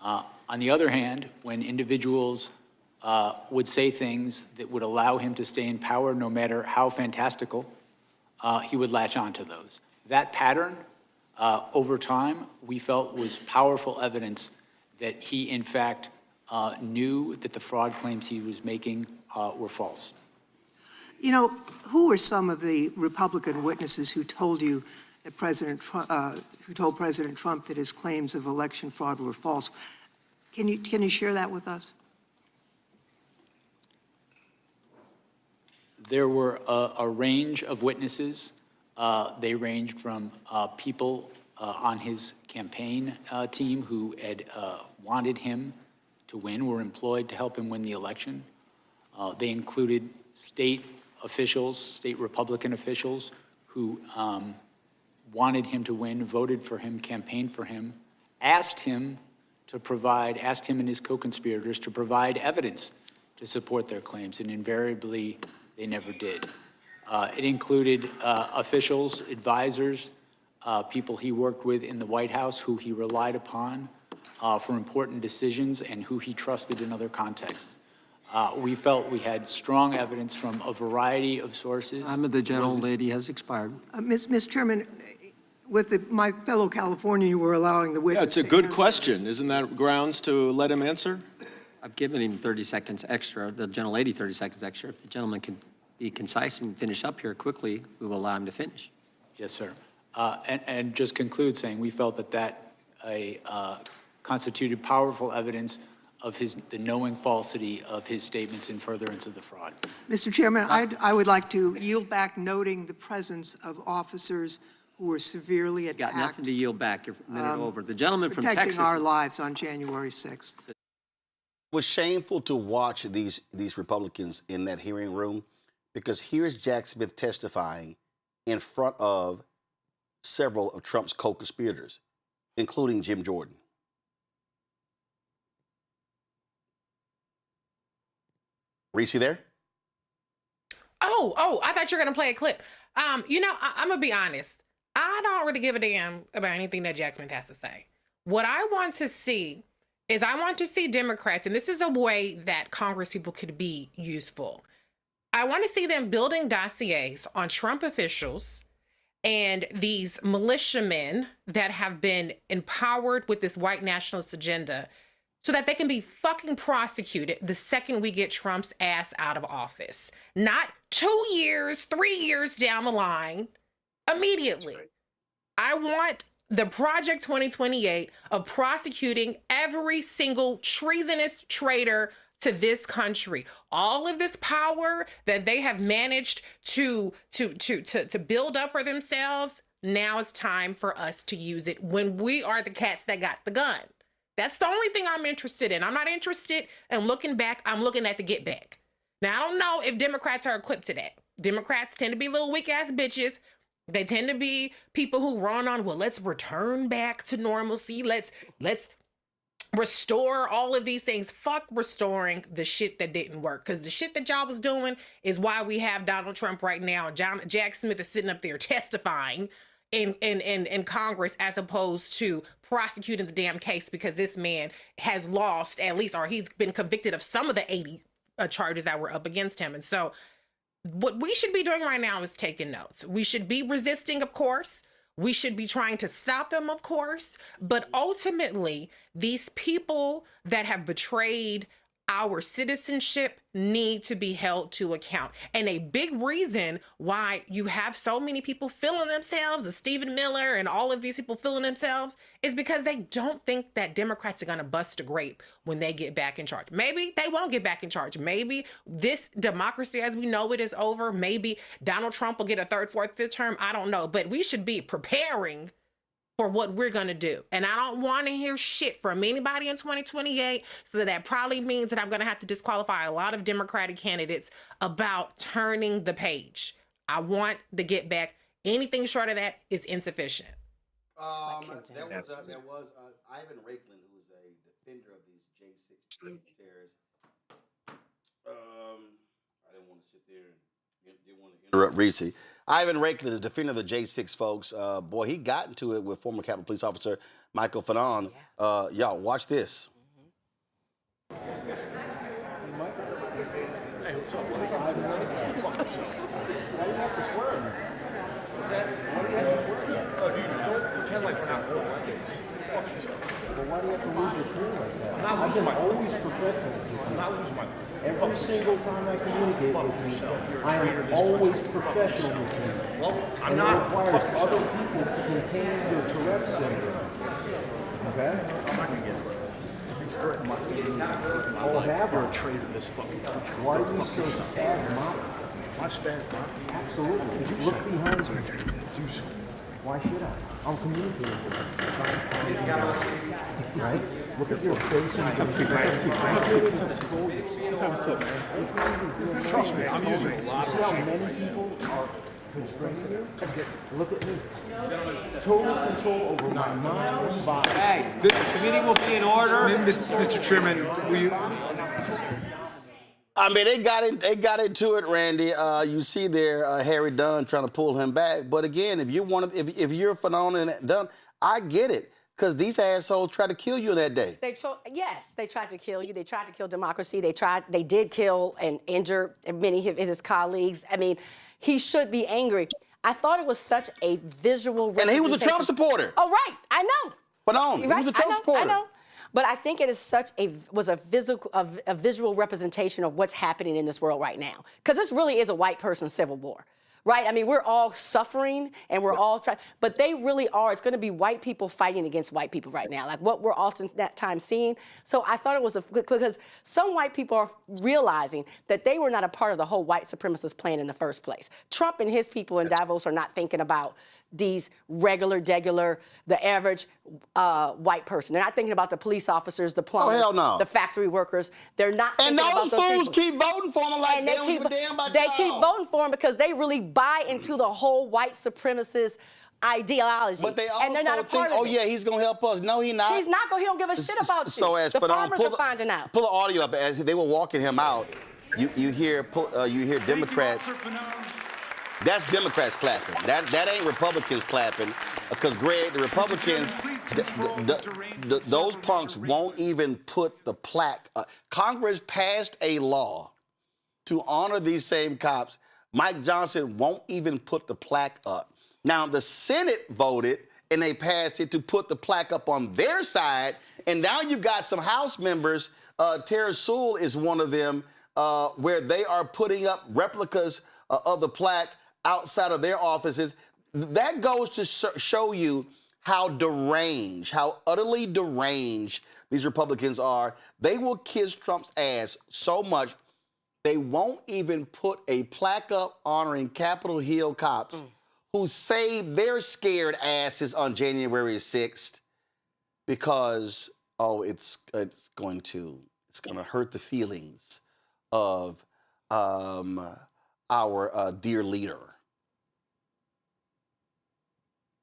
On the other hand, when individuals would say things that would allow him to stay in power, no matter how fantastical, he would latch onto those. That pattern, over time, we felt was powerful evidence that he, in fact, knew that the fraud claims he was making were false. You know, who were some of the Republican witnesses who told you that who told President Trump that his claims of election fraud were false? Can you share that with us? There were a range of witnesses. They ranged from people on his campaign team who had wanted him to win, were employed to help him win the election. They included state officials, state Republican officials, who wanted him to win, voted for him, campaigned for him, asked him and his co-conspirators to provide evidence to support their claims, and invariably, they never did. It included officials, advisors, people he worked with in the White House who he relied upon for important decisions and who he trusted in other contexts. We felt we had strong evidence from a variety of sources. The gentlelady has expired. Mr. Chairman, with my fellow Californian, you were allowing the witness. Yeah, it's a good question. Isn't that grounds to let him answer? I've given him 30 seconds extra, the gentlelady 30 seconds extra. If the gentleman can be concise and finish up here quickly, we will allow him to finish. Yes, sir. And just conclude saying we felt that constituted powerful evidence of the knowing falsity of his statements in furtherance of the fraud. Mr. Chairman, I would like to yield back, noting the presence of officers who were severely attacked. Got nothing to yield back. You're a minute over. The gentleman from Texas. Protecting our lives on January 6th. It was shameful to watch these Republicans in that hearing room, because here's Jack Smith testifying in front of several of Trump's co-conspirators, including Jim Jordan. Reese, you there? Oh, I thought you were going to play a clip. I'm going to be honest. I don't really give a damn about anything that Jack Smith has to say. What I want to see is Democrats, and this is a way that Congress people could be useful. I want to see them building dossiers on Trump officials and these militiamen that have been empowered with this white nationalist agenda, so that they can be fucking prosecuted the second we get Trump's ass out of office. Not 2 years, 3 years down the line, immediately. I want the Project 2028 of prosecuting every single treasonous traitor to this country. All of this power that they have managed to build up for themselves, now it's time for us to use it when we are the cats that got the gun. That's the only thing I'm interested in. I'm not interested in looking back. I'm looking at the get back. Now, I don't know if Democrats are equipped to that. Democrats tend to be little weak ass bitches. They tend to be people who run on, well, let's return back to normalcy. Let's restore all of these things. Fuck restoring the shit that didn't work. Because the shit that y'all was doing is why we have Donald Trump right now. Jack Smith is sitting up there testifying in Congress, as opposed to prosecuting the damn case, because this man has lost at least, or he's been convicted of some of the 80 charges that were up against him. And so what we should be doing right now is taking notes. We should be resisting, of course. We should be trying to stop them, of course. But ultimately, these people that have betrayed our citizenship need to be held to account. And a big reason why you have so many people feeling themselves, the Stephen Miller and all of these people feeling themselves, is because they don't think that Democrats are going to bust a grape when they get back in charge. Maybe they won't get back in charge. Maybe this democracy as we know it is over. Maybe Donald Trump will get a third, fourth, fifth term. I don't know. But we should be preparing for what we're going to do. And I don't want to hear shit from anybody in 2028. So that probably means that I'm going to have to disqualify a lot of Democratic candidates about turning the page. I want to get back. Anything short of that is insufficient. There was Ivan Raiklan, who is a defender of these J6 terrorists. I didn't want to sit there and didn't want to interrupt Reese. Ivan Raiklan is a defender of the J6 folks. Boy, he got into it with former Capitol Police Officer Michael Fanon. Y'all, watch this. Hey, what's up, buddy? Why do you have to swear? What's that? Why do you have to swear? Oh, dude, don't pretend like we're not cool. Fuck yourself. Well, why do you have to lose your cool like that? I'm not losing my cool. Always professional. I'm not losing my cool. Every single time I communicate with you, I am always professional with you. Well, I'm not. It requires other people to contain their Tourette's syndrome. Okay? I'm not going to get it. Oh, have a trade in this fucking country. Why are you so spasmodic? My spasmodic? Absolutely. Look behind you. Do something. Why should I? I'm communicating with you. Right? Look at your face. Let's have a seat. Let's have a seat. Let's have a seat. Let's have a seat. Trust me, I'm using a lot of how many people are constraining you? Look at me. Total control over my mind, body. Hey, the committee will be in order. Mr. Chairman, will you? I mean, they got into it, Randy. You see there, Harry Dunn trying to pull him back. But again, if you're a phenomenon, Dunn, I get it, because these assholes tried to kill you that day. Yes, they tried to kill you. They tried to kill democracy. They did kill and injure many of his colleagues. I mean, he should be angry. I thought it was such a visual representation. And he was a Trump supporter. Oh, right. I know. Phenomenal. He was a Trump supporter. I know. But I think it is a visual representation of what's happening in this world right now. Because this really is a white person's civil war, right? I mean, we're all suffering and we're all trying, but they really are. It's going to be white people fighting against white people right now, like what we're oftentimes seeing. So I thought it was because some white people are realizing that they were not a part of the whole white supremacist plan in the first place. Trump and his people in Davos are not thinking about these the average white person. They're not thinking about the police officers, the plumbers, the factory workers. They're not thinking about those fools keep voting for him like they don't give a damn about They y'all. keep voting for him because they really buy into the whole white supremacist ideology. But they also and they're not a part think, of it. yeah, he's going to help us. No, he's not. He's not going to. He don't give a shit about you. So as the farmers are finding out. Pull the audio up. As they were walking him out, you hear Democrats. That's Democrats clapping. That ain't Republicans clapping. Because, Greg, the Republicans, those punks won't even put the plaque up. Congress passed a law to honor these same cops. Mike Johnson won't even put the plaque up. Now, the Senate voted, and they passed it to put the plaque up on their side. And now you've got some House members, Tara Sewell is one of them, where they are putting up replicas of the plaque outside of their offices. That goes to show you how deranged, how utterly deranged these Republicans are. They will kiss Trump's ass so much, they won't even put a plaque up honoring Capitol Hill cops who saved their scared asses on January 6th because, it's going to hurt the feelings of our dear leader.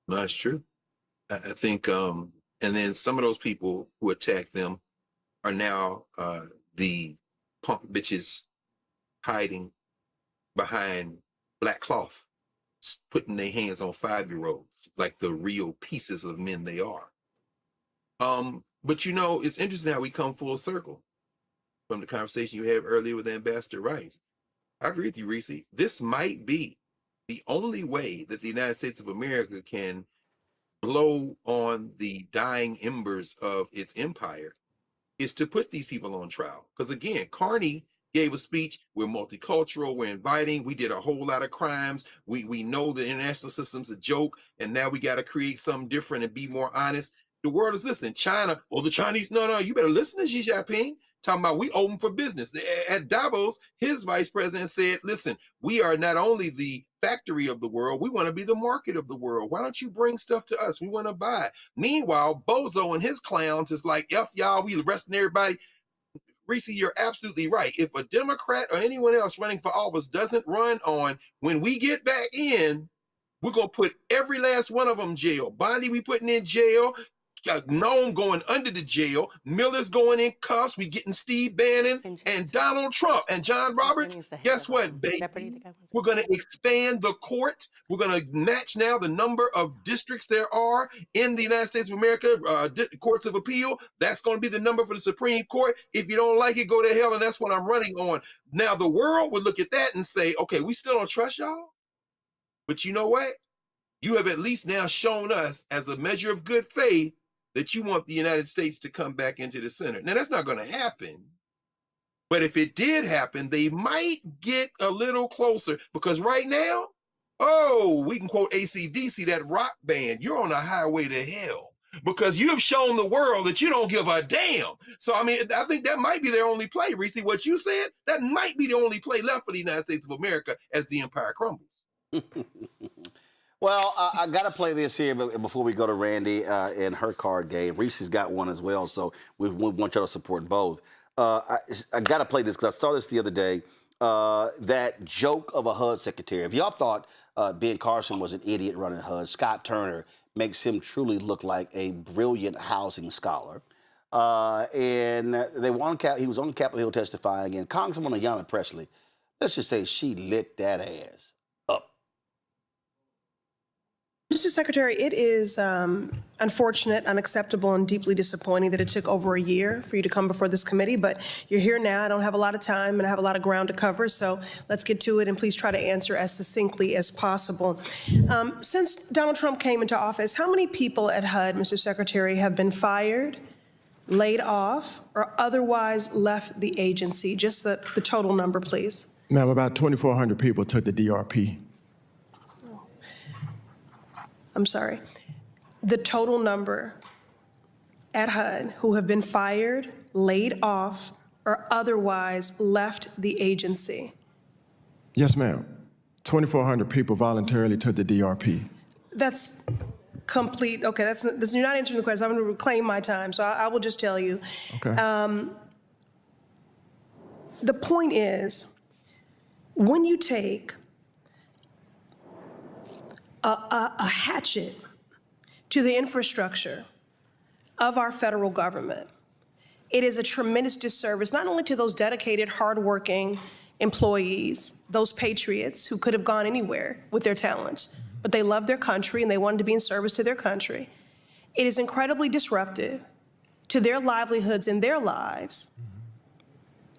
No, that's true. I think, and then some of those people who attack them are now the punk bitches hiding behind black cloth, putting their hands on 5-year-olds like the real pieces of men they are. But it's interesting how we come full circle from the conversation you had earlier with Ambassador Rice. I agree with you, Reese. This might be the only way that the United States of America can blow on the dying embers of its empire is to put these people on trial. Because again, Carney gave a speech, we're multicultural, we're inviting, we did a whole lot of crimes, we know the international system's a joke, and now we got to create something different and be more honest. The world is listening. China, the Chinese, no, you better listen to Xi Jinping. Talking about we open for business. At Davos, his vice president said, listen, we are not only the factory of the world, we want to be the market of the world. Why don't you bring stuff to us? We want to buy it. Meanwhile, Bozo and his clowns is like, F y'all, we arresting everybody. Reese, you're absolutely right. If a Democrat or anyone else running for office doesn't run on, when we get back in, we're going to put every last one of them in jail. Bondi, we putting in jail. Noam going under the jail, Miller's going in cuffs, we getting Steve Bannon and Donald Trump and John Roberts. Guess what, baby? We're going to expand the court. We're going to match now the number of districts there are in the United States of America, courts of appeal. That's going to be the number for the Supreme Court. If you don't like it, go to hell, and that's what I'm running on. Now, the world would look at that and say, okay, we still don't trust y'all? But you know what? You have at least now shown us as a measure of good faith that you want the United States to come back into the center. Now, that's not going to happen. But if it did happen, they might get a little closer. Because right now, we can quote AC/DC, that rock band, you're on a highway to hell. Because you have shown the world that you don't give a damn. So, I think that might be their only play, Reese. What you said, that might be the only play left for the United States of America as the empire crumbles. Well, I got to play this here before we go to Randy and her card game. Reese's got one as well, so we want y'all to support both. I got to play this because I saw this the other day. That joke of a HUD secretary. If y'all thought Ben Carson was an idiot running HUD, Scott Turner makes him truly look like a brilliant housing scholar. And he was on Capitol Hill testifying, and Congresswoman Ayanna Pressley, let's just say she lit that ass up. Mr. Secretary, it is unfortunate, unacceptable, and deeply disappointing that it took over a year for you to come before this committee, but you're here now. I don't have a lot of time, and I have a lot of ground to cover, so let's get to it, and please try to answer as succinctly as possible. Since Donald Trump came into office, how many people at HUD, Mr. Secretary, have been fired, laid off, or otherwise left the agency? Just the total number, please. Ma'am, about 2,400 people took the DRP. I'm sorry, the total number at HUD who have been fired, laid off, or otherwise left the agency. Yes, ma'am. 2,400 people voluntarily took the DRP. That's complete. Okay, you're not answering the question. I'm going to reclaim my time, so I will just tell you. Okay. The point is, when you take a hatchet to the infrastructure of our federal government, it is a tremendous disservice, not only to those dedicated, hardworking employees, those patriots who could have gone anywhere with their talents, but they love their country and they wanted to be in service to their country. It is incredibly disruptive to their livelihoods and their lives.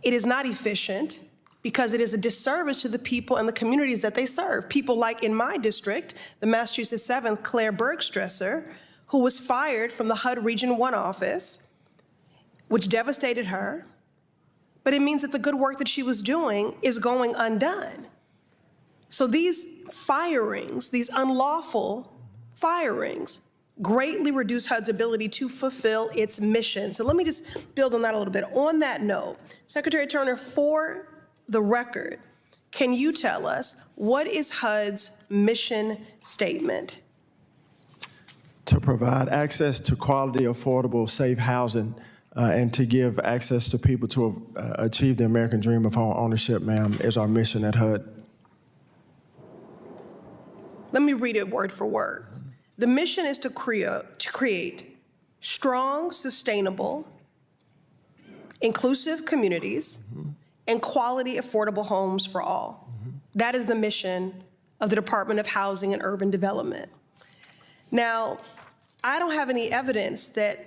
It is not efficient, because it is a disservice to the people and the communities that they serve. People like in my district, the Massachusetts 7th, Claire Bergstresser, who was fired from the HUD Region 1 office, which devastated her. But it means that the good work that she was doing is going undone. So these firings, these unlawful firings, greatly reduce HUD's ability to fulfill its mission. So let me just build on that a little bit. On that note, Secretary Turner, for the record, can you tell us what is HUD's mission statement? To provide access to quality, affordable, safe housing, and to give access to people to achieve the American dream of home ownership, ma'am, is our mission at HUD. Let me read it word for word. The mission is to create strong, sustainable, inclusive communities and quality, affordable homes for all. That is the mission of the Department of Housing and Urban Development. Now, I don't have any evidence that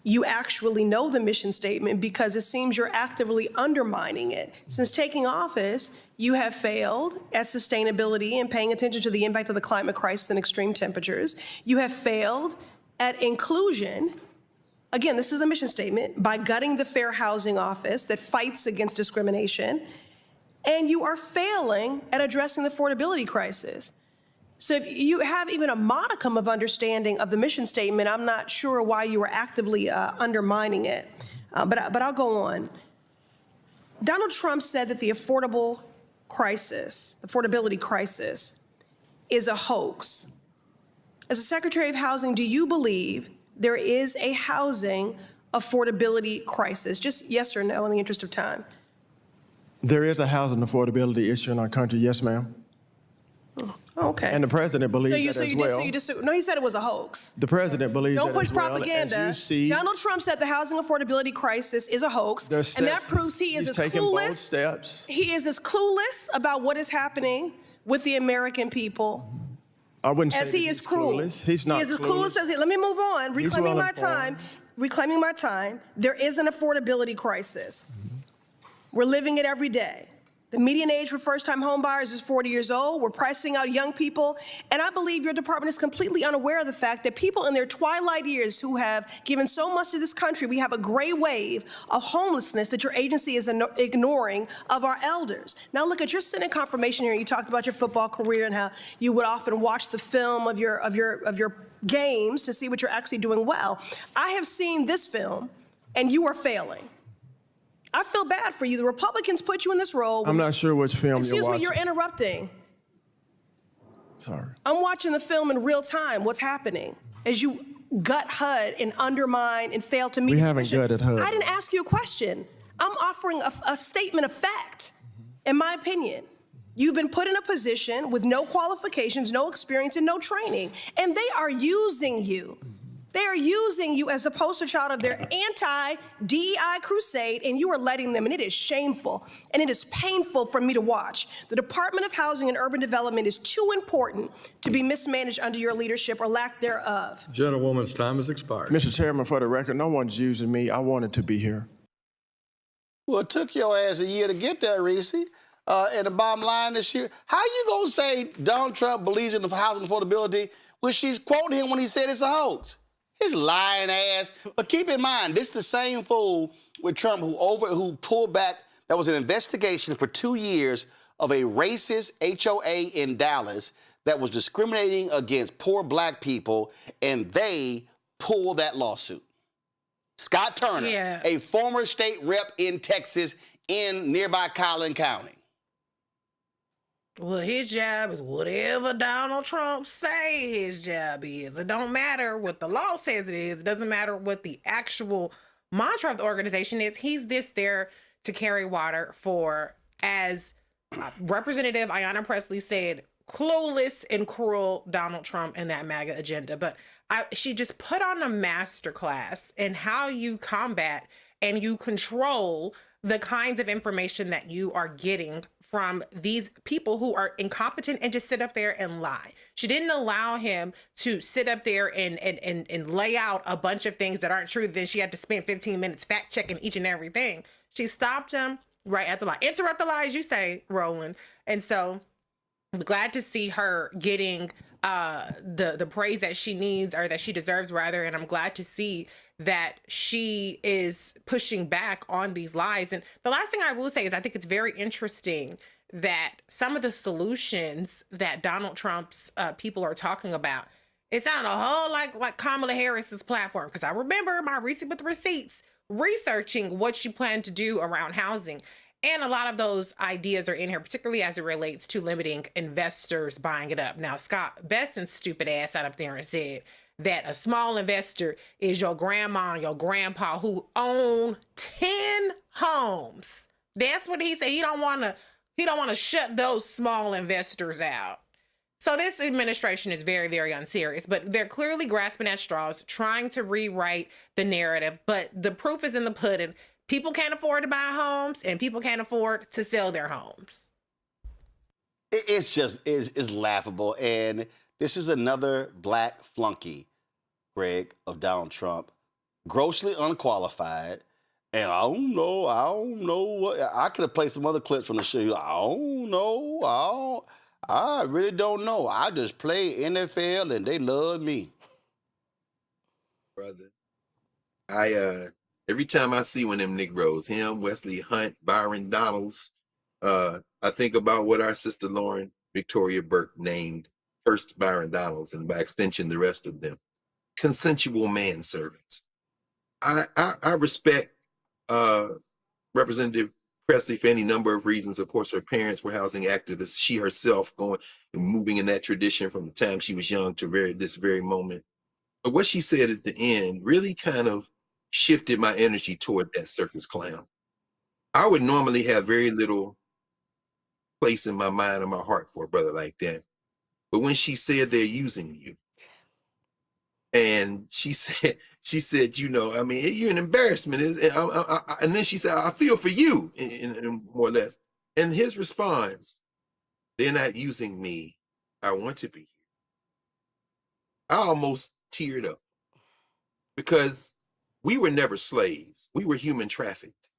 you actually know the mission statement, because it seems you're actively undermining it. Since taking office, you have failed at sustainability and paying attention to the impact of the climate crisis and extreme temperatures. You have failed at inclusion. Again, this is a mission statement, by gutting the Fair Housing Office that fights against discrimination. And you are failing at addressing the affordability crisis. So if you have even a modicum of understanding of the mission statement, I'm not sure why you are actively undermining it. But I'll go on. Donald Trump said that the affordability crisis is a hoax. As a Secretary of Housing, do you believe there is a housing affordability crisis? Just yes or no in the interest of time. There is a housing affordability issue in our country, yes, ma'am. Okay. And the president believes that as well. No, he said it was a hoax. The president believes that as well. Don't push propaganda. As you see, Donald Trump said the housing affordability crisis is a hoax, and that proves he is as clueless. Steps. He is as clueless about what is happening with the American people. I wouldn't say as he is cruel. He's not. He is as clueless as he. Let me move on. Reclaiming my time. Reclaiming my time. There is an affordability crisis. We're living it every day. The median age for first-time homebuyers is 40 years old. We're pricing out young people. And I believe your department is completely unaware of the fact that people in their twilight years who have given so much to this country, we have a gray wave of homelessness that your agency is ignoring of our elders. Now look at your Senate confirmation here. You talked about your football career and how you would often watch the film of your games to see what you're actually doing well. I have seen this film, and you are failing. I feel bad for you. The Republicans put you in this role. I'm not sure which film you're watching. Excuse me, you're interrupting. Sorry. I'm watching the film in real time, what's happening, as you gut HUD and undermine and fail to meet We its haven't mission. gutted HUD. I didn't ask you a question. I'm offering a statement of fact, in my opinion. You've been put in a position with no qualifications, no experience, and no training, and they are using you. They are using you as the poster child of their anti-DEI crusade, and you are letting them, and it is shameful, and it is painful for me to watch. The Department of Housing and Urban Development is too important to be mismanaged under your leadership or lack thereof. Gentlewoman's time has expired. Mr. Chairman, for the record, no one's using me. I wanted to be here. Well, it took your ass a year to get there, Reese. And the bottom line this year, how you gonna say Donald Trump believes in the housing affordability when she's quoting him when he said it's a hoax? His lying ass. But keep in mind, this is the same fool with Trump who pulled back. That was an investigation for 2 years of a racist HOA in Dallas that was discriminating against poor black people, and they pulled that lawsuit. Scott Turner, a former state rep in Texas in nearby Collin County. Well, his job is whatever Donald Trump say his job is. It don't matter what the law says it is. It doesn't matter what the actual mantra of the organization is. He's just there to carry water for, as Representative Ayanna Pressley said, clueless and cruel Donald Trump and that MAGA agenda. But she just put on a masterclass in how you combat and you control the kinds of information that you are getting from these people who are incompetent and just sit up there and lie. She didn't allow him to sit up there and lay out a bunch of things that aren't true. Then she had to spend 15 minutes fact checking each and everything. She stopped him right at the lie. Interrupt the lie, as you say, Roland. And so I'm glad to see her getting the praise that she needs, or that she deserves rather, and I'm glad to see that she is pushing back on these lies. And the last thing I will say is I think it's very interesting that some of the solutions that Donald Trump's people are talking about, it sounded a whole like Kamala Harris's platform, because I remember my receipt with the receipts researching what she planned to do around housing. And a lot of those ideas are in here, particularly as it relates to limiting investors buying it up. Now, Scott Bessen's stupid ass sat up there and said that a small investor is your grandma and your grandpa who own 10 homes. That's what he said. He don't want to shut those small investors out. So this administration is very, very unserious, but they're clearly grasping at straws, trying to rewrite the narrative. But the proof is in the pudding. People can't afford to buy homes, and people can't afford to sell their homes. It's just is laughable. And this is another black flunky, Greg, of Donald Trump, grossly unqualified. And I don't know what, I could have played some other clips from the show. I really don't know. I just play NFL and they love me. Brother, every time I see one of them Negroes, him, Wesley Hunt, Byron Donalds, I think about what our sister Lauren Victoria Burke named first Byron Donalds, and by extension, the rest of them, consensual manservants. I respect Representative Pressley for any number of reasons. Of course, her parents were housing activists. She herself moving in that tradition from the time she was young to this very moment. But what she said at the end really kind of shifted my energy toward that circus clown. I would normally have very little place in my mind or my heart for a brother like that. But when she said they're using you, and she said, you know, I mean, you're an embarrassment. And then she said, I feel for you, in more or less. And his response, they're not using me. I want to be here. I almost teared up, because we were never slaves. We were human trafficked.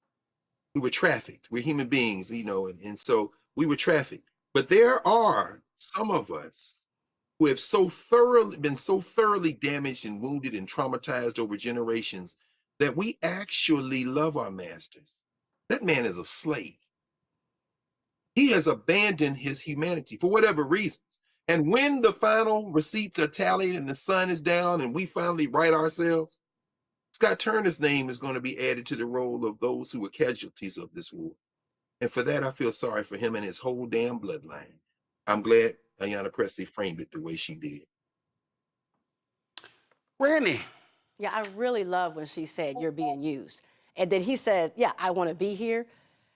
We were trafficked. We're human beings, you know, and so we were trafficked. But there are some of us who have been so thoroughly damaged and wounded and traumatized over generations that we actually love our masters. That man is a slave. He has abandoned his humanity for whatever reasons. And when the final receipts are tallied and the sun is down and we finally right ourselves, Scott Turner's name is going to be added to the roll of those who were casualties of this war. And for that, I feel sorry for him and his whole damn bloodline. I'm glad Ayanna Pressley framed it the way she did. Randy. Yeah, I really love when she said, you're being used. And then he said, yeah, I want to be here.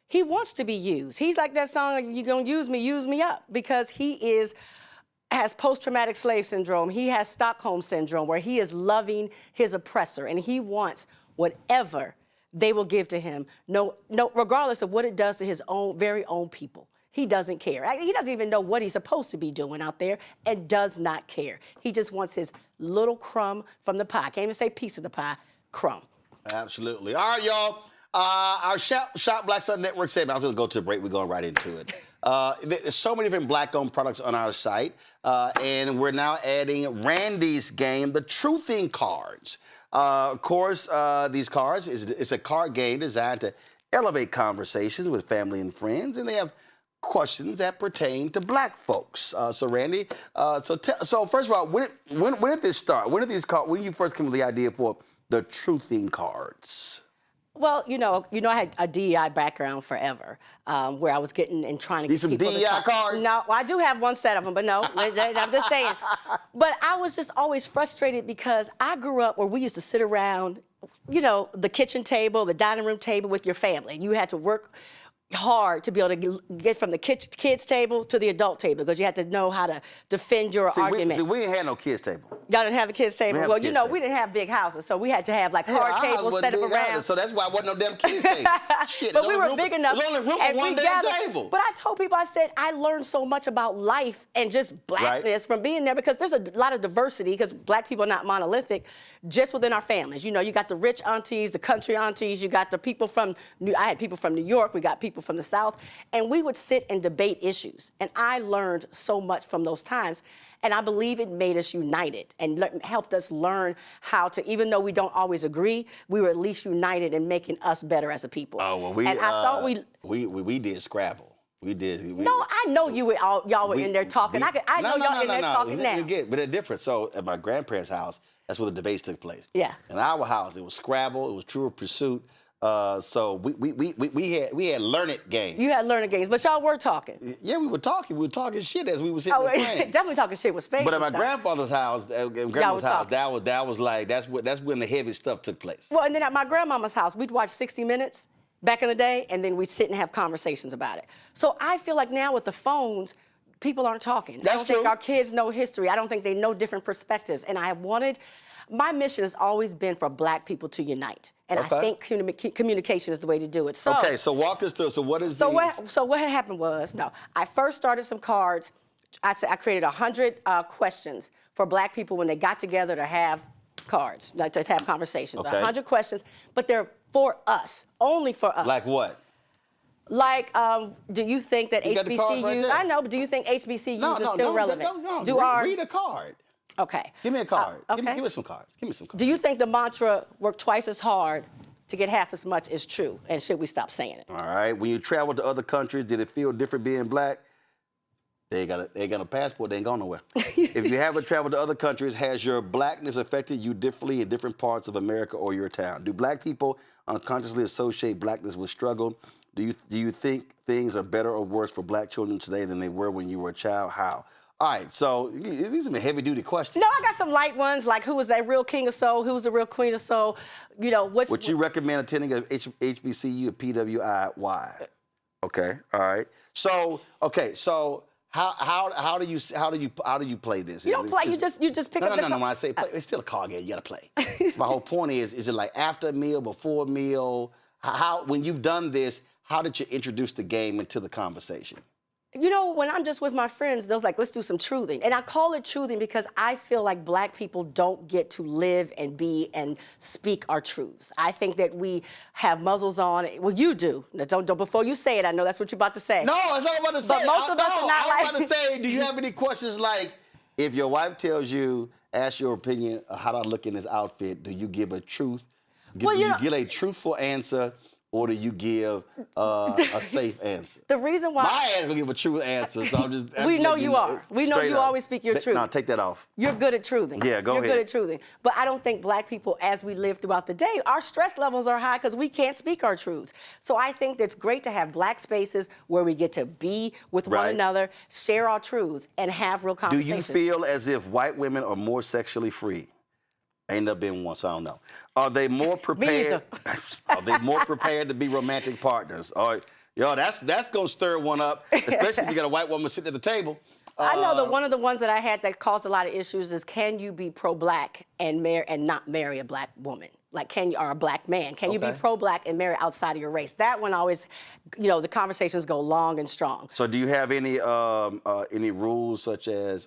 He wants to be used. He's like that song, you're going to use me up, because he has post-traumatic slave syndrome. He has Stockholm syndrome, where he is loving his oppressor, and he wants whatever they will give to him, regardless of what it does to his very own people. He doesn't care. He doesn't even know what he's supposed to be doing out there, and does not care. He just wants his little crumb from the pie. Can't even say piece of the pie, crumb. Absolutely. All right, y'all. Our Shop Black Star Network segment, I was going to go to the break. We're going right into it. There's so many different Black-owned products on our site, and we're now adding Randy's game, the Truthing Cards. Of course, these cards, it's a card game designed to elevate conversations with family and friends, and they have questions that pertain to Black folks. So, Randy, so first of all, when did this start? When did you first come up with the idea for the Truthing Cards? Well, you know, I had a DEI background forever, where I was getting and trying to get people to talk. cards? No, well, I do have one set of them, but no, I'm just saying. But I was just always frustrated because I grew up where we used to sit around, you know, the kitchen table, the dining room table with your family. You had to work hard to be able to get from the kids table to the adult table, because you had to know how to defend your argument. We ain't had no kids table. Y'all didn't have a kids table? Well, you know, we didn't have big houses, so we had to have like card tables set up around. So that's why I wasn't no damn kids table. Shit, but we were big enough. There's only room for one damn table. But I told people, I said, I learned so much about life and just Blackness from being there, because there's a lot of diversity, because Black people are not monolithic, just within our families. You know, you got the rich aunties, the country aunties, you got the people from, I had people from New York, we got people from the South, and we would sit and debate issues. And I learned so much from those times. And I believe it made us united and helped us learn how to, even though we don't always agree, we were at least united in making us better as a people. Oh, well, and I thought we did Scrabble. We did. No, I know y'all were in there talking. I know y'all in there talking now. But they're different. So at my grandparents' house, that's where the debates took place. Yeah. In our house, it was Scrabble, it was True or Pursuit. So we had learned games. You had learned games, but y'all were talking. Yeah, we were talking. We were talking shit as we were sitting there playing. Definitely talking shit with Spain. But at my grandfather's house, that was like that's when the heavy stuff took place. Well, and then at my grandmama's house, we'd watch 60 Minutes back in the day, and then we'd sit and have conversations about it. So I feel like now with the phones, people aren't talking. I don't think our kids know history. I don't think they know different perspectives. And my mission has always been for Black people to unite. And I think communication is the way to do it. So, okay, so walk us through. So what is So what had happened was, I first started some cards. I created 100 questions for Black people when they got together to have cards, like to have conversations. 100 questions, but they're for us, only for us. Like what? Like, do you think that HBCUs, I know, but do you think HBCUs are still relevant? Read a card. Okay. Give me a card. Okay. Give me some cards. Give me some cards. Do you think the mantra, work twice as hard to get half as much, is true? And should we stop saying it? All right. When you travel to other countries, did it feel different being Black? They ain't got a passport. They ain't going nowhere. If you haven't traveled to other countries, has your Blackness affected you differently in different parts of America or your town? Do Black people unconsciously associate Blackness with struggle? Do you think things are better or worse for Black children today than they were when you were a child? How? All right, so these have been heavy-duty questions. No, I got some light ones, like who was that real king of soul? Who was the real queen of soul? You know, Would you recommend attending a HBCU or PWI? Why? Okay, all right. So how do you play this? You don't play. You just pick up the. No. When I say play, it's still a card game. You gotta play. So my whole point is it like after a meal, before a meal? When you've done this, how did you introduce the game into the conversation? You know, when I'm just with my friends, they're like, let's do some truthing. And I call it truthing because I feel like Black people don't get to live and be and speak our truths. I think that we have muzzles on. Well, you do. Don't before you say it, I know that's what you're about to say. No, that's not what I'm about to say. But most of us are not like... I'm about to say, do you have any questions like, if your wife tells you, ask your opinion, how do I look in this outfit, do you give a truth? Do you give a truthful answer? or do you give a safe answer? The reason why My ass gonna give a true answer, so I'm just. we know you are. We know you always speak your truth. No, take that off. You're good at truthing. Yeah, go You're ahead. good at truthing. But I don't think black people, as we live throughout the day, our stress levels are high because we can't speak our truths. So I think it's great to have black spaces where we get to be with one another, share our truths, and have real Do conversations. you feel as if white women are more sexually free? Ain't never been one, so I don't know. Are they more prepared? Are they more prepared to be romantic partners? Or, yo, that's gonna stir one up, especially if you got a white woman sitting at the table. I know that one of the ones that I had that caused a lot of issues is, can you be pro-black and not marry a black woman? Like, can you, or a black man? Can you be pro-black and marry outside of your race? That one always, the conversations go long and strong. So do you have any rules such as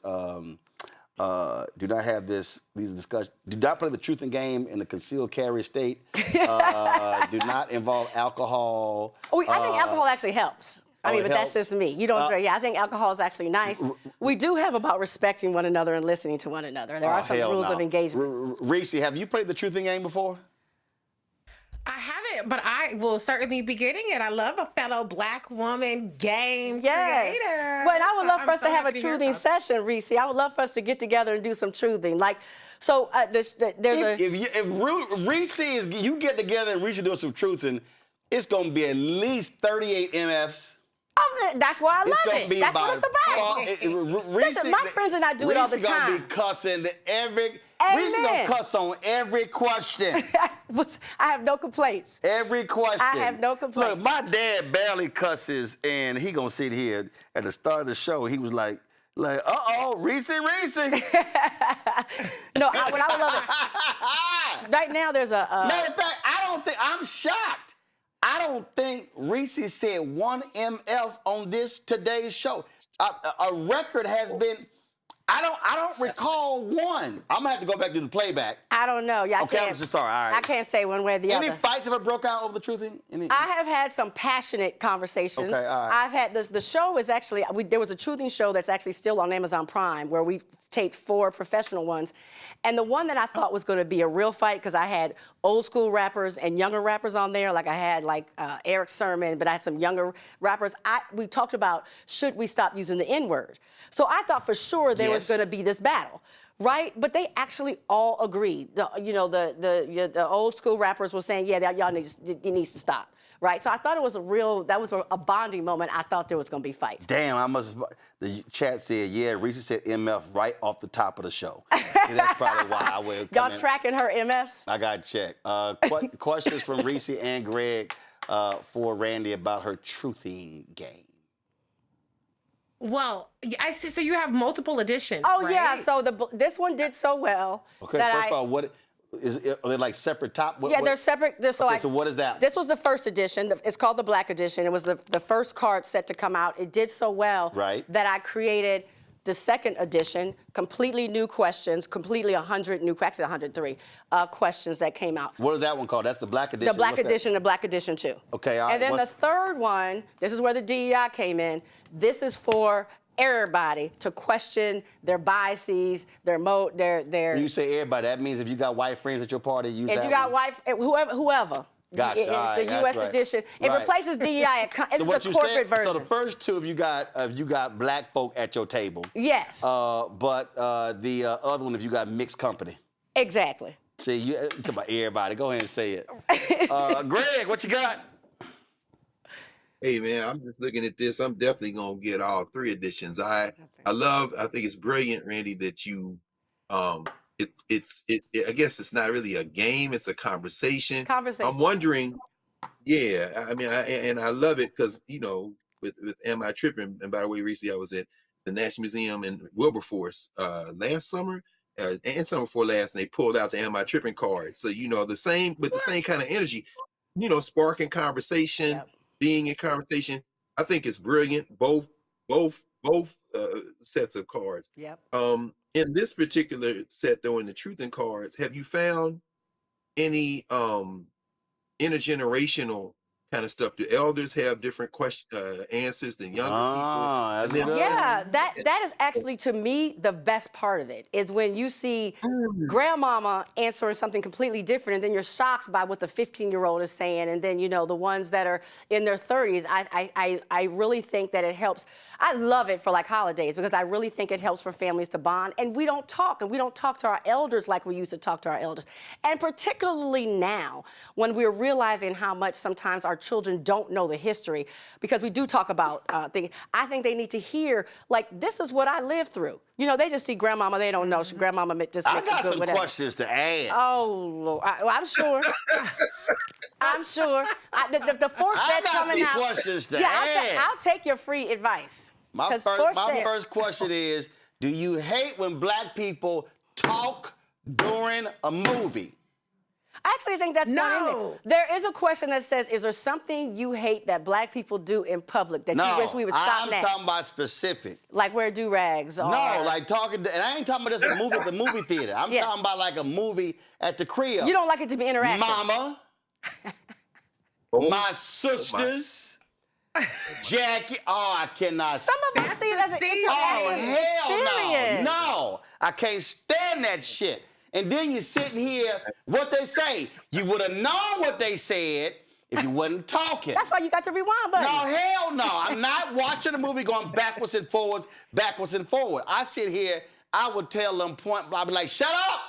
do not have these discussions? Do not play the truthing game in the concealed carry state. Do not involve alcohol. I think alcohol actually helps. I mean, but that's just me. You don't drink. Yeah, I think alcohol is actually nice. We do have about respecting one another and listening to one another. There are some rules of engagement. Reese, have you played the truthing game before? I haven't, but I will certainly be getting it. I love a fellow black woman game creator. But I would love for us so to have a happy hear truthing about session, Reese. I would love for us to get together and do some truthing. Like, so if Reese is, you get together and Reese doing some truthing, it's gonna be at least 38 MFs. That's why I love it. That's what it's about. Listen, my friends and I do it all the time. Reese gonna be cussing every. Reese gonna cuss on every question. I have no complaints. Every question. I have no complaints. Look, my dad barely cusses, and he gonna sit here at the start of the show. He was like, Reese. No, I would love it. Right now, there's a. Matter of fact, I'm shocked. I don't think Reese said one MF on today's show. A record has been. I don't recall one. I'm gonna have to go back to the playback. I don't know. Yeah, I'm just sorry. All right. I can't say one way or the other. Any fights ever broke out over the truthing? I have had some passionate conversations. Okay, all right. I've had the show is actually there was a truthing show that's actually still on Amazon Prime where we taped 4 professional ones, and the one that I thought was going to be a real fight because I had old school rappers and younger rappers on there. Like I had Eric Sermon, but I had some younger rappers. We talked about should we stop using the N-word. So I thought for sure there was going to be this battle. Right, but they actually all agreed. The old school rappers were saying, yeah, it needs to stop. Right, so I thought it was a bonding moment. I thought there was going to be fights. Damn, the chat said, yeah, Reese said MF right off the top of the show. That's probably why I will. Y'all tracking her MFs? I got to check. Questions from Reese and Greg for Randy about her truthing game. Well, I see. So you have multiple editions. Oh, right? yeah. So this one did so well. Okay, first of all, are they like separate top? They're separate. So what is that? This was the first edition. It's called the Black Edition. It was the first card set to come out. It did so well that I created the second edition, completely new questions, completely 100 new, actually 103 questions that came out. What is that one called? That's the Black Edition? The Black Edition, the Black Edition 2. Okay, all right. And then the third one, this is where the DEI came in. This is for everybody to question their biases, their. When you say everybody, that means if you got white friends at your party, use that. If you got whoever. Gotcha. It's the U.S. edition. It replaces DEI. It's the corporate version. So the first two, if you got black folk at your table. Yes. But the other one, if you got mixed company. Exactly. See, you talk about everybody. Go ahead and say it. Greg, what you got? Hey man, I'm just looking at this. I'm definitely gonna get all 3 editions. I think it's brilliant, Randy, that you I guess it's not really a game, it's a conversation. I'm wondering, I mean, I love it because, with Am I Tripping? And by the way, recently I was at the National Museum in Wilberforce last summer and summer before last, and they pulled out the Am I Tripping card. So, the same kind of energy, sparking conversation, being in conversation. I think it's brilliant, both sets of cards. Yep. In this particular set, though, in the truthing cards, have you found any intergenerational kind of stuff? Do elders have different answers than younger people? Yeah, that is actually, to me, the best part of it, is when you see grandmama answering something completely different, and then you're shocked by what the 15-year-old is saying, and then, you know, the ones that are in their 30s. I really think that it helps. I love it for, like, holidays, because I really think it helps for families to bond, and we don't talk to our elders like we used to talk to our elders. And particularly now, when we're realizing how much sometimes our children don't know the history, because we do talk about things. I think they need to hear, like, this is what I lived through. You know, they just see grandmama, they don't know. Grandmama just makes I got good some whatever. questions to add. Oh, Lord. I'm sure. I'm sure. The force that's coming out. I got some questions to yeah, add. I'll take your free advice. My first question is, do you hate when black people talk during a movie? I actually think that's not in there. There is a question that says, is there something you hate that black people do in public that you wish we would stop now? I'm talking about specific. Like wear do-rags or... No, like talking, and I ain't talking about just a movie at the movie theater. I'm talking about like a movie at the crib. You don't like it to be interactive. Mama, my sisters, Jackie. Oh, I cannot. Some of us see it as an interactive experience. No, I can't stand that shit. And then you're sitting here, what they say. You would have known what they said if you wasn't talking. That's why you got the rewind button. No, hell no. I'm not watching a movie going backwards and forwards, backwards and forward. I sit here, I would tell them point blank, I'd be like, shut up!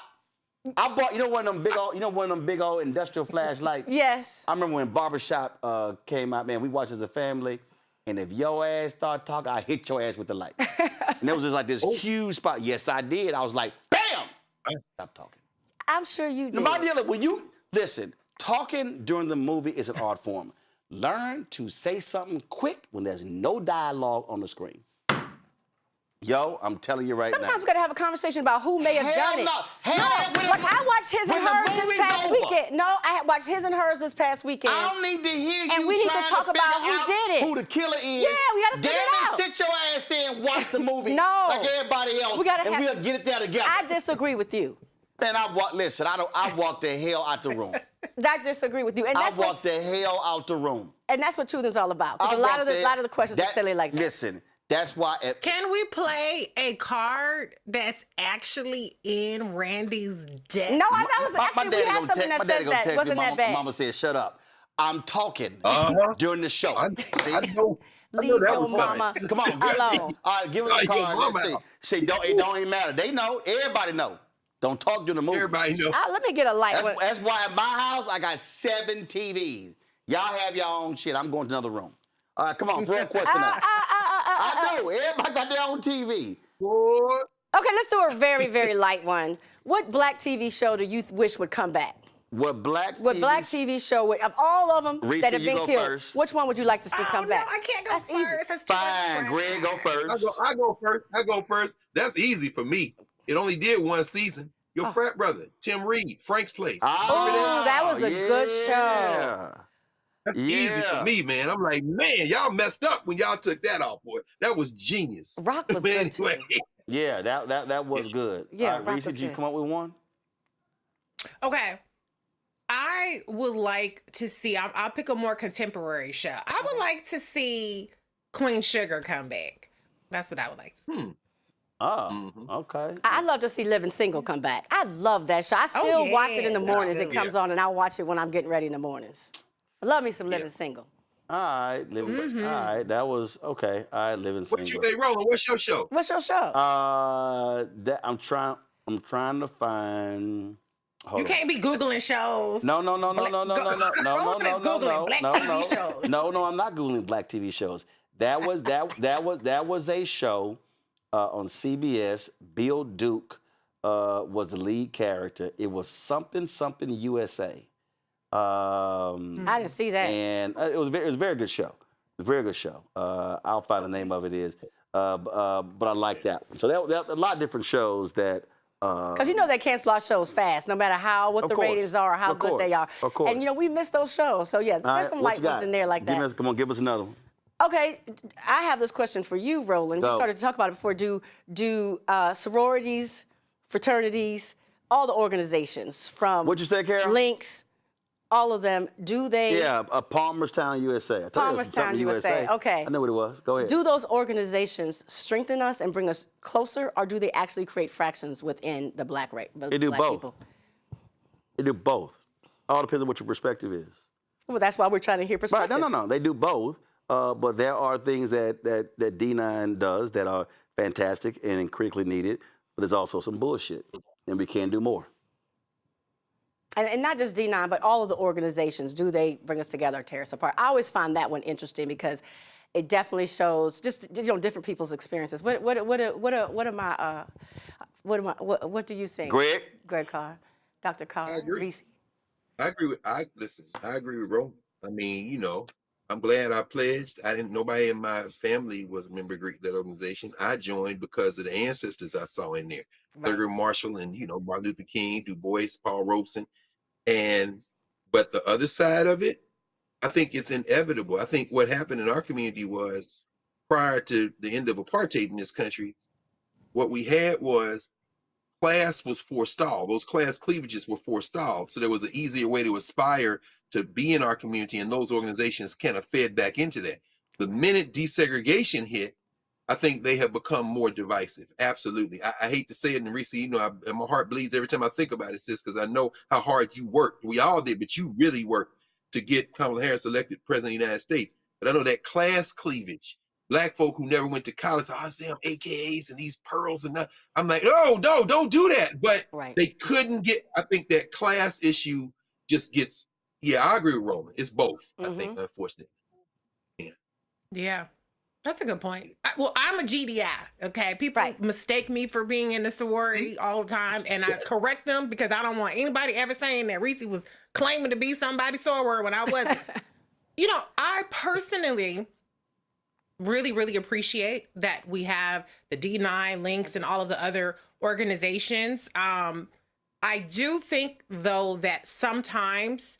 I bought, one of them big old industrial flashlights? Yes. I remember when Barbershop came out, man, we watched as a family, and if your ass start talking, I hit your ass with the light. And there was just like this huge spot. Yes, I did. I was like, bam! Stop talking. I'm sure you did. My deal, when you, listen, talking during the movie is an art form. Learn to say something quick when there's no dialogue on the screen. Yo, I'm telling you right now. Sometimes we gotta have a conversation about who may have done it. No, like I watched His and Hers this past weekend. No, I watched His and Hers this past weekend. I don't need to hear you. And we need to talk about who did it. Who the killer is. Yeah, we gotta figure it out. Sit your ass there and watch the movie like everybody else. We'll get it there together. I disagree with you. Man, I walked the hell out the room. I disagree with you. And that's I walked the hell out the room. And that's what truth is all about. A lot of the questions are silly like that. Listen, that's why. Can we play a card that's actually in Randy's deck? No, that was actually, we have something that says that. Wasn't that bad? Mama said, shut up. I'm talking during the show. See? I know. Leave your mama Come on, alone. All right, give us a card. See, it don't even matter. They know. Everybody know. Don't talk during the movie. Everybody know. Let me get a light. That's why at my house, I got 7 TVs. Y'all have your own shit. I'm going to another room. All right, come on, throw a question out. I do. Everybody got their own TV. Okay, let's do a very, very light one. What black TV show do you wish would come back? What black TV show, of all of them Reese, that have been killed, first. which one would you like to see come back? I can't go That's first. easy. That's too Fine, much Greg, go first. I go first. That's easy for me. It only did one season. Your frat brother, Tim Reed, Frank's Place. Oh, that was a good show. That's easy for me, man. I'm like, man, y'all messed up when y'all took that off, boy. That was genius. Rock was good too. Yeah, that was good. Yeah, all right, Reese, did you come up with one? Okay. I would like to see, I'll pick a more contemporary show. I would like to see Queen Sugar come back. That's what I would like to see. Oh, okay. I'd love to see Living Single come back. I love that show. I still watch it in the mornings. It comes on, and I'll watch it when I'm getting ready in the mornings. I love me some Living Single. All right, Living. All right, that was okay. All right, Living Single. Roland, what's your show? What's your show? I'm trying to find. You can't be Googling shows. No. Black TV shows. No, I'm not Googling black TV shows. That was a show on CBS. Bill Duke was the lead character. It was something USA. I didn't see that. And it was a very good show. It was a very good show. I'll find the name of it is. But I like that. So there a lot of different shows that. Because you know they cancel our shows fast, no matter what the ratings are or how good they are. Of course. And you know we miss those shows. So yeah, there's some light ones in there like that. Come on, give us another one. Okay, I have this question for you, Roland. We started to talk about it before. Do sororities, fraternities, all the organizations from What'd you say, Carol? Links, all of them, do they? Yeah, Palmerstown, USA. I told you it was Palmerstown, something USA. Okay. I know what it was. Go ahead. Do those organizations strengthen us and bring us closer, or do they actually create fractions within the black race? They do both. People? They do both. All depends on what your perspective is. Well, that's why we're trying to hear perspectives. Right. No. They do both. But there are things that D9 does that are fantastic and critically needed. But there's also some bullshit, and we can do more. And not just D9, but all of the organizations, do they bring us together or tear us apart? I always find that one interesting because it definitely shows just different people's experiences. What do you think? Greg Carr, Dr. Carr, I agree. Reese. I agree with I agree with Roman. I mean, I'm glad I pledged. Nobody in my family was a member of that organization. I joined because of the ancestors I saw in there. Right. Thurgood Marshall and, Martin Luther King, Du Bois, Paul Robeson. But the other side of it, I think it's inevitable. I think what happened in our community was prior to the end of apartheid in this country, what we had was class was forestalled. Those class cleavages were forestalled. So there was an easier way to aspire to be in our community, and those organizations kind of fed back into that. The minute desegregation hit, I think they have become more divisive. Absolutely. I hate to say it, and Reese, my heart bleeds every time I think about it, sis, because I know how hard you worked. We all did, but you really worked to get Kamala Harris elected president of the United States. But I know that class cleavage, black folk who never went to college, damn AKAs and these pearls and that. I'm like, no, don't do that. But they couldn't get, I think that class issue just gets, I agree with Roman. It's both, I think, unfortunately. Yeah. That's a good point. I'm a GDI, okay? People mistake me for being in the sorority all the time, and I correct them because I don't want anybody ever saying that Reese was claiming to be somebody's soror when I wasn't. I personally really, really appreciate that we have the D9 links and all of the other organizations. I do think, though, that sometimes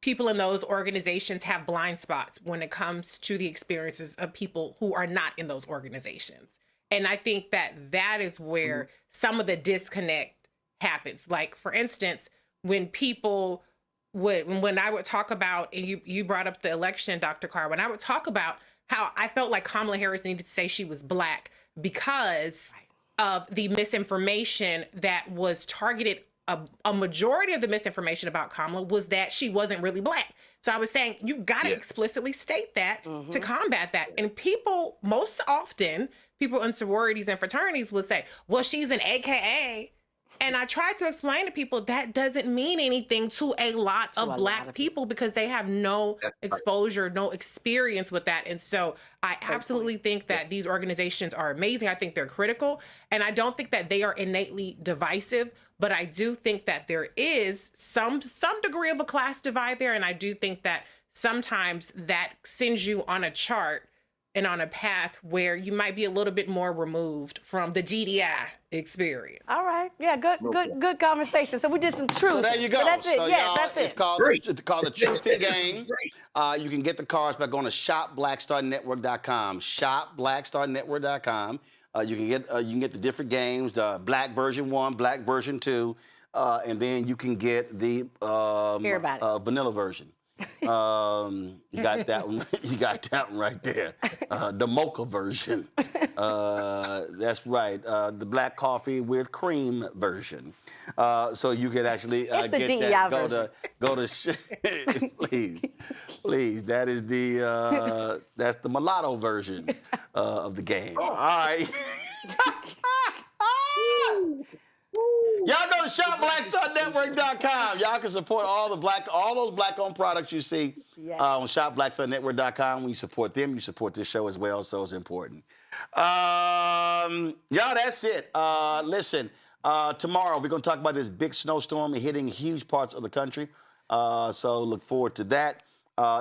people in those organizations have blind spots when it comes to the experiences of people who are not in those organizations. And I think that is where some of the disconnect happens. Like, for instance, when I would talk about, and you brought up the election, Dr. Carr, when I would talk about how I felt like Kamala Harris needed to say she was Black because of the misinformation that was targeted. A majority of the misinformation about Kamala was that she wasn't really Black. So I was saying, you got to explicitly state that to combat that. And most often, people in sororities and fraternities will say, well, she's an AKA. And I tried to explain to people that doesn't mean anything to a lot of Black people because they have no exposure, no experience with that. And so I absolutely think that these organizations are amazing. I think they're critical. And I don't think that they are innately divisive. But I do think that there is some degree of a class divide there. And I do think that sometimes that sends you on a chart and on a path where you might be a little bit more removed from the GDI experience. All right. Yeah, good conversation. So we did some truth. So there you go. So that's it. So yes, that's it. It's called the Truth in Game. You can get the cards by going to shopblackstarnetwork.com. Shopblackstarnetwork.com. You can get the different games, Black version 1, Black version 2, and then you can get the vanilla version. You got that one. You got that one right there. The mocha version. That's right. The black coffee with cream version. So you can actually get that. Go to please. That is that's the mulatto version of the game. All right. Y'all go to shopblackstarnetwork.com. Y'all can support all those Black-owned products you see on shopblackstarnetwork.com. When you support them, you support this show as well, so it's important. Y'all, that's it. Listen, tomorrow we're going to talk about this big snowstorm hitting huge parts of the country. So look forward to that.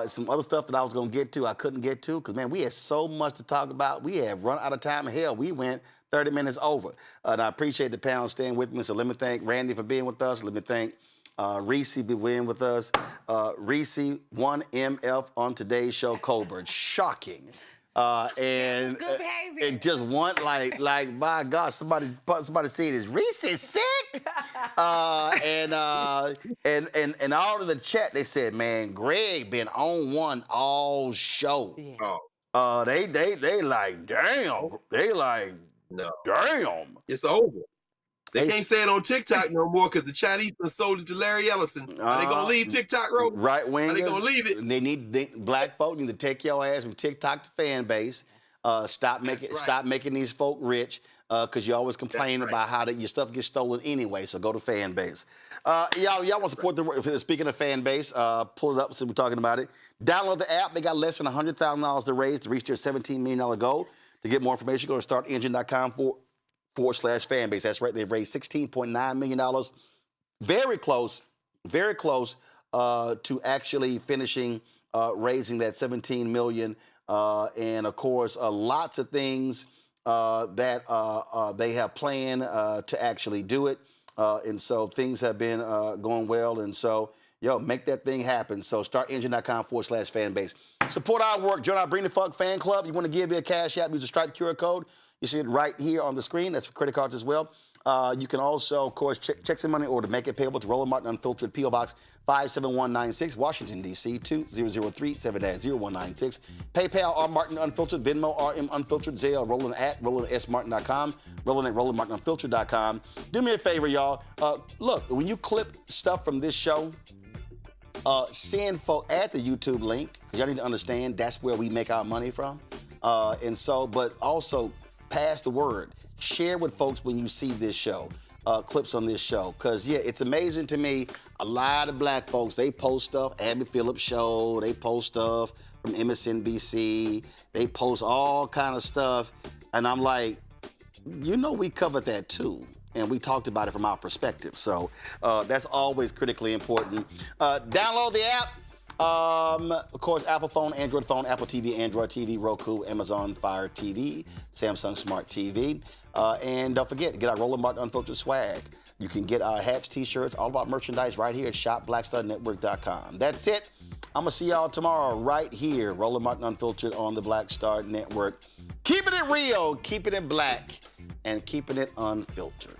Some other stuff that I was going to get to, I couldn't get to because, man, we had so much to talk about. We have run out of time. Hell, we went 30 minutes over. And I appreciate the panel staying with me. So let me thank Randy for being with us. Let me thank Reese for being with us. Reese, 1MF on today's show, Colbert. Shocking. And just want, like, my God, somebody said, is Reese sick? and all in the chat, they said, man, Greg been on one all show. Yeah. They like, damn. They like, No. damn. It's over. They can't say it on TikTok no more because the Chinese done sold it to Larry Ellison. Are they gonna leave TikTok, Ro? Right wing. Are they gonna leave it? Black folk need to take your ass from TikTok to fan base. Stop making these folk rich because you always complain about how your stuff gets stolen anyway. So go to fan base. Y'all want to support the work. Speaking of fan base, pull it up since we're talking about it. Download the app. They got less than $100,000 to raise to reach their $17 million goal. To get more information, go to startengine.com/fanbase. That's right. They've raised $16.9 million. Very close to actually finishing raising that $17 million. And of course, lots of things that they have planned to actually do it. And so things have been going well. And so, make that thing happen. So startengine.com/fanbase. Support our work. Join our Bring the Fuck fan club. You want to give me a Cash App, use the Stripe QR code. You see it right here on the screen. That's for credit cards as well. You can also, of course, check some money or to make it payable to Roland Martin Unfiltered, P.O. Box 57196, Washington, D.C. 20037 7-0196. PayPal, R. Martin Unfiltered, Venmo, RM Unfiltered, Zelle, Roland at RolandSMartin.com, Roland at RolandMartinUnfiltered.com. Do me a favor, y'all. Look, when you clip stuff from this show, add the YouTube link, because y'all need to understand that's where we make our money from. But also pass the word. Share with folks when you see this show, clips on this show. Because, it's amazing to me. A lot of black folks, they post stuff, Abby Phillips Show, they post stuff from MSNBC, they post all kind of stuff. And I'm like, we covered that too. And we talked about it from our perspective. So that's always critically important. Download the app. Of course, Apple phone, Android phone, Apple TV, Android TV, Roku, Amazon Fire TV, Samsung Smart TV. And don't forget, get our Roland Martin Unfiltered swag. You can get our hats, T-shirts, all of our merchandise right here at shopblackstarnetwork.com. That's it. I'm going to see y'all tomorrow right here, Roland Martin Unfiltered on the Black Star Network. Keeping it real, keeping it black, and keeping it unfiltered.